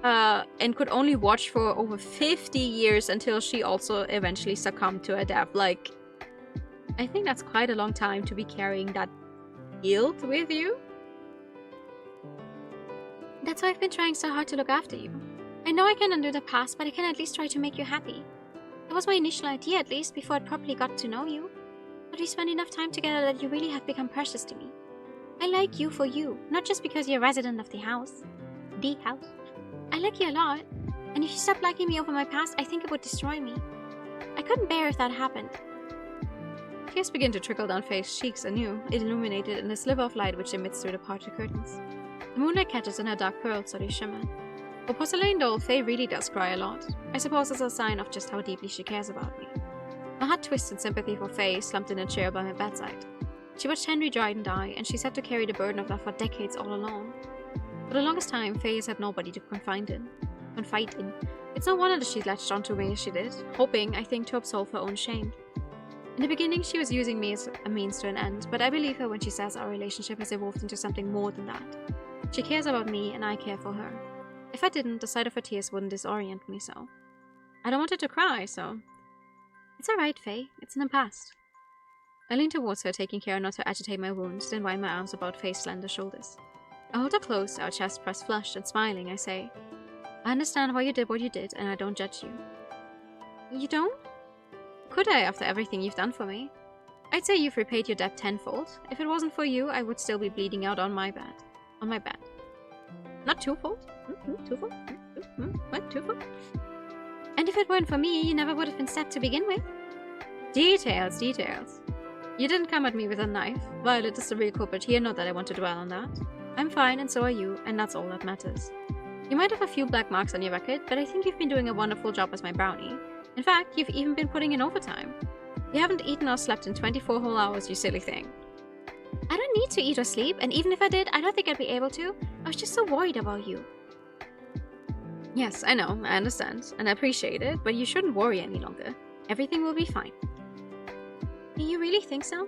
and could only watch for over 50 years until she also eventually succumbed to her death. Like, I think that's quite a long time to be carrying that guilt with you. That's why I've been trying so hard to look after you. I know I can undo the past, but I can at least try to make you happy. That was my initial idea, at least, before I'd properly got to know you. But we spent enough time together that you really have become precious to me. I like you for you, not just because you're a resident of the house. The house. I like you a lot, and if you stopped liking me over my past, I think it would destroy me. I couldn't bear if that happened. Tears begin to trickle down Faye's cheeks anew, illuminated in the sliver of light which emits through the parted curtains. The moonlight catches in her dark pearls, so they shimmer. For Porcelain Doll, Faye really does cry a lot. I suppose it's a sign of just how deeply she cares about me. My heart twists in sympathy for Faye, slumped in a chair by my bedside. She watched Henry Dryden die, and she's had to carry the burden of that for decades all alone. For the longest time, Faye has had nobody to confide in. It's no wonder that she latched onto me as she did, hoping, I think, to absolve her own shame. In the beginning, she was using me as a means to an end, but I believe her when she says our relationship has evolved into something more than that. She cares about me, and I care for her. If I didn't, the sight of her tears wouldn't disorient me so. I don't want her to cry, so... It's alright, Faye. It's in the past. I lean towards her, taking care not to agitate my wounds, then wind my arms about Faye's slender shoulders. I hold her close, our chests pressed flushed, and smiling, I say, I understand why you did what you did, and I don't judge you. You don't? Could I, after everything you've done for me? I'd say you've repaid your debt tenfold. If it wasn't for you, I would still be bleeding out on my bed. On my bed. Not twofold? Twofold? What? Twofold? And if it weren't for me, you never would have been stabbed to begin with. Details, details. You didn't come at me with a knife. Violet is the real culprit here, not that I want to dwell on that. I'm fine, and so are you, and that's all that matters. You might have a few black marks on your record, but I think you've been doing a wonderful job as my brownie. In fact, you've even been putting in overtime. You haven't eaten or slept in 24 whole hours, you silly thing. I don't need to eat or sleep, and even if I did, I don't think I'd be able to. I was just so worried about you. Yes, I know, I understand, and I appreciate it, but you shouldn't worry any longer. Everything will be fine. You really think so?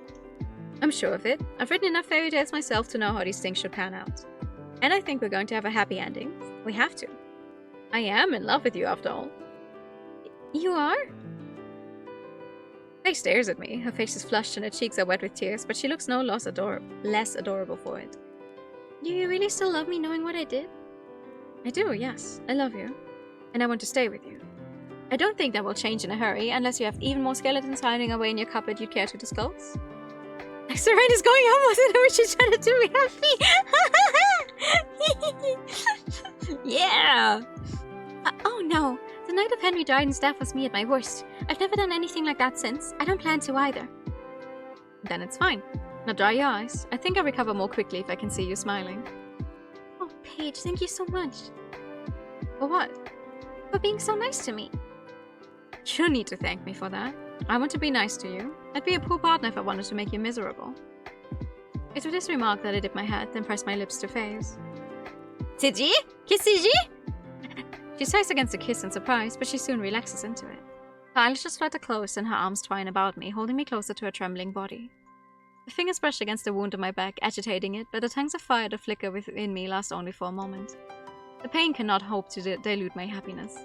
I'm sure of it. I've written enough fairy tales myself to know how these things should pan out. And I think we're going to have a happy ending. We have to. I am in love with you, after all. You are? Faye stares at me. Her face is flushed and her cheeks are wet with tears, but she looks no less adorable for it. Do you really still love me knowing what I did? I do, yes. I love you. And I want to stay with you. I don't think that will change in a hurry, unless you have even more skeletons hiding away in your cupboard you'd care to disclose. Serena's going on, wasn't it? She's trying to do me happy. Yeah! Oh no. The night of Henry Dryden's death was me at my worst. I've never done anything like that since. I don't plan to either. Then it's fine. Now dry your eyes. I think I'll recover more quickly if I can see you smiling. Oh, Paige, thank you so much. For what? For being so nice to me. You don't need to thank me for that. I want to be nice to you. I'd be a poor partner if I wanted to make you miserable. It's with this remark that I dip my head, then press my lips to Faye's. Tiji? Kissiji? She sighs against a kiss in surprise, but she soon relaxes into it. Her eyelashes flutter close and her arms twine about me, holding me closer to her trembling body. The fingers brush against the wound on my back, agitating it, but the tongues of fire that flicker within me last only for a moment. The pain cannot hope to dilute my happiness.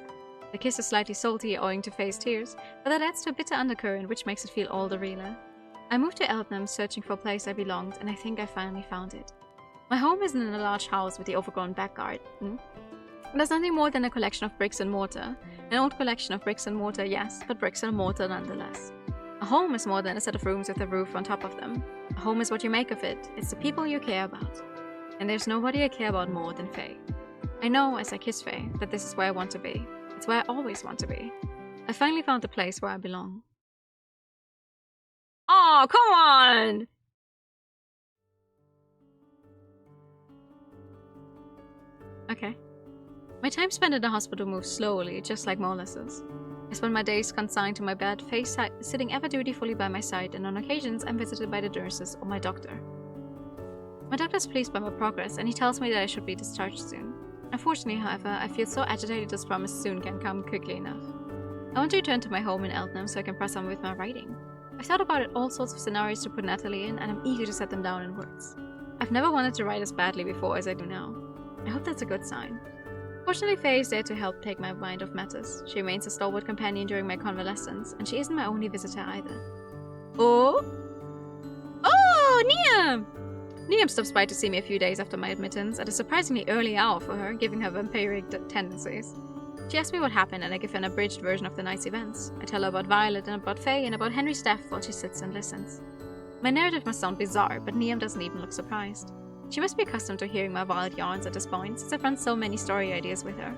The kiss is slightly salty, owing to Faye's tears, but that adds to a bitter undercurrent which makes it feel all the realer. I moved to Eltham, searching for a place I belonged, and I think I finally found it. My home isn't in a large house with the overgrown back garden. There's nothing more than a collection of bricks and mortar. An old collection of bricks and mortar, yes, but bricks and mortar nonetheless. A home is more than a set of rooms with a roof on top of them. A home is what you make of it. It's the people you care about. And there's nobody I care about more than Faye. I know, as I kiss Faye, that this is where I want to be. It's where I always want to be. I finally found the place where I belong. Oh, come on! Okay. My time spent in the hospital moves slowly, just like molasses. I spend my days consigned to my bed, Faye sitting ever dutifully by my side, and on occasions I'm visited by the nurses or my doctor. My doctor is pleased by my progress, and he tells me that I should be discharged soon. Unfortunately, however, I feel so agitated this promise soon can come quickly enough. I want to return to my home in Eltham so I can press on with my writing. I've thought about all sorts of scenarios to put Natalie in, and I'm eager to set them down in words. I've never wanted to write as badly before as I do now. I hope that's a good sign. Fortunately, Faye is there to help take my mind off matters. She remains a stalwart companion during my convalescence, and she isn't my only visitor either. Oh! Oh, Niam! Niam stops by to see me a few days after my admittance, at a surprisingly early hour for her, giving her vampiric tendencies. She asks me what happened, and I give her an abridged version of the night's events. I tell her about Violet and about Faye and about Henry's death while she sits and listens. My narrative must sound bizarre, but Niam doesn't even look surprised. She must be accustomed to hearing my wild yarns at this point, since I've run so many story ideas with her.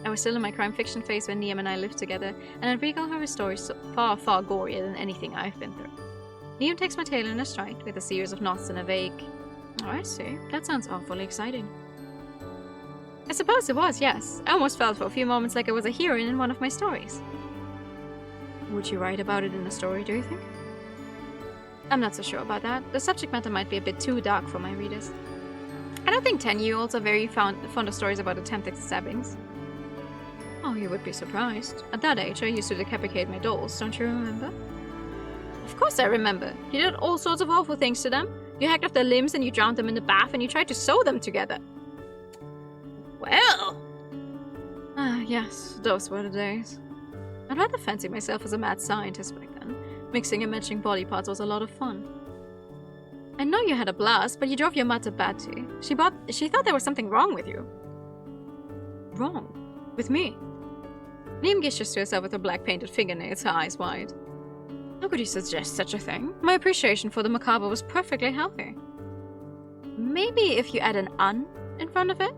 I was still in my crime fiction phase when Niam and I lived together, and I recall her stories so far, far gorier than anything I've been through. Niam takes my tale in a stride, with a series of knots and a vague... Oh, I see. That sounds awfully exciting. I suppose it was, yes. I almost felt for a few moments like I was a heroine in one of my stories. Would you write about it in a story, do you think? I'm not so sure about that. The subject matter might be a bit too dark for my readers. I don't think 10-year-olds are very fond of stories about attempted stabbings. Oh, you would be surprised. At that age, I used to decapitate my dolls, don't you remember? Of course I remember. You did all sorts of awful things to them. You hacked off their limbs and you drowned them in the bath and you tried to sew them together. Well... Ah, yes, those were the days. I'd rather fancy myself as a mad scientist back then. Mixing and matching body parts was a lot of fun. I know you had a blast, but you drove your mother to Batty. She thought there was something wrong with you. Wrong? With me? Niam gestures to herself with her black painted fingernails, her eyes wide. How could you suggest such a thing? My appreciation for the macabre was perfectly healthy. Maybe if you add an "un" in front of it?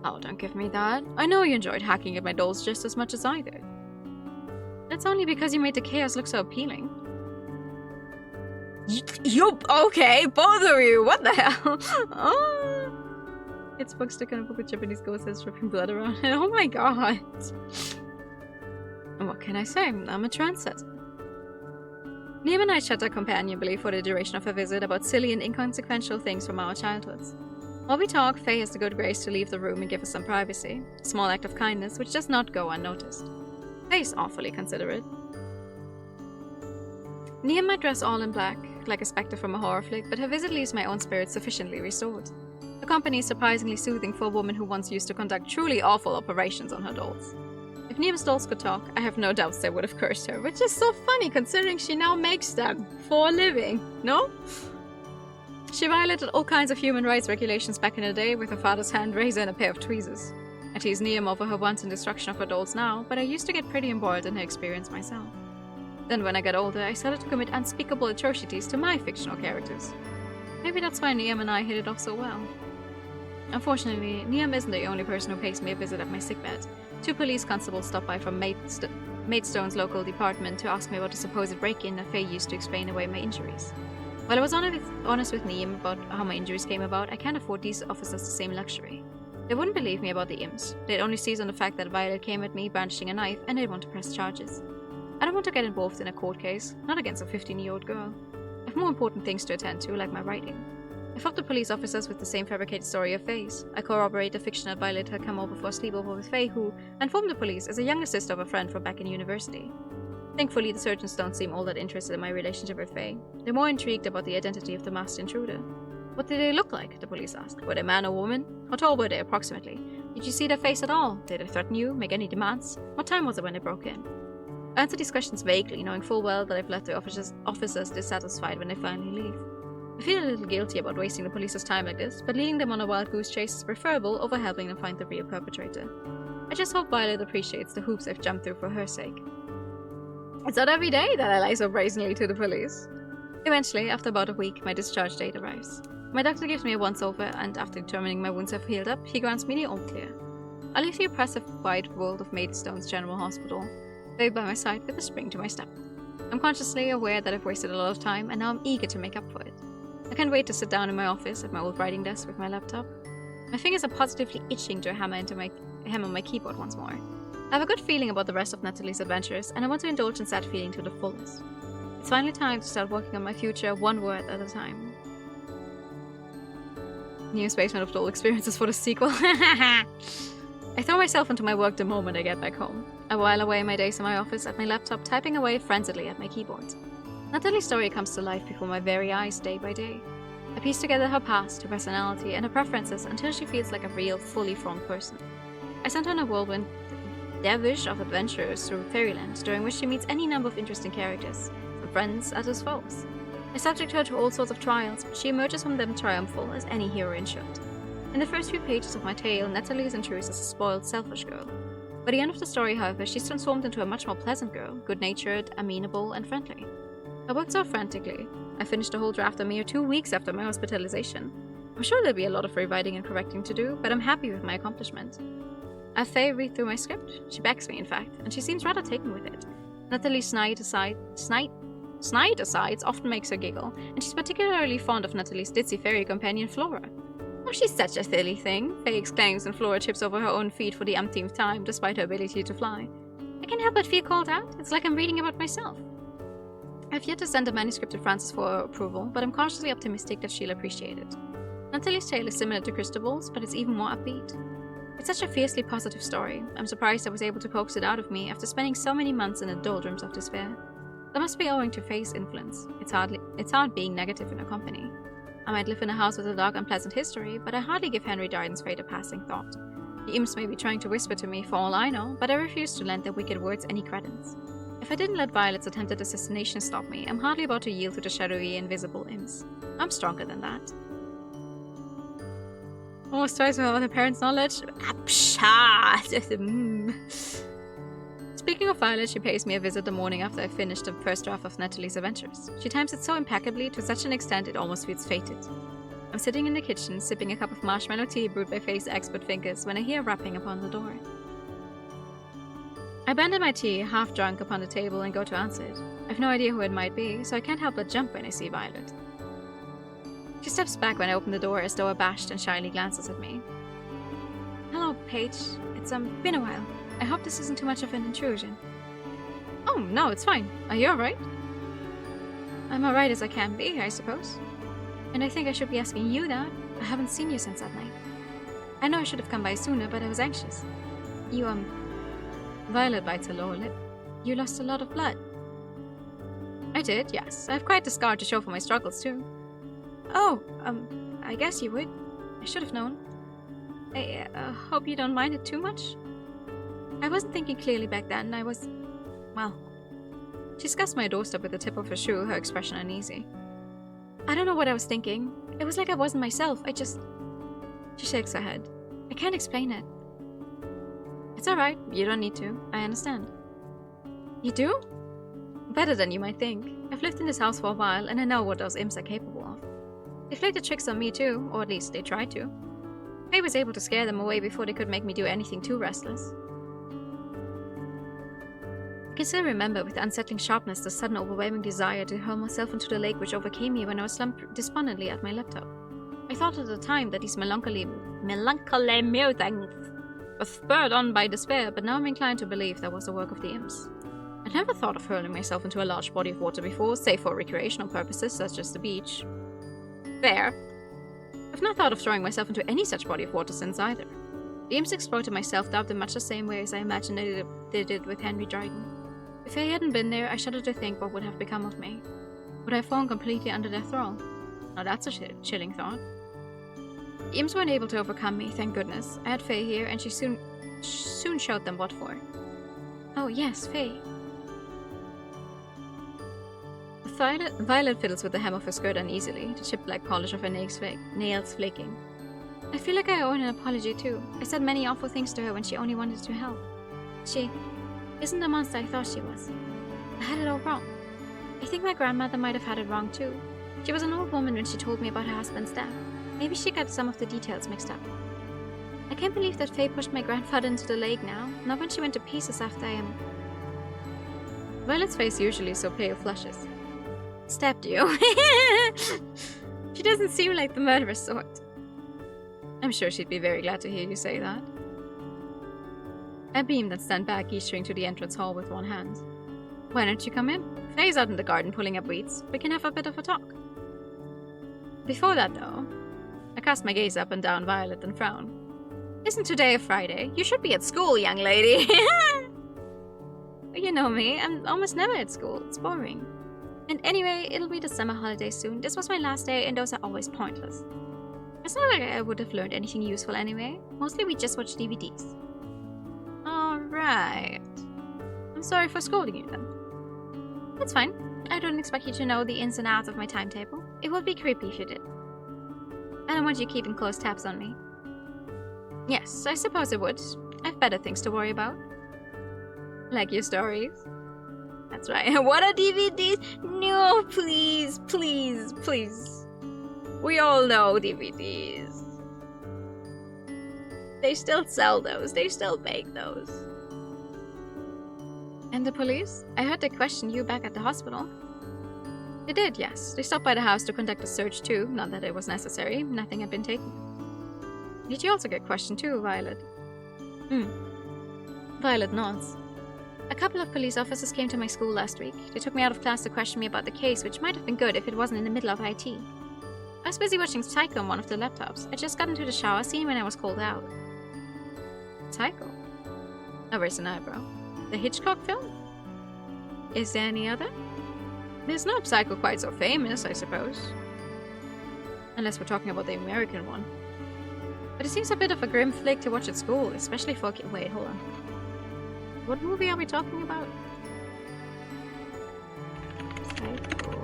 Oh, don't give me that. I know you enjoyed hacking at my dolls just as much as I did. That's only because you made the chaos look so appealing. You okay, both of you, what the hell? Oh. It's book stick on a book with Japanese ghosts dripping blood around it. Oh my god. And what can I say? I'm a trendsetter. Liam and I chatted companionably for the duration of her visit about silly and inconsequential things from our childhoods. While we talk, Faye has the good grace to leave the room and give us some privacy, a small act of kindness which does not go unnoticed. Faye's awfully considerate. Liam might dress all in black, like a spectre from a horror flick, but her visit leaves my own spirit sufficiently restored. The company is surprisingly soothing for a woman who once used to conduct truly awful operations on her dolls. If Liam's dolls could talk, I have no doubts they would have cursed her, which is so funny considering she now makes them for a living, no? She violated all kinds of human rights regulations back in the day with her father's hand razor and a pair of tweezers. I tease Liam over her wanton destruction of her dolls now, but I used to get pretty embroiled in her experience myself. Then when I got older, I started to commit unspeakable atrocities to my fictional characters. Maybe that's why Liam and I hit it off so well. Unfortunately, Liam isn't the only person who pays me a visit at my sickbed. 2 police constables stopped by from Maidstone's local department to ask me about a supposed break-in that Faye used to explain away my injuries. While I was honest with Liam about how my injuries came about, I can't afford these officers the same luxury. They wouldn't believe me about the imps. They'd only seize on the fact that Violet came at me brandishing a knife and they'd want to press charges. I don't want to get involved in a court case, not against a 15-year-old girl. I have more important things to attend to, like my writing. I fobbed the police officers with the same fabricated story of Faye's. I corroborate the fiction that Violet had come over for a sleepover with Faye, who informed the police is a younger sister of a friend from back in university. Thankfully, the surgeons don't seem all that interested in my relationship with Faye. They're more intrigued about the identity of the masked intruder. What did they look like? The police asked. Were they man or woman? How tall were they, approximately? Did you see their face at all? Did they threaten you? Make any demands? What time was it when they broke in? I answer these questions vaguely, knowing full well that I've left the officers dissatisfied when they finally leave. I feel a little guilty about wasting the police's time like this, but leading them on a wild goose chase is preferable over helping them find the real perpetrator. I just hope Violet appreciates the hoops I've jumped through for her sake. It's not every day that I lie so brazenly to the police. Eventually, after about a week, my discharge date arrives. My doctor gives me a once-over, and after determining my wounds have healed up, he grants me the all clear. I leave the oppressive wide world of Maidstone's General Hospital, Faye by my side with a spring to my step. I'm consciously aware that I've wasted a lot of time, and now I'm eager to make up for it. I can't wait to sit down in my office at my old writing desk with my laptop. My fingers are positively itching to hammer on my keyboard once more. I have a good feeling about the rest of Natalie's adventures, and I want to indulge in that feeling to the fullest. It's finally time to start working on my future one word at a time. New Spaceman of Doll experiences for the sequel. I throw myself into my work the moment I get back home. I while away my days in my office at my laptop, typing away frenziedly at my keyboard. Natalie's story comes to life before my very eyes day by day. I piece together her past, her personality, and her preferences until she feels like a real, fully formed person. I send her on a whirlwind deluge of adventures through fairyland, during which she meets any number of interesting characters, from friends as well as foes. I subject her to all sorts of trials, but she emerges from them triumphant as any heroine should. In the first few pages of my tale, Natalie is introduced as a spoiled, selfish girl. By the end of the story, however, she's transformed into a much more pleasant girl, good-natured, amenable, and friendly. I worked so frantically. I finished the whole draft a mere 2 weeks after my hospitalization. I'm sure there'll be a lot of rewriting and correcting to do, but I'm happy with my accomplishment. I have Faye read through my script. She backs me, in fact, and she seems rather taken with it. Natalie's snide asides often makes her giggle, and she's particularly fond of Natalie's ditzy fairy companion Flora. Oh, she's such a silly thing, Faye exclaims, and Flora trips over her own feet for the umpteenth time, despite her ability to fly. I can't help but feel called out. It's like I'm reading about myself. I've yet to send the manuscript to Frances for approval, but I'm cautiously optimistic that she'll appreciate it. Natalie's tale is similar to Christabel's, but it's even more upbeat. It's such a fiercely positive story. I'm surprised I was able to coax it out of me after spending so many months in the doldrums of despair. That must be owing to Faye's influence. It's hard being negative in her company. I might live in a house with a dark, unpleasant history, but I hardly give Henry Darden's fate a passing thought. The imps may be trying to whisper to me for all I know, but I refuse to lend their wicked words any credence. If I didn't let Violet's attempted assassination stop me, I'm hardly about to yield to the shadowy, invisible imps. I'm stronger than that. Almost twice without her parents' knowledge. Speaking of Violet, she pays me a visit the morning after I finished the first draft of Natalie's adventures. She times it so impeccably, to such an extent it almost feels fated. I'm sitting in the kitchen, sipping a cup of marshmallow tea brewed by Faye's expert fingers when I hear rapping upon the door. I abandon my tea, half drunk, upon the table and go to answer it. I've no idea who it might be, so I can't help but jump when I see Violet. She steps back when I open the door as though abashed and shyly glances at me. Hello, Paige. It's been a while. I hope this isn't too much of an intrusion. Oh, no, it's fine. Are you alright? I'm alright as I can be, I suppose. And I think I should be asking you that. I haven't seen you since that night. I know I should have come by sooner, but I was anxious. You, Violet bites her lower lip. You lost a lot of blood. I did, yes. I have quite the scar to show for my struggles, too. Oh, I guess you would. I should have known. I hope you don't mind it too much. I wasn't thinking clearly back then. I was... well... She scuffs my doorstep with the tip of her shoe, her expression uneasy. I don't know what I was thinking. It was like I wasn't myself. I just... She shakes her head. I can't explain it. It's alright. You don't need to. I understand. You do? Better than you might think. I've lived in this house for a while, and I know what those imps are capable of. They played the tricks on me too, or at least they tried to. I was able to scare them away before they could make me do anything too restless. I can still remember with unsettling sharpness the sudden overwhelming desire to hurl myself into the lake which overcame me when I was slumped despondently at my laptop. I thought at the time that these melancholy musings were spurred on by despair, but now I'm inclined to believe that was the work of the imps. I'd never thought of hurling myself into a large body of water before, save for recreational purposes such as the beach. There. I've not thought of throwing myself into any such body of water since either. The imps exploited my self-doubt in much the same way as I imagined they did with Henry Dryden. If I hadn't been there, I shudder to think what would have become of me. Would I have fallen completely under their thrall? Now that's a chilling thought. The imps weren't able to overcome me, thank goodness. I had Faye here, and she soon showed them what for. Oh yes, Faye. Violet fiddles with the hem of her skirt uneasily, the chip-like polish of her nails flaking. I feel like I owe her an apology too. I said many awful things to her when she only wanted to help. She isn't the monster I thought she was. I had it all wrong. I think my grandmother might have had it wrong too. She was an old woman when she told me about her husband's death. Maybe she got some of the details mixed up. I can't believe that Faye pushed my grandfather into the lake now, not when she went to pieces after I am... Violet's face, usually so pale, flushes. Stabbed you. She doesn't seem like the murderous sort. I'm sure she'd be very glad to hear you say that. I beamed and stand back, gesturing to the entrance hall with one hand. Why don't you come in? Faye's out in the garden pulling up weeds. We can have a bit of a talk. Before that, though, I cast my gaze up and down Violet and frown. Isn't today a Friday? You should be at school, young lady. You know me, I'm almost never at school. It's boring. And anyway, it'll be the summer holiday soon. This was my last day, and those are always pointless. It's not like I would have learned anything useful anyway. Mostly we just watch DVDs. Alright. I'm sorry for scolding you then. That's fine. I don't expect you to know the ins and outs of my timetable. It would be creepy if you did. I don't want you keeping close tabs on me. Yes, I suppose it would. I've better things to worry about. Like your stories. That's right. What are DVDs? No, please, please, please. We all know DVDs. They still sell those. They still make those. And the police? I heard they questioned you back at the hospital. They did, yes. They stopped by the house to conduct a search too. Not that it was necessary. Nothing had been taken. Did you also get questioned too, Violet? Violet nods. A couple of police officers came to my school last week. They took me out of class to question me about the case, which might have been good if it wasn't in the middle of IT. I was busy watching Psycho on one of the laptops. I just got into the shower scene when I was called out. Psycho? I raised an eyebrow. The Hitchcock film? Is there any other? There's no Psycho quite so famous, I suppose. Unless we're talking about the American one. But it seems a bit of a grim flick to watch at school, especially for... Wait, hold on. What movie are we talking about? Psycho.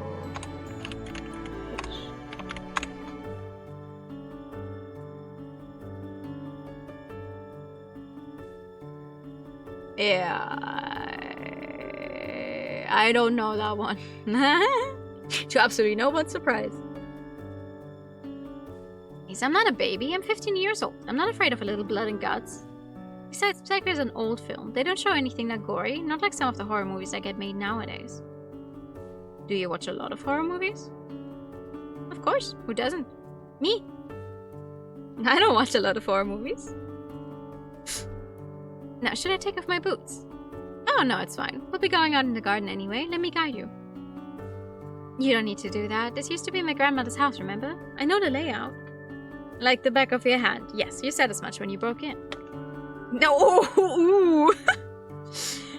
Yeah, I don't know that one. To absolutely no one's surprise. I'm not a baby. I'm 15 years old. I'm not afraid of a little blood and guts. Besides, Psycho is an old film. They don't show anything that gory, not like some of the horror movies that get made nowadays. Do you watch a lot of horror movies? Of course. Who doesn't? Me. I don't watch a lot of horror movies. Now, should I take off my boots? Oh, no, it's fine. We'll be going out in the garden anyway. Let me guide you. You don't need to do that. This used to be my grandmother's house, remember? I know the layout. Like the back of your hand. Yes, you said as much when you broke in. No!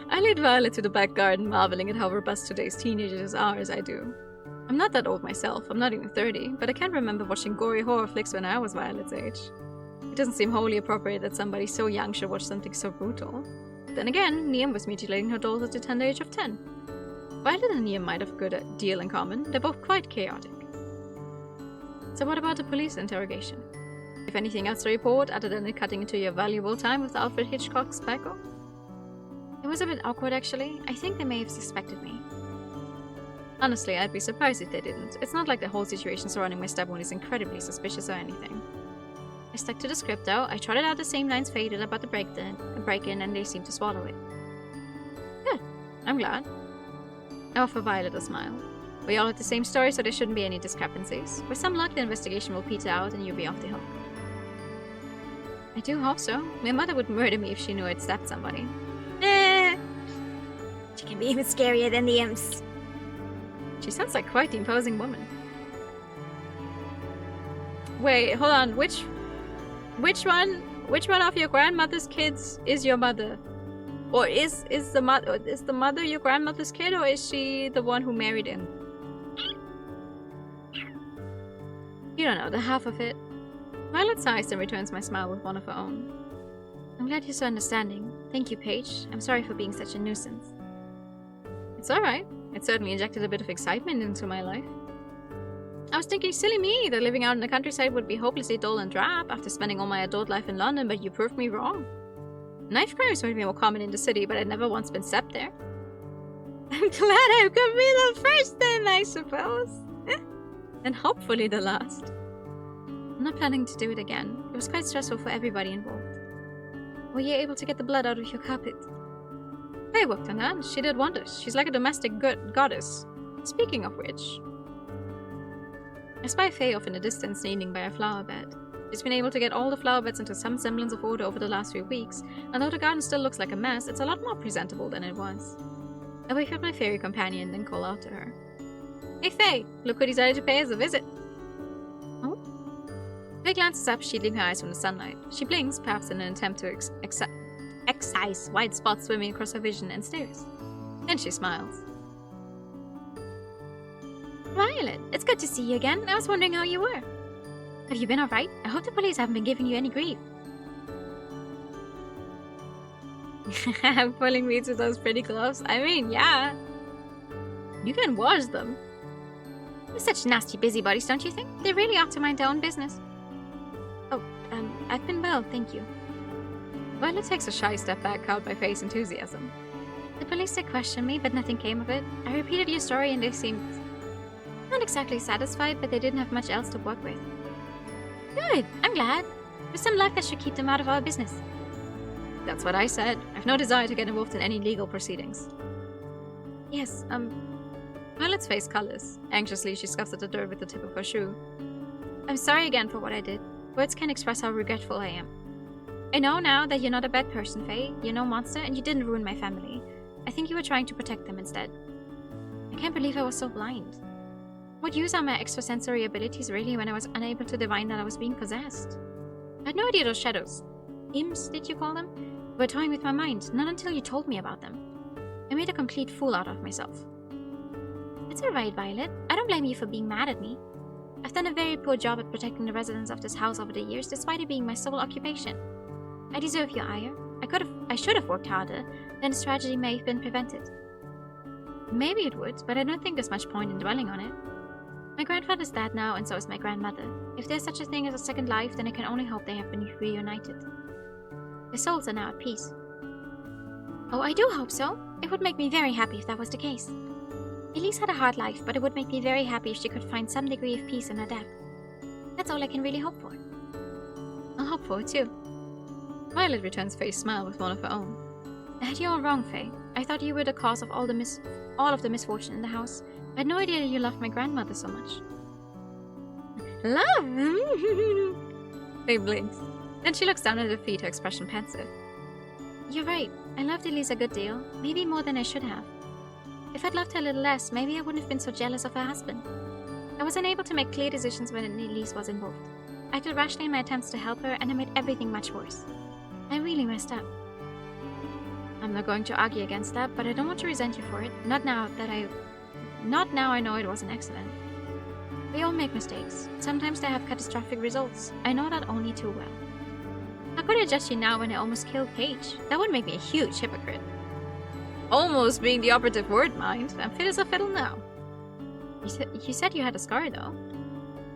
I lead Violet to the back garden, marveling at how robust today's teenagers are as I do. I'm not that old myself. I'm not even 30, but I can't remember watching gory horror flicks when I was Violet's age. It doesn't seem wholly appropriate that somebody so young should watch something so brutal. Then again, Niam was mutilating her dolls at the tender age of 10. Violet and Niam might have a good deal in common. They're both quite chaotic. So what about the police interrogation? If anything else to report, other than it cutting into your valuable time with Alfred Hitchcock's Psycho? It was a bit awkward, actually. I think they may have suspected me. Honestly, I'd be surprised if they didn't. It's not like the whole situation surrounding my stab wound is incredibly suspicious or anything. I stuck to the script, though. I trotted out the same lines faded about the break-in, and they seemed to swallow it. Good. I'm glad. I offer Violet a smile. We all had the same story, so there shouldn't be any discrepancies. With some luck, the investigation will peter out and you'll be off the hook. I do hope so. My mother would murder me if she knew I'd stabbed somebody. She can be even scarier than the imps. She sounds like quite the imposing woman. Wait, hold on. Which one of your grandmother's kids is your mother? Or is the mother your grandmother's kid, or is she the one who married him? You don't know the half of it. Violet sighs and returns my smile with one of her own. I'm glad you're so understanding. Thank you, Paige. I'm sorry for being such a nuisance. It's alright. It certainly injected a bit of excitement into my life. I was thinking, silly me, that living out in the countryside would be hopelessly dull and drab after spending all my adult life in London, but you proved me wrong. Knife crimes would be more common in the city, but I'd never once been stepped there. I'm glad I could be the first then, I suppose. And hopefully the last. I'm not planning to do it again. It was quite stressful for everybody involved. Were you able to get the blood out of your carpet? Faye worked on that. She did wonders. She's like a domestic goddess. Speaking of which, I spy Faye off in the distance, kneeling by a flower bed. She's been able to get all the flower beds into some semblance of order over the last few weeks, and though the garden still looks like a mess, it's a lot more presentable than it was. I wave at my fairy companion, then call out to her. Hey Faye, look who decided to pay us a visit. Oh? Faye glances up, shielding her eyes from the sunlight. She blinks, perhaps in an attempt to excise white spots swimming across her vision, and stares. Then she smiles. Violet, it's good to see you again. I was wondering how you were. Have you been alright? I hope the police haven't been giving you any grief. Pulling weeds with those pretty gloves? I mean, yeah. You can wash them. They're such nasty busybodies, don't you think? They really ought to mind their own business. Oh, I've been well, thank you. Violet takes a shy step back, cowed by Faye's enthusiasm. The police did question me, but nothing came of it. I repeated your story and they seemed not exactly satisfied, but they didn't have much else to work with. Good, I'm glad. With some luck, that should keep them out of our business. That's what I said. I've no desire to get involved in any legal proceedings. Yes, Violet's face colors. Anxiously, she scuffs at the dirt with the tip of her shoe. I'm sorry again for what I did. Words can't express how regretful I am. I know now that you're not a bad person, Faye. You're no monster, and you didn't ruin my family. I think you were trying to protect them instead. I can't believe I was so blind. What use are my extrasensory abilities really when I was unable to divine that I was being possessed? I had no idea those shadows, imps, did you call them, were toying with my mind, not until you told me about them. I made a complete fool out of myself. It's alright, Violet. I don't blame you for being mad at me. I've done a very poor job at protecting the residents of this house over the years, despite it being my sole occupation. I deserve your ire. I should have worked harder, then this tragedy may have been prevented. Maybe it would, but I don't think there's much point in dwelling on it. My grandfather's dead now, and so is my grandmother. If there's such a thing as a second life, then I can only hope they have been reunited. Their souls are now at peace. Oh, I do hope so. It would make me very happy if that was the case. Elise had a hard life, but it would make me very happy if she could find some degree of peace in her death. That's all I can really hope for. for it too. Violet returns Faye's smile with one of her own. I had you all wrong, Faye. I thought you were the cause of all of the misfortune in the house. I had no idea you loved my grandmother so much. Love? Faye blinks. Then she looks down at her feet, her expression pensive. You're right. I loved Elise a good deal. Maybe more than I should have. If I'd loved her a little less, maybe I wouldn't have been so jealous of her husband. I was unable to make clear decisions when Elise was involved. I acted rashly in my attempts to help her, and I made everything much worse. I really messed up. I'm not going to argue against that, but I don't want to resent you for it. Not now I know it was an accident. We all make mistakes. Sometimes they have catastrophic results. I know that only too well. How could I judge you now when I almost killed Paige? That would make me a huge hypocrite. Almost being the operative word, mind. I'm fit as a fiddle now. You said you had a scar, though.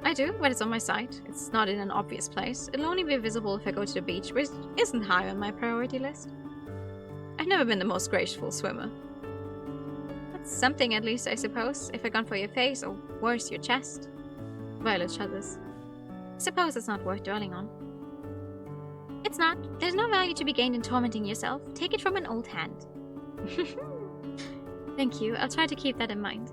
I do, but it's on my side. It's not in an obvious place. It'll only be visible if I go to the beach, which isn't high on my priority list. I've never been the most graceful swimmer. That's something, at least, I suppose, if I'd gone for your face, or worse, your chest. Violet shudders. I suppose it's not worth dwelling on. It's not. There's no value to be gained in tormenting yourself. Take it from an old hand. Thank you. I'll try to keep that in mind.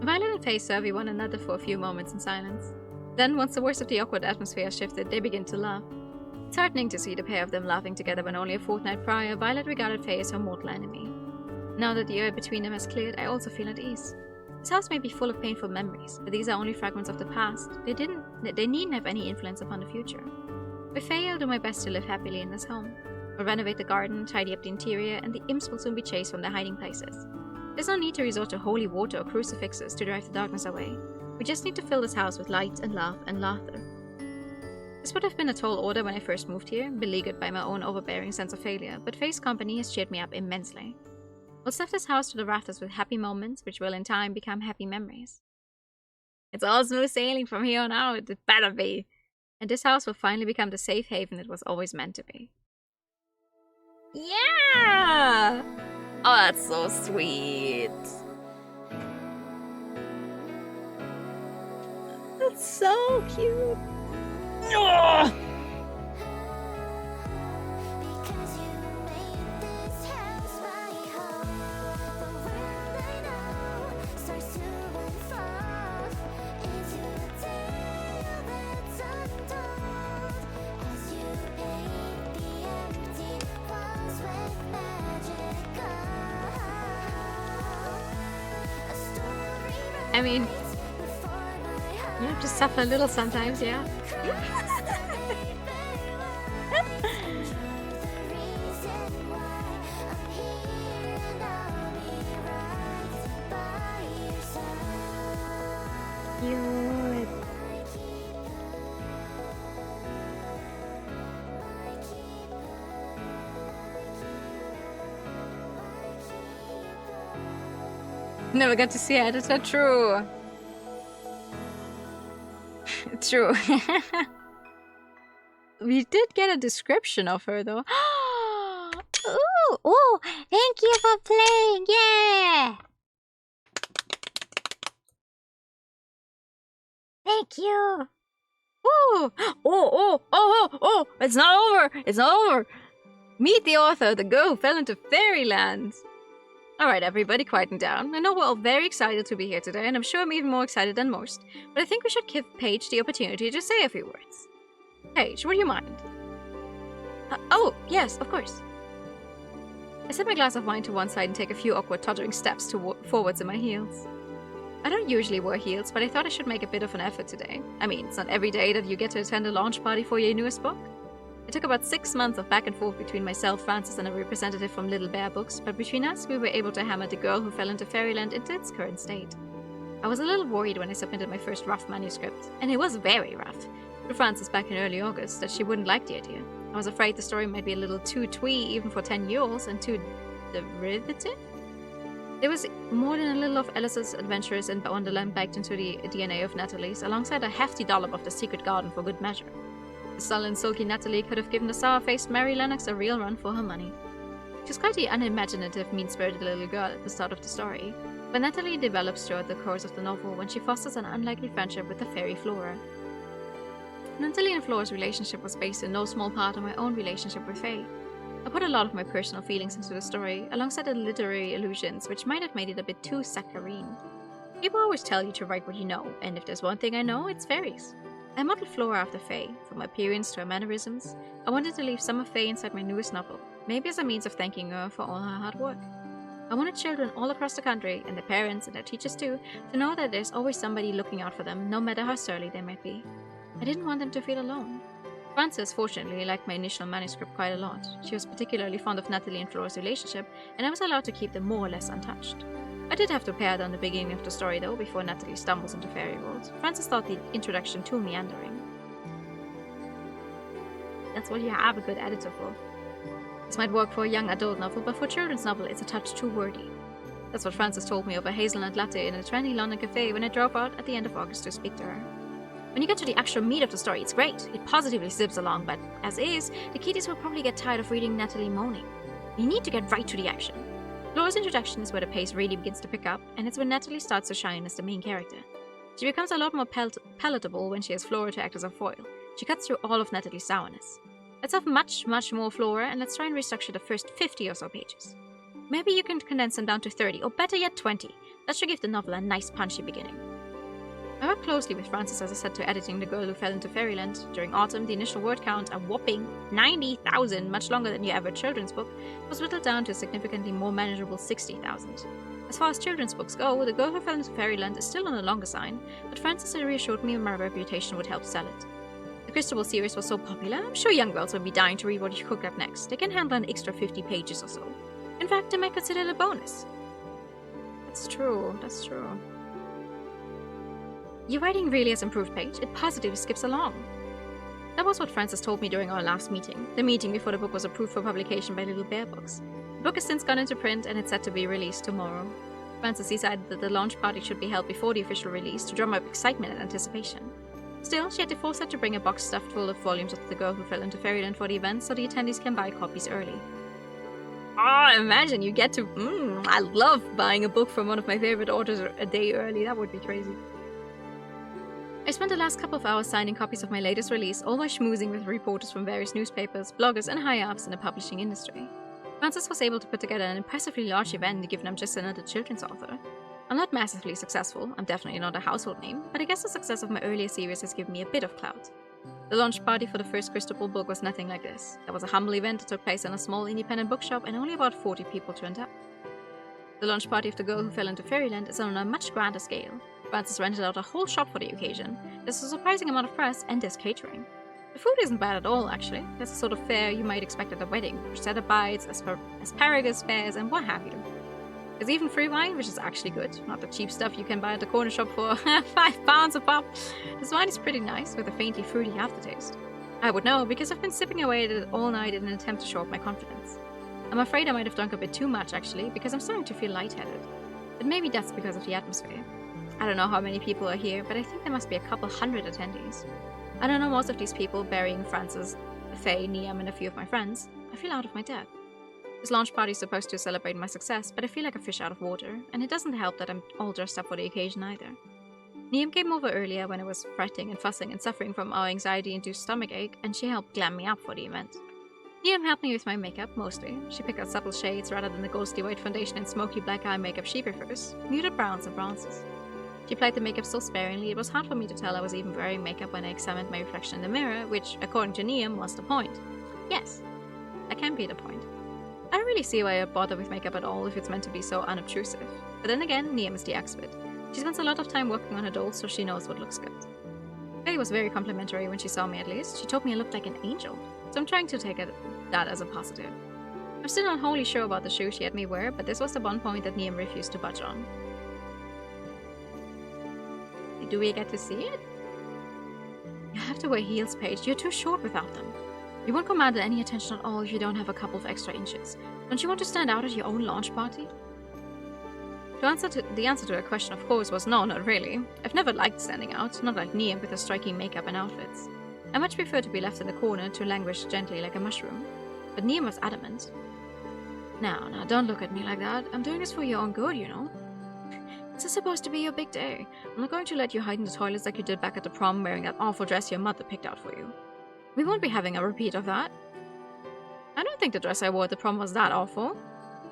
Violet and Faye survey one another for a few moments in silence. Then, once the worst of the awkward atmosphere has shifted, they begin to laugh. It's heartening to see the pair of them laughing together when only a fortnight prior, Violet regarded Faye as her mortal enemy. Now that the air between them has cleared, I also feel at ease. This house may be full of painful memories, but these are only fragments of the past. They needn't have any influence upon the future. With Faye, I'll do my best to live happily in this home. I'll renovate the garden, tidy up the interior, and the imps will soon be chased from their hiding places. There's no need to resort to holy water or crucifixes to drive the darkness away. We just need to fill this house with light and love and laughter. This would have been a tall order when I first moved here, beleaguered by my own overbearing sense of failure, but Faye's company has cheered me up immensely. We'll stuff this house to the rafters with happy moments, which will in time become happy memories. It's all smooth sailing from here on out, it better be! And this house will finally become the safe haven it was always meant to be. Yeah! Oh, that's so sweet. That's so cute. Oh! I mean, you have to suffer a little sometimes, yeah? Cute. Never got to see it, it's not true. It's true. We did get a description of her though. Ooh, thank you for playing, yeah! Thank you! Ooh. Oh, it's not over! It's not over! Meet the author, the girl who fell into fairyland! Alright everybody, quieten down. I know we're all very excited to be here today, and I'm sure I'm even more excited than most, but I think we should give Paige the opportunity to say a few words. Paige, would you mind? Oh, yes, of course. I set my glass of wine to one side and take a few awkward tottering steps forwards in my heels. I don't usually wear heels, but I thought I should make a bit of an effort today. I mean, it's not every day that you get to attend a launch party for your newest book. It took about 6 months of back and forth between myself, Francis, and a representative from Little Bear Books, but between us, we were able to hammer The Girl Who Fell into Fairyland into its current state. I was a little worried when I submitted my first rough manuscript, and it was very rough, to Francis back in early August, that she wouldn't like the idea. I was afraid the story might be a little too twee even for 10-year-olds and too derivative. There was more than a little of Alice's adventures in Wonderland baked into the DNA of Natalie's, alongside a hefty dollop of The Secret Garden for good measure. The sullen, sulky Natalie could have given the sour-faced Mary Lennox a real run for her money. She was quite the unimaginative, mean-spirited little girl at the start of the story, but Natalie develops throughout the course of the novel when she fosters an unlikely friendship with the fairy Flora. Natalie and Flora's relationship was based in no small part on my own relationship with Faye. I put a lot of my personal feelings into the story, alongside the literary allusions, which might have made it a bit too saccharine. People always tell you to write what you know, and if there's one thing I know, it's fairies. I modeled Flora after Faye, from her appearance to her mannerisms. I wanted to leave some of Faye inside my newest novel, maybe as a means of thanking her for all her hard work. I wanted children all across the country, and their parents and their teachers too, to know that there's always somebody looking out for them, no matter how surly they might be. I didn't want them to feel alone. Frances, fortunately, liked my initial manuscript quite a lot. She was particularly fond of Natalie and Flora's relationship, and I was allowed to keep them more or less untouched. I did have to pare down the beginning of the story though, before Natalie stumbles into fairy world. Frances thought the introduction too meandering. That's what you have a good editor for. This might work for a young adult novel, but for a children's novel it's a touch too wordy. That's what Frances told me over hazelnut latte in a trendy London cafe when I drove out at the end of August to speak to her. When you get to the actual meat of the story, it's great. It positively zips along, but as is, the kiddies will probably get tired of reading Natalie moaning. You need to get right to the action. Flora's introduction is where the pace really begins to pick up, and it's when Natalie starts to shine as the main character. She becomes a lot more palatable when she has Flora to act as a foil. She cuts through all of Natalie's sourness. Let's have much more Flora, and let's try and restructure the first 50 or so pages. Maybe you can condense them down to 30, or better yet 20. That should give the novel a nice punchy beginning. I worked closely with Frances as I set to editing The Girl Who Fell into Fairyland. During autumn, the initial word count, a whopping 90,000, much longer than your average children's book, was whittled down to a significantly more manageable 60,000. As far as children's books go, The Girl Who Fell into Fairyland is still on the longer side, but Frances had reassured me my reputation would help sell it. The Crystal series was so popular, I'm sure young girls would be dying to read what you cooked up next. They can handle an extra 50 pages or so. In fact, they might consider it a bonus. That's true. Your writing really has improved, Paige. It positively skips along. That was what Frances told me during our last meeting, the meeting before the book was approved for publication by Little Bear Books. The book has since gone into print and it's set to be released tomorrow. Frances decided that the launch party should be held before the official release to drum up excitement and anticipation. Still, she had the foresight to bring a box stuffed full of volumes of The Girl Who Fell into Fairyland for the event so the attendees can buy copies early. Oh, imagine you get to... I love buying a book from one of my favorite authors a day early. That would be crazy. I spent the last couple of hours signing copies of my latest release, all while schmoozing with reporters from various newspapers, bloggers, and higher-ups in the publishing industry. Frances was able to put together an impressively large event, given I'm just another children's author. I'm not massively successful, I'm definitely not a household name, but I guess the success of my earlier series has given me a bit of clout. The launch party for the first Crystal Ball book was nothing like this. There was a humble event that took place in a small independent bookshop, and only about 40 people turned up. The launch party of The Girl Who Fell into Fairyland is on a much grander scale. Frances rented out a whole shop for the occasion. There's a surprising amount of press, and there's catering. The food isn't bad at all, actually. There's a sort of fare you might expect at a wedding. Bruschetta bites, asparagus pears, and what have you. There's even free wine, which is actually good. Not the cheap stuff you can buy at the corner shop for £5 a pop. This wine is pretty nice, with a faintly fruity aftertaste. I would know, because I've been sipping away at it all night in an attempt to show off my confidence. I'm afraid I might have drunk a bit too much, actually, because I'm starting to feel lightheaded. But maybe that's because of the atmosphere. I don't know how many people are here, but I think there must be a couple hundred attendees. I don't know most of these people, burying Frances, Faye, Niam, and a few of my friends. I feel out of my depth. This launch party is supposed to celebrate my success, but I feel like a fish out of water, and it doesn't help that I'm all dressed up for the occasion either. Niam came over earlier when I was fretting and fussing and suffering from our anxiety-induced stomachache, and she helped glam me up for the event. Niam helped me with my makeup, mostly. She picked out subtle shades rather than the ghostly white foundation and smoky black eye makeup she prefers, muted browns and bronzes. She applied the makeup so sparingly it was hard for me to tell I was even wearing makeup when I examined my reflection in the mirror, which, according to Niam, was the point. Yes, that can be the point. I don't really see why I bother with makeup at all if it's meant to be so unobtrusive. But then again, Niam is the expert. She spends a lot of time working on her dolls, so she knows what looks good. Faye was very complimentary when she saw me at least. She told me I looked like an angel, so I'm trying to take that as a positive. I'm still not wholly sure about the shoe she had me wear, but this was the one point that Niam refused to budge on. Do we get to see it? You have to wear heels, Paige. You're too short without them. You won't command any attention at all if you don't have a couple of extra inches. Don't you want to stand out at your own launch party? The answer to her question, of course, was no, not really. I've never liked standing out, not like Niam with her striking makeup and outfits. I much prefer to be left in the corner to languish gently like a mushroom. But Niam was adamant. Now, don't look at me like that. I'm doing this for your own good, you know. This is supposed to be your big day. I'm not going to let you hide in the toilets like you did back at the prom wearing that awful dress your mother picked out for you. We won't be having a repeat of that. I don't think the dress I wore at the prom was that awful.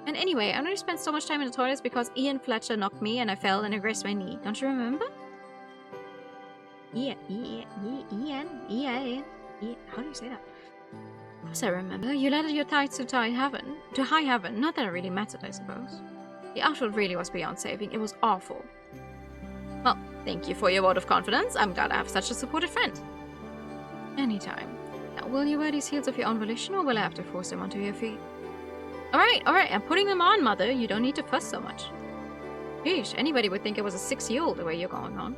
And anyway, I only spent so much time in the toilets because Ian Fletcher knocked me and I fell and I grazed my knee. Don't you remember? Ian. How do you say that? Of course I remember. You led your tights to high heaven. Not that it really mattered, I suppose. The outfit really was beyond saving. It was awful. Well, thank you for your vote of confidence. I'm glad I have such a supportive friend. Anytime. Now, will you wear these heels of your own volition, or will I have to force them onto your feet? Alright, I'm putting them on, Mother. You don't need to fuss so much. Yeesh, anybody would think I was a 6-year-old the way you're going on.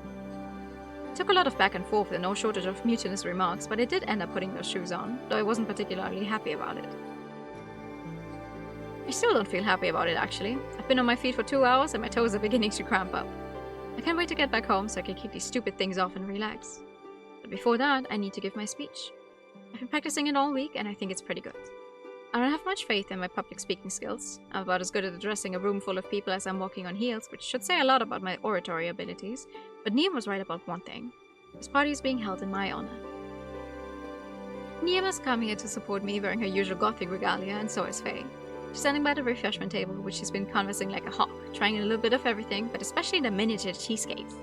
It took a lot of back and forth and no shortage of mutinous remarks, but I did end up putting those shoes on, though I wasn't particularly happy about it. I still don't feel happy about it, actually. I've been on my feet for 2 hours and my toes are beginning to cramp up. I can't wait to get back home so I can kick these stupid things off and relax. But before that, I need to give my speech. I've been practicing it all week and I think it's pretty good. I don't have much faith in my public speaking skills. I'm about as good at addressing a room full of people as I'm walking on heels, which should say a lot about my oratory abilities, but Niamh was right about one thing. This party is being held in my honor. Niamh has come here to support me wearing her usual gothic regalia, and so is Faye. She's standing by the refreshment table, which she's been conversing like a hawk, trying a little bit of everything, but especially the miniature cheesecakes.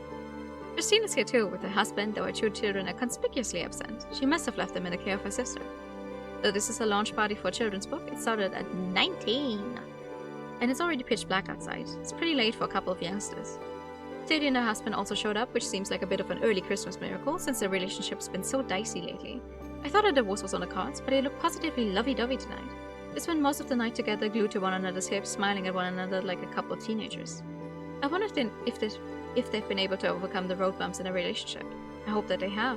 Christine is here too, with her husband, though her 2 children are conspicuously absent. She must have left them in the care of her sister. Though this is a launch party for a children's book, it started at 19. And it's already pitch black outside. It's pretty late for a couple of youngsters. Sadie and her husband also showed up, which seems like a bit of an early Christmas miracle, since their relationship's been so dicey lately. I thought a divorce was on the cards, but they look positively lovey-dovey tonight. They spent most of the night together, glued to one another's hips, smiling at one another like a couple of teenagers. I wonder if they've been able to overcome the road bumps in their relationship. I hope that they have.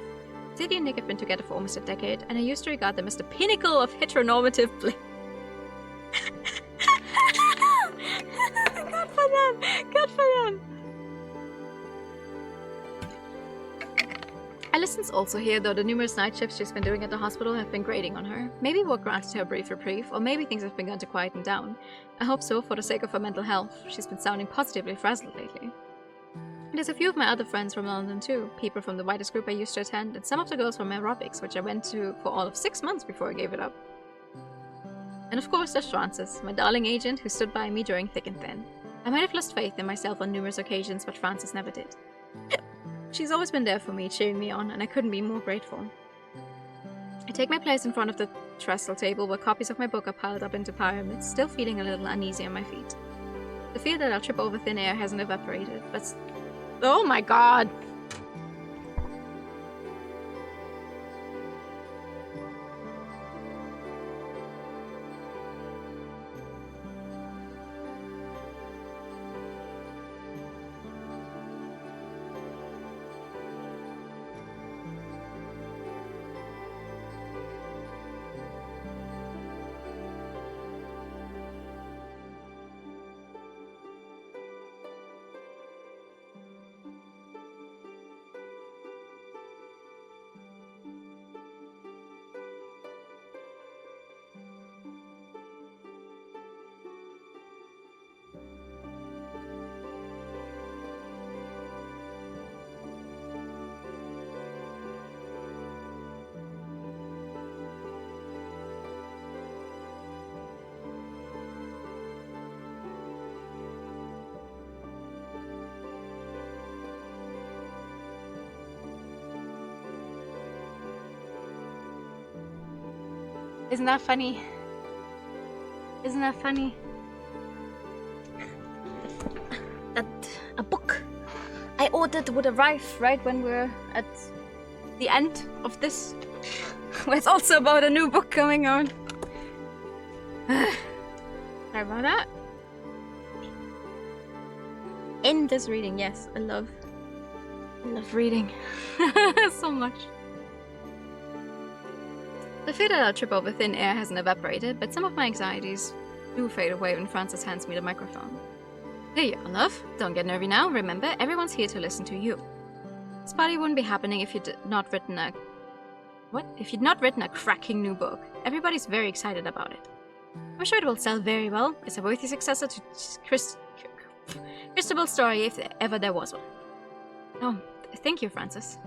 Sadie and Nick have been together for almost a decade, and I used to regard them as the pinnacle of heteronormative bliss. Good for them! Good for them! Allison's also here, though the numerous night shifts she's been doing at the hospital have been grating on her. Maybe work granted her a brief reprieve, or maybe things have begun to quieten down. I hope so, for the sake of her mental health. She's been sounding positively frazzled lately. There's a few of my other friends from London too, people from the widest group I used to attend, and some of the girls from aerobics, which I went to for all of 6 months before I gave it up. And of course there's Frances, my darling agent who stood by me during thick and thin. I might have lost faith in myself on numerous occasions, but Frances never did. She's always been there for me, cheering me on, and I couldn't be more grateful. I take my place in front of the trestle table where copies of my book are piled up into pyramids, still feeling a little uneasy on my feet. The fear that I'll trip over thin air hasn't evaporated, but... Oh my god! Isn't that funny? Isn't that funny? That a book I ordered would arrive right when we're at the end of this. Where it's also about a new book coming out. Sorry about that. End this reading, yes. I love reading so much. The fear that I'll trip over thin air hasn't evaporated, but some of my anxieties do fade away when Frances hands me the microphone. There you are, love. Don't get nervy now. Remember, everyone's here to listen to you. This party wouldn't be happening if you'd not written a... What? If you'd not written a cracking new book. Everybody's very excited about it. I'm sure it will sell very well. It's a worthy successor to Crystal story if ever there was one. Oh, thank you, Francis.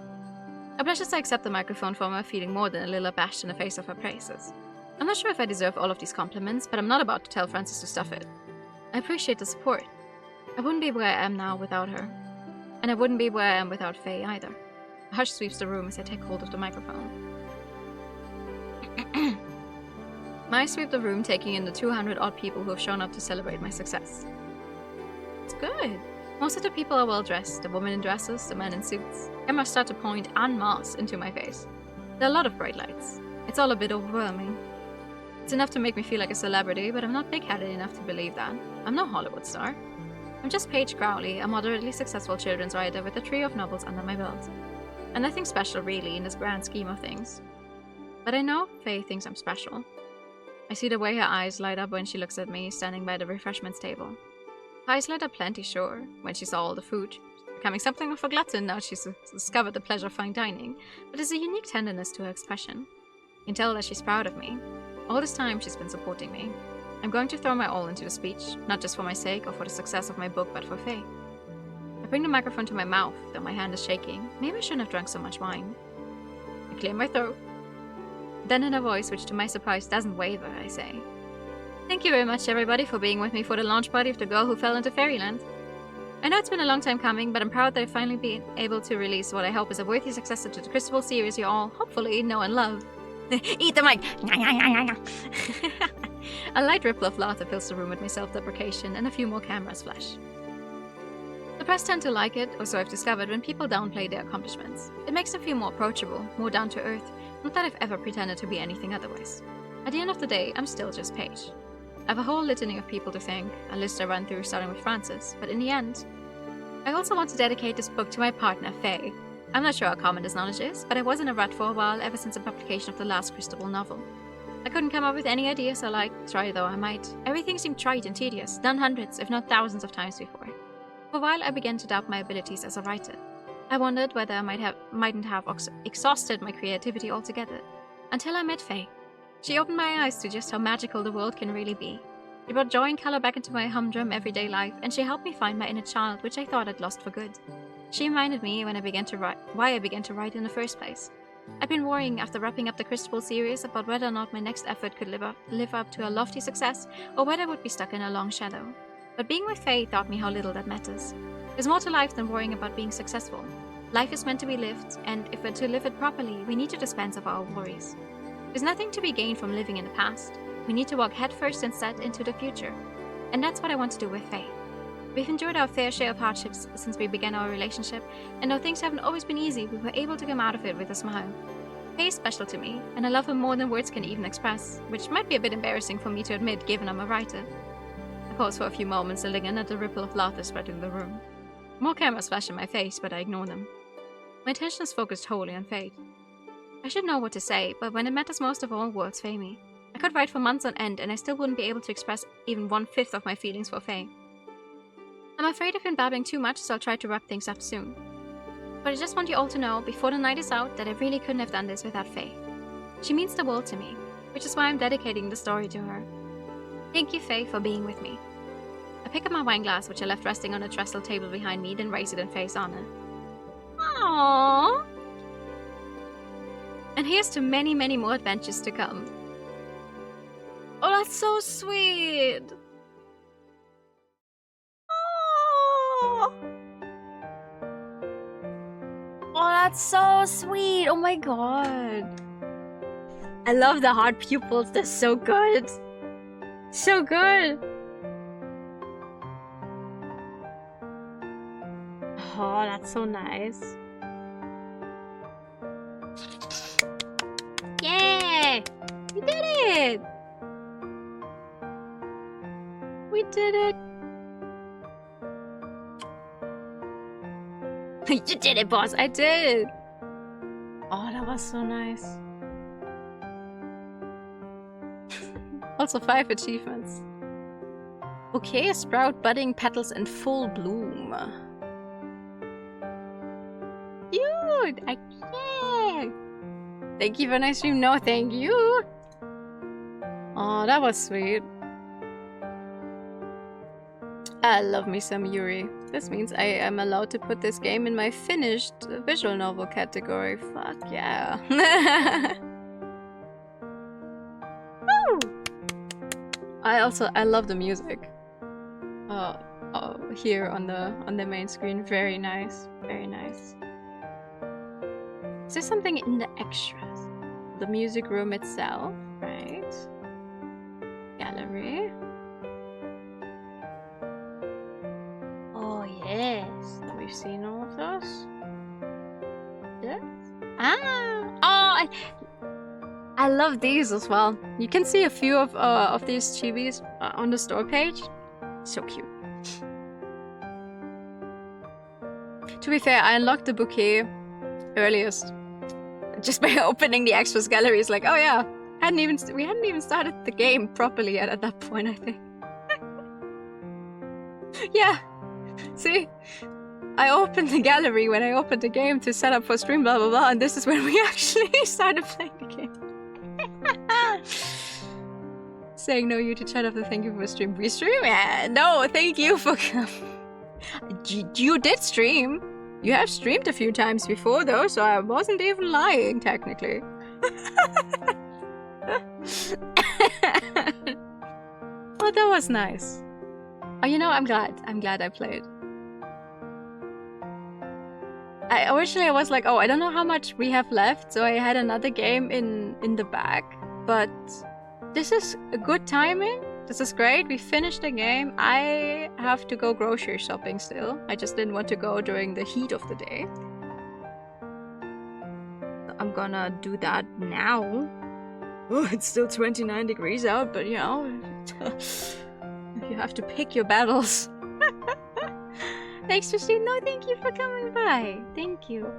I blush as I accept the microphone from her, feeling more than a little abashed in the face of her praises. I'm not sure if I deserve all of these compliments, but I'm not about to tell Francis to stuff it. I appreciate the support. I wouldn't be where I am now without her. And I wouldn't be where I am without Faye either. A hush sweeps the room as I take hold of the microphone. My eyes sweep the room, taking in the 200-odd people who have shown up to celebrate my success. It's good. Most of the people are well dressed, the women in dresses, the men in suits. Cameras start to point en masse into my face. There are a lot of bright lights. It's all a bit overwhelming. It's enough to make me feel like a celebrity, but I'm not big-headed enough to believe that. I'm no Hollywood star. I'm just Paige Crowley, a moderately successful children's writer with a trio of novels under my belt. And nothing special really in this grand scheme of things. But I know Faye thinks I'm special. I see the way her eyes light up when she looks at me, standing by the refreshments table. Her eyes light up plenty, sure, when she saw all the food. She's becoming something of a glutton now she's discovered the pleasure of fine dining, but there's a unique tenderness to her expression. You can tell that she's proud of me. All this time she's been supporting me. I'm going to throw my all into the speech, not just for my sake or for the success of my book, but for Faye. I bring the microphone to my mouth, though my hand is shaking. Maybe I shouldn't have drunk so much wine. I clear my throat. Then in a voice which to my surprise doesn't waver, I say, "Thank you very much everybody for being with me for the launch party of The Girl Who Fell into Fairyland. I know it's been a long time coming, but I'm proud that I've finally been able to release what I hope is a worthy successor to the Crystal series you all, hopefully, know and love." Eat the mic! A light ripple of laughter fills the room with my self-deprecation, and a few more cameras flash. The press tend to like it, or so I've discovered, when people downplay their accomplishments. It makes them feel more approachable, more down to earth, not that I've ever pretended to be anything otherwise. At the end of the day, I'm still just Paige. I have a whole litany of people to thank, a list I run through starting with Francis, but in the end, I also want to dedicate this book to my partner, Faye. I'm not sure how common this knowledge is, but I was in a rut for a while ever since the publication of the last Crystal novel. I couldn't come up with any ideas I liked, try though I might. Everything seemed trite and tedious, done hundreds, if not thousands of times before. For a while I began to doubt my abilities as a writer. I wondered whether I mightn't have exhausted my creativity altogether. Until I met Faye. She opened my eyes to just how magical the world can really be. She brought joy and color back into my humdrum everyday life, and she helped me find my inner child, which I thought I'd lost for good. She reminded me why I began to write in the first place. I'd been worrying after wrapping up the Crystal series about whether or not my next effort could live up to a lofty success, or whether I would be stuck in a long shadow. But being with Faye taught me how little that matters. There's more to life than worrying about being successful. Life is meant to be lived, and if we're to live it properly, we need to dispense of our worries. There's nothing to be gained from living in the past. We need to walk headfirst instead into the future. And that's what I want to do with Faye. We've endured our fair share of hardships since we began our relationship, and though things haven't always been easy, we were able to come out of it with a smile. Faye is special to me, and I love her more than words can even express, which might be a bit embarrassing for me to admit given I'm a writer. I pause for a few moments and again at the ripple of laughter spreading the room. More cameras flash in my face, but I ignore them. My attention is focused wholly on Faye. I should know what to say, but when it matters most of all, words fail me. I could write for months on end, and I still wouldn't be able to express even 1/5 of my feelings for Faye. I'm afraid I've been babbling too much, so I'll try to wrap things up soon. But I just want you all to know, before the night is out, that I really couldn't have done this without Faye. She means the world to me, which is why I'm dedicating the story to her. Thank you, Faye, for being with me. I pick up my wine glass, which I left resting on a trestle table behind me, then raise it in Faye's honor. Aww! And here's to many, many more adventures to come. Oh, that's so sweet! Oh, that's so sweet! Oh my god! I love the heart pupils, they're so good! So good! Oh, that's so nice. Yay! We did it! We did it! You did it, boss! I did! Oh, that was so nice. Also 5 achievements. Okay, sprout budding petals in full bloom. Cute! I can't! Thank you for nice stream. No, thank you! Oh, that was sweet. I love me some Yuri. This means I am allowed to put this game in my finished visual novel category. Fuck yeah. Woo! I love the music. Here on the main screen. Very nice. Very nice. Is there something in the extras? The music room itself, right? Gallery. Oh yes, we've seen all of those. Yes. Ah! Oh, I love these as well. You can see a few of these chibis on the store page. So cute. To be fair, I unlocked the bouquet earliest just by opening the extras gallery. It's like, oh yeah, we hadn't even started the game properly yet at that point, I think. Yeah, see, I opened the gallery when I opened the game to set up for stream, blah blah blah, and this is when we actually started playing the game. Saying no, you to chat after thank you for stream. We stream? Yeah, no, thank you for you did stream. You have streamed a few times before though, so I wasn't even lying, technically. Oh, that was nice. Oh, you know, I'm glad I played. Originally I was like, oh, I don't know how much we have left, so I had another game in the bag, but this is a good timing. This is great. We finished the game. I have to go grocery shopping still. I just didn't want to go during the heat of the day. I'm gonna do that now. Oh, it's still 29 degrees out, but you know, you have to pick your battles. Thanks for stream. No, thank you for coming by. Thank you.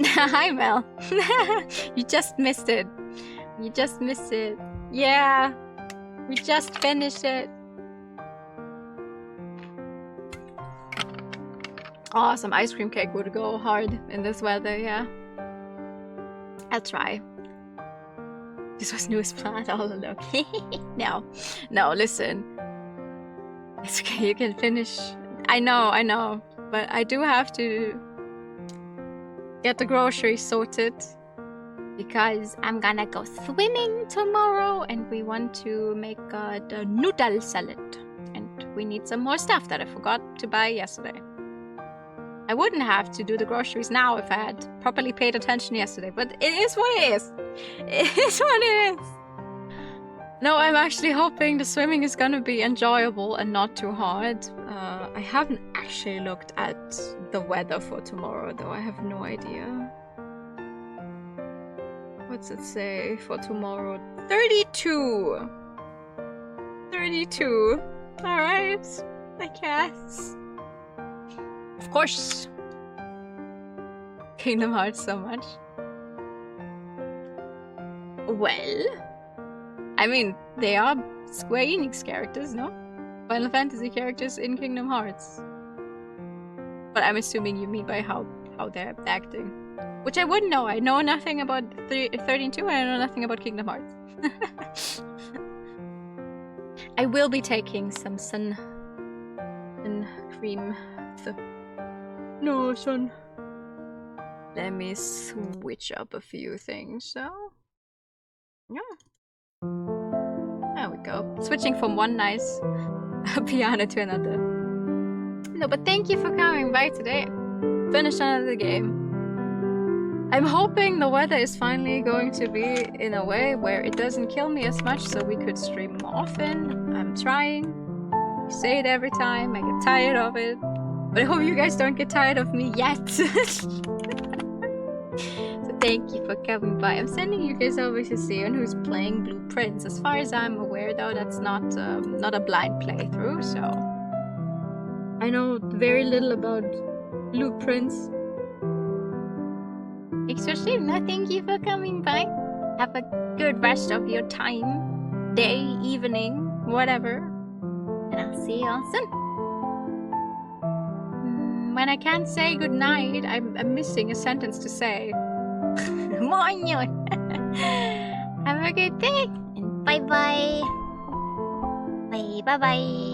Hi, Mel. You just missed it. You just missed it. Yeah, we just finished it. Oh, some ice cream cake would go hard in this weather, yeah. I'll try. This was newest plant all along. No, listen. It's okay, you can finish. I know, but I do have to get the groceries sorted. Because I'm gonna go swimming tomorrow and we want to make the noodle salad. And we need some more stuff that I forgot to buy yesterday. I wouldn't have to do the groceries now if I had properly paid attention yesterday, but it is what it is. It is what it is. No, I'm actually hoping the swimming is gonna be enjoyable and not too hard. I haven't actually looked at the weather for tomorrow though, I have no idea. What's it say for tomorrow? 32! 32. Alright, I guess. Of course. Kingdom Hearts so much. Well, I mean, they are Square Enix characters, no? Final Fantasy characters in Kingdom Hearts. But I'm assuming you mean by how they're acting. Which I wouldn't know. I know nothing about 13-2 and I know nothing about Kingdom Hearts. I will be taking some sun cream. No, sun. Let me switch up a few things, so... Yeah. There we go. Switching from one nice piano to another. No, but thank you for coming by today. Finished another game. I'm hoping the weather is finally going to be in a way where it doesn't kill me as much so we could stream more often. I'm trying. I say it every time, I get tired of it. But I hope you guys don't get tired of me yet. So thank you for coming by. I'm sending you guys over to Sion who's playing Blueprints. As far as I'm aware though, that's not a blind playthrough, so... I know very little about Blueprints. Especially, no, thank you for coming by. Have a good rest of your time, day, evening, whatever. And I'll see you all soon. When I can't say goodnight, I'm missing a sentence to say. Have a good day. And bye-bye. Bye-bye.